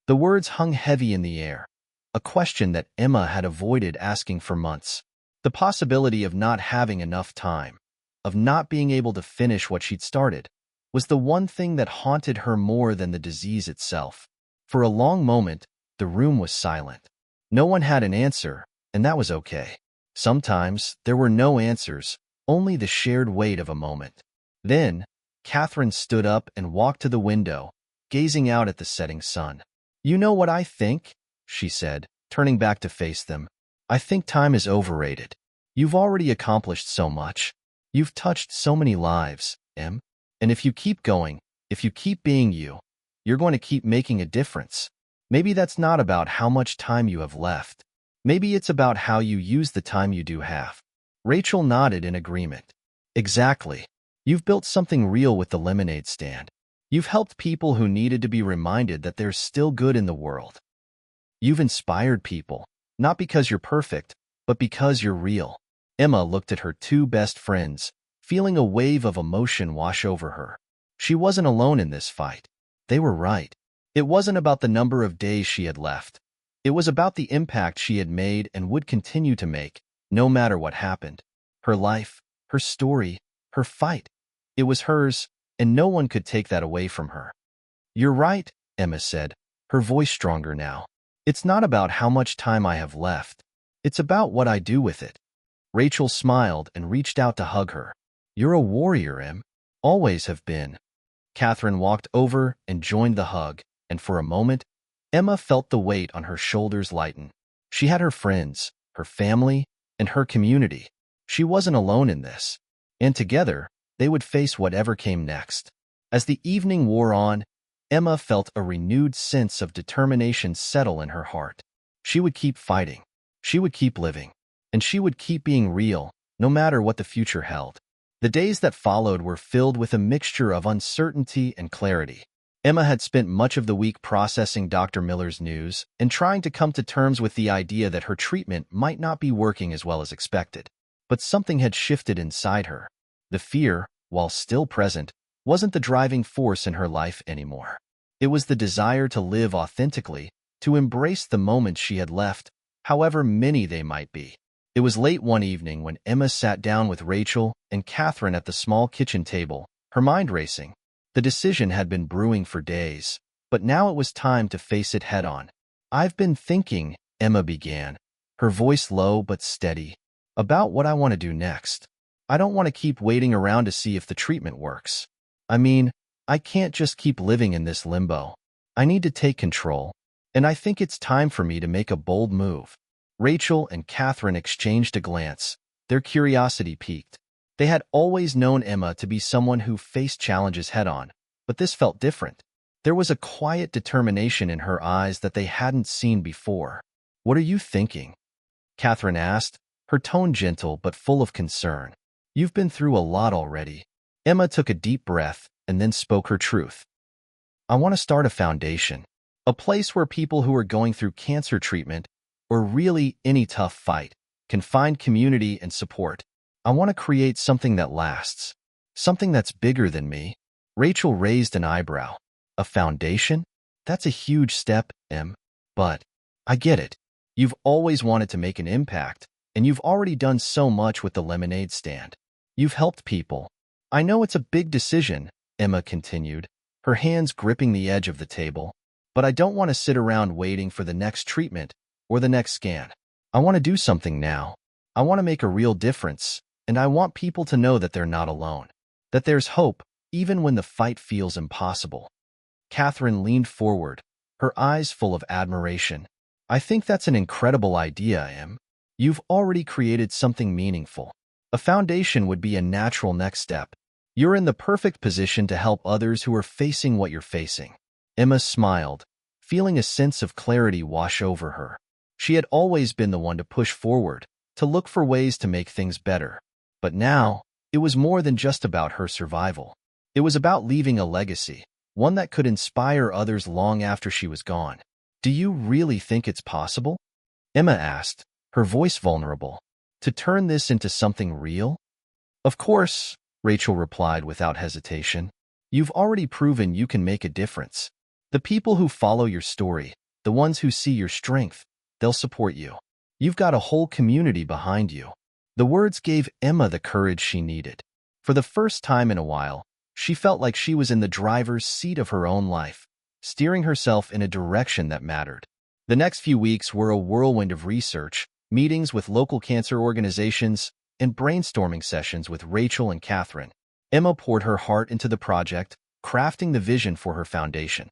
The words hung heavy in the air, a question that Emma had avoided asking for months. The possibility of not having enough time, of not being able to finish what she'd started, was the one thing that haunted her more than the disease itself. For a long moment, the room was silent. No one had an answer, and that was okay. Sometimes there were no answers, only the shared weight of a moment. Then, Catherine stood up and walked to the window, gazing out at the setting sun. You know what I think? She said, turning back to face them. I think time is overrated. You've already accomplished so much. You've touched so many lives, Em. And if you keep going, if you keep being you, you're going to keep making a difference. Maybe that's not about how much time you have left. Maybe it's about how you use the time you do have. Rachel nodded in agreement. Exactly. You've built something real with the lemonade stand. You've helped people who needed to be reminded that there's still good in the world. You've inspired people, not because you're perfect, but because you're real. Emma looked at her two best friends, feeling a wave of emotion wash over her. She wasn't alone in this fight. They were right. It wasn't about the number of days she had left. It was about the impact she had made and would continue to make, no matter what happened. Her life, her story, her fight. It was hers, and no one could take that away from her. You're right, Emma said, her voice stronger now. It's not about how much time I have left. It's about what I do with it. Rachel smiled and reached out to hug her. You're a warrior, Em. Always have been. Catherine walked over and joined the hug, and for a moment, Emma felt the weight on her shoulders lighten. She had her friends, her family, and her community. She wasn't alone in this. And together, they would face whatever came next. As the evening wore on, Emma felt a renewed sense of determination settle in her heart. She would keep fighting. She would keep living. And she would keep being real, no matter what the future held. The days that followed were filled with a mixture of uncertainty and clarity. Emma had spent much of the week processing Dr. Miller's news and trying to come to terms with the idea that her treatment might not be working as well as expected. But something had shifted inside her. The fear, while still present, wasn't the driving force in her life anymore. It was the desire to live authentically, to embrace the moments she had left, however many they might be. It was late one evening when Emma sat down with Rachel and Catherine at the small kitchen table, her mind racing. The decision had been brewing for days, but now it was time to face it head-on. "I've been thinking," Emma began, her voice low but steady, "about what I want to do next. I don't want to keep waiting around to see if the treatment works. I mean, I can't just keep living in this limbo. I need to take control, and I think it's time for me to make a bold move." Rachel and Catherine exchanged a glance, their curiosity piqued. They had always known Emma to be someone who faced challenges head-on, but this felt different. There was a quiet determination in her eyes that they hadn't seen before. "What are you thinking?" Catherine asked, her tone gentle but full of concern. "You've been through a lot already." Emma took a deep breath and then spoke her truth. "I want to start a foundation, a place where people who are going through cancer treatment or really any tough fight can find community and support. I want to create something that lasts, something that's bigger than me." Rachel raised an eyebrow. "A foundation? That's a huge step, Em. But I get it. You've always wanted to make an impact, and you've already done so much with the lemonade stand. You've helped people. I know it's a big decision," Emma continued, her hands gripping the edge of the table, "but I don't want to sit around waiting for the next treatment or the next scan. I want to do something now. I want to make a real difference, and I want people to know that they're not alone, that there's hope even when the fight feels impossible." Catherine leaned forward, her eyes full of admiration. "I think that's an incredible idea, Em. You've already created something meaningful. A foundation would be a natural next step. You're in the perfect position to help others who are facing what you're facing." Emma smiled, feeling a sense of clarity wash over her. She had always been the one to push forward, to look for ways to make things better. But now, it was more than just about her survival. It was about leaving a legacy, one that could inspire others long after she was gone. "Do you really think it's possible?" Emma asked, her voice vulnerable. "To turn this into something real?" "Of course," Rachel replied without hesitation. "You've already proven you can make a difference. The people who follow your story, the ones who see your strength, they'll support you. You've got a whole community behind you." The words gave Emma the courage she needed. For the first time in a while, she felt like she was in the driver's seat of her own life, steering herself in a direction that mattered. The next few weeks were a whirlwind of research, meetings with local cancer organizations, and brainstorming sessions with Rachel and Catherine. Emma poured her heart into the project, crafting the vision for her foundation.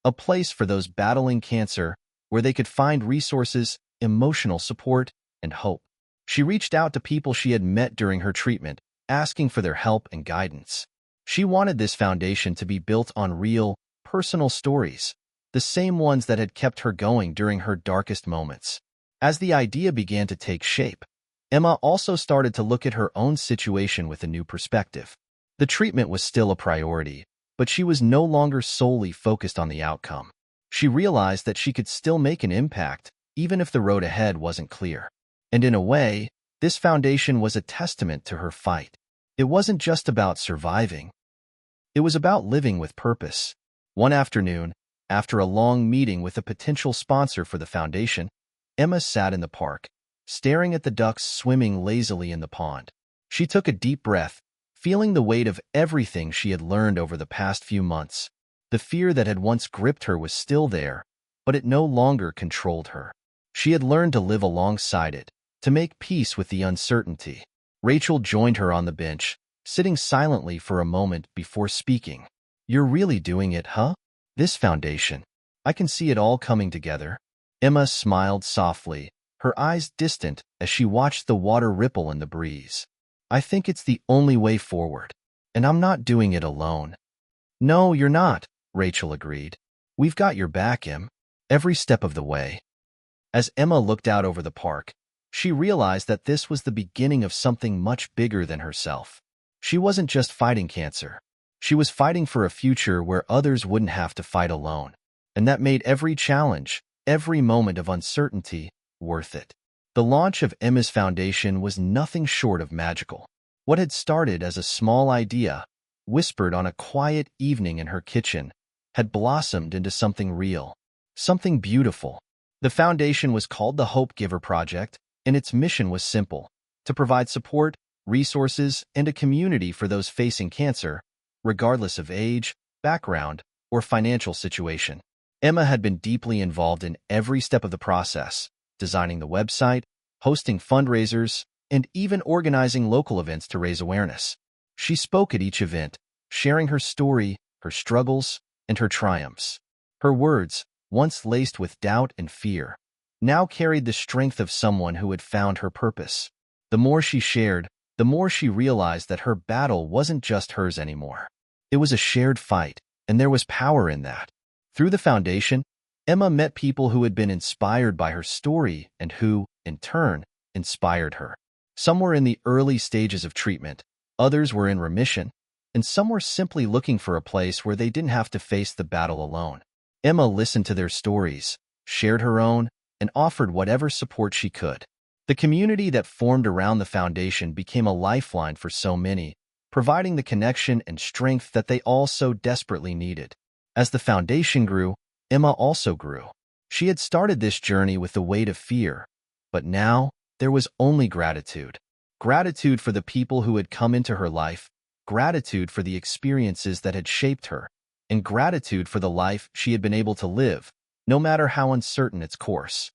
A place for those battling cancer where they could find resources, emotional support, and hope. She reached out to people she had met during her treatment, asking for their help and guidance. She wanted this foundation to be built on real, personal stories, the same ones that had kept her going during her darkest moments. As the idea began to take shape, Emma also started to look at her own situation with a new perspective. The treatment was still a priority, but she was no longer solely focused on the outcome. She realized that she could still make an impact, even if the road ahead wasn't clear. And in a way, this foundation was a testament to her fight. It wasn't just about surviving. It was about living with purpose. One afternoon, after a long meeting with a potential sponsor for the foundation, Emma sat in the park, staring at the ducks swimming lazily in the pond. She took a deep breath, feeling the weight of everything she had learned over the past few months. The fear that had once gripped her was still there, but it no longer controlled her. She had learned to live alongside it, to make peace with the uncertainty. Rachel joined her on the bench, sitting silently for a moment before speaking. "You're really doing it, huh? This foundation. I can see it all coming together." Emma smiled softly, her eyes distant as she watched the water ripple in the breeze. "I think it's the only way forward, and I'm not doing it alone." "No, you're not," Rachel agreed. "We've got your back, Em, every step of the way." As Emma looked out over the park, she realized that this was the beginning of something much bigger than herself. She wasn't just fighting cancer. She was fighting for a future where others wouldn't have to fight alone. And that made every challenge, every moment of uncertainty, worth it. The launch of Emma's foundation was nothing short of magical. What had started as a small idea, whispered on a quiet evening in her kitchen, had blossomed into something real, something beautiful. The foundation was called the Hope Giver Project, and its mission was simple: to provide support, resources, and a community for those facing cancer, regardless of age, background, or financial situation. Emma had been deeply involved in every step of the process, designing the website, hosting fundraisers, and even organizing local events to raise awareness. She spoke at each event, sharing her story, her struggles, and her triumphs. Her words, once laced with doubt and fear, now carried the strength of someone who had found her purpose. The more she shared, the more she realized that her battle wasn't just hers anymore. It was a shared fight, and there was power in that. Through the foundation, Emma met people who had been inspired by her story and who, in turn, inspired her. Some were in the early stages of treatment, others were in remission, and some were simply looking for a place where they didn't have to face the battle alone. Emma listened to their stories, shared her own, and offered whatever support she could. The community that formed around the foundation became a lifeline for so many, providing the connection and strength that they all so desperately needed. As the foundation grew, Emma also grew. She had started this journey with the weight of fear, but now there was only gratitude. Gratitude for the people who had come into her life, gratitude for the experiences that had shaped her, and gratitude for the life she had been able to live, no matter how uncertain its course.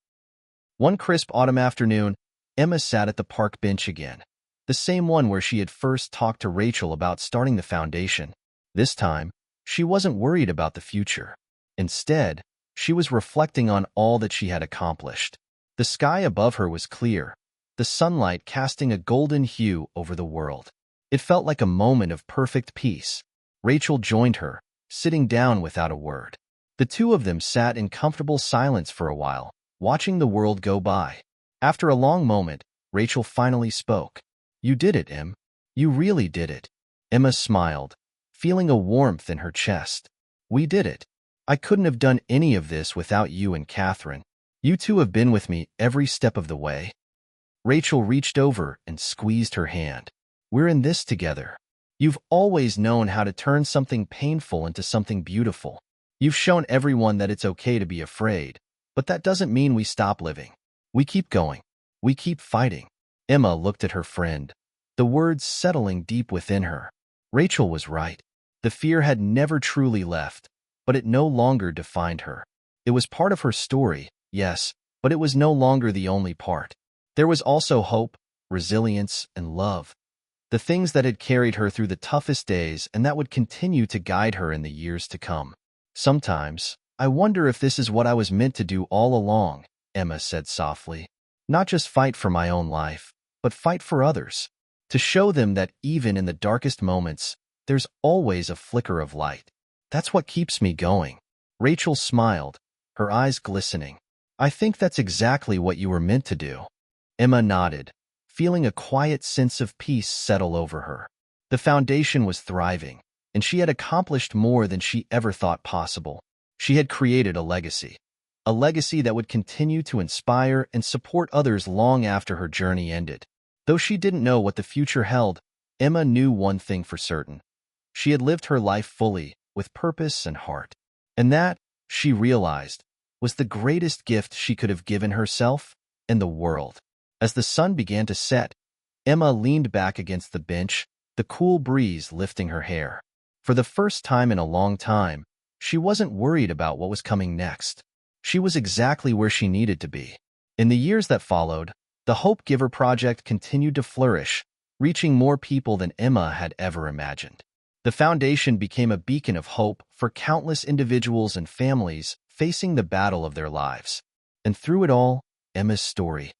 One crisp autumn afternoon, Emma sat at the park bench again, the same one where she had first talked to Rachel about starting the foundation. This time, she wasn't worried about the future. Instead, she was reflecting on all that she had accomplished. The sky above her was clear, the sunlight casting a golden hue over the world. It felt like a moment of perfect peace. Rachel joined her, sitting down without a word. The two of them sat in comfortable silence for a while, watching the world go by. After a long moment, Rachel finally spoke. "You did it, Em. You really did it." Emma smiled, feeling a warmth in her chest. "We did it. I couldn't have done any of this without you and Catherine. You two have been with me every step of the way." Rachel reached over and squeezed her hand. "We're in this together. You've always known how to turn something painful into something beautiful. You've shown everyone that it's okay to be afraid, but that doesn't mean we stop living. We keep going. We keep fighting." Emma looked at her friend, the words settling deep within her. Rachel was right. The fear had never truly left, but it no longer defined her. It was part of her story, yes, but it was no longer the only part. There was also hope, resilience, and love. The things that had carried her through the toughest days and that would continue to guide her in the years to come. "Sometimes, I wonder if this is what I was meant to do all along," Emma said softly. "Not just fight for my own life, but fight for others. To show them that even in the darkest moments, there's always a flicker of light. That's what keeps me going." Rachel smiled, her eyes glistening. "I think that's exactly what you were meant to do." Emma nodded, feeling a quiet sense of peace settle over her. The foundation was thriving, and she had accomplished more than she ever thought possible. She had created a legacy that would continue to inspire and support others long after her journey ended. Though she didn't know what the future held, Emma knew one thing for certain. She had lived her life fully, with purpose and heart. And that, she realized, was the greatest gift she could have given herself and the world. As the sun began to set, Emma leaned back against the bench, the cool breeze lifting her hair. For the first time in a long time, she wasn't worried about what was coming next. She was exactly where she needed to be. In the years that followed, the Hope Giver Project continued to flourish, reaching more people than Emma had ever imagined. The foundation became a beacon of hope for countless individuals and families facing the battle of their lives. And through it all, Emma's story.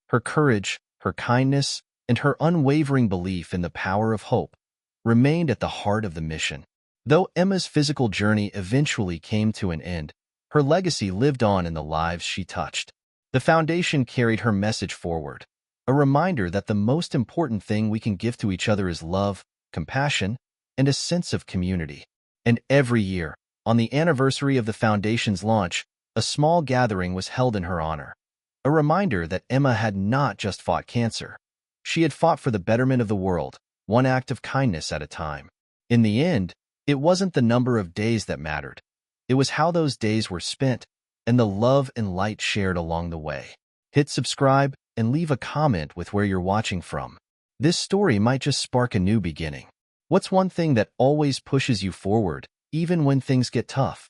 Her courage, her kindness, and her unwavering belief in the power of hope remained at the heart of the mission. Though Emma's physical journey eventually came to an end, her legacy lived on in the lives she touched. The foundation carried her message forward, a reminder that the most important thing we can give to each other is love, compassion, and a sense of community. And every year, on the anniversary of the foundation's launch, a small gathering was held in her honor. A reminder that Emma had not just fought cancer. She had fought for the betterment of the world, one act of kindness at a time. In the end, it wasn't the number of days that mattered. It was how those days were spent, and the love and light shared along the way. Hit subscribe and leave a comment with where you're watching from. This story might just spark a new beginning. What's one thing that always pushes you forward, even when things get tough?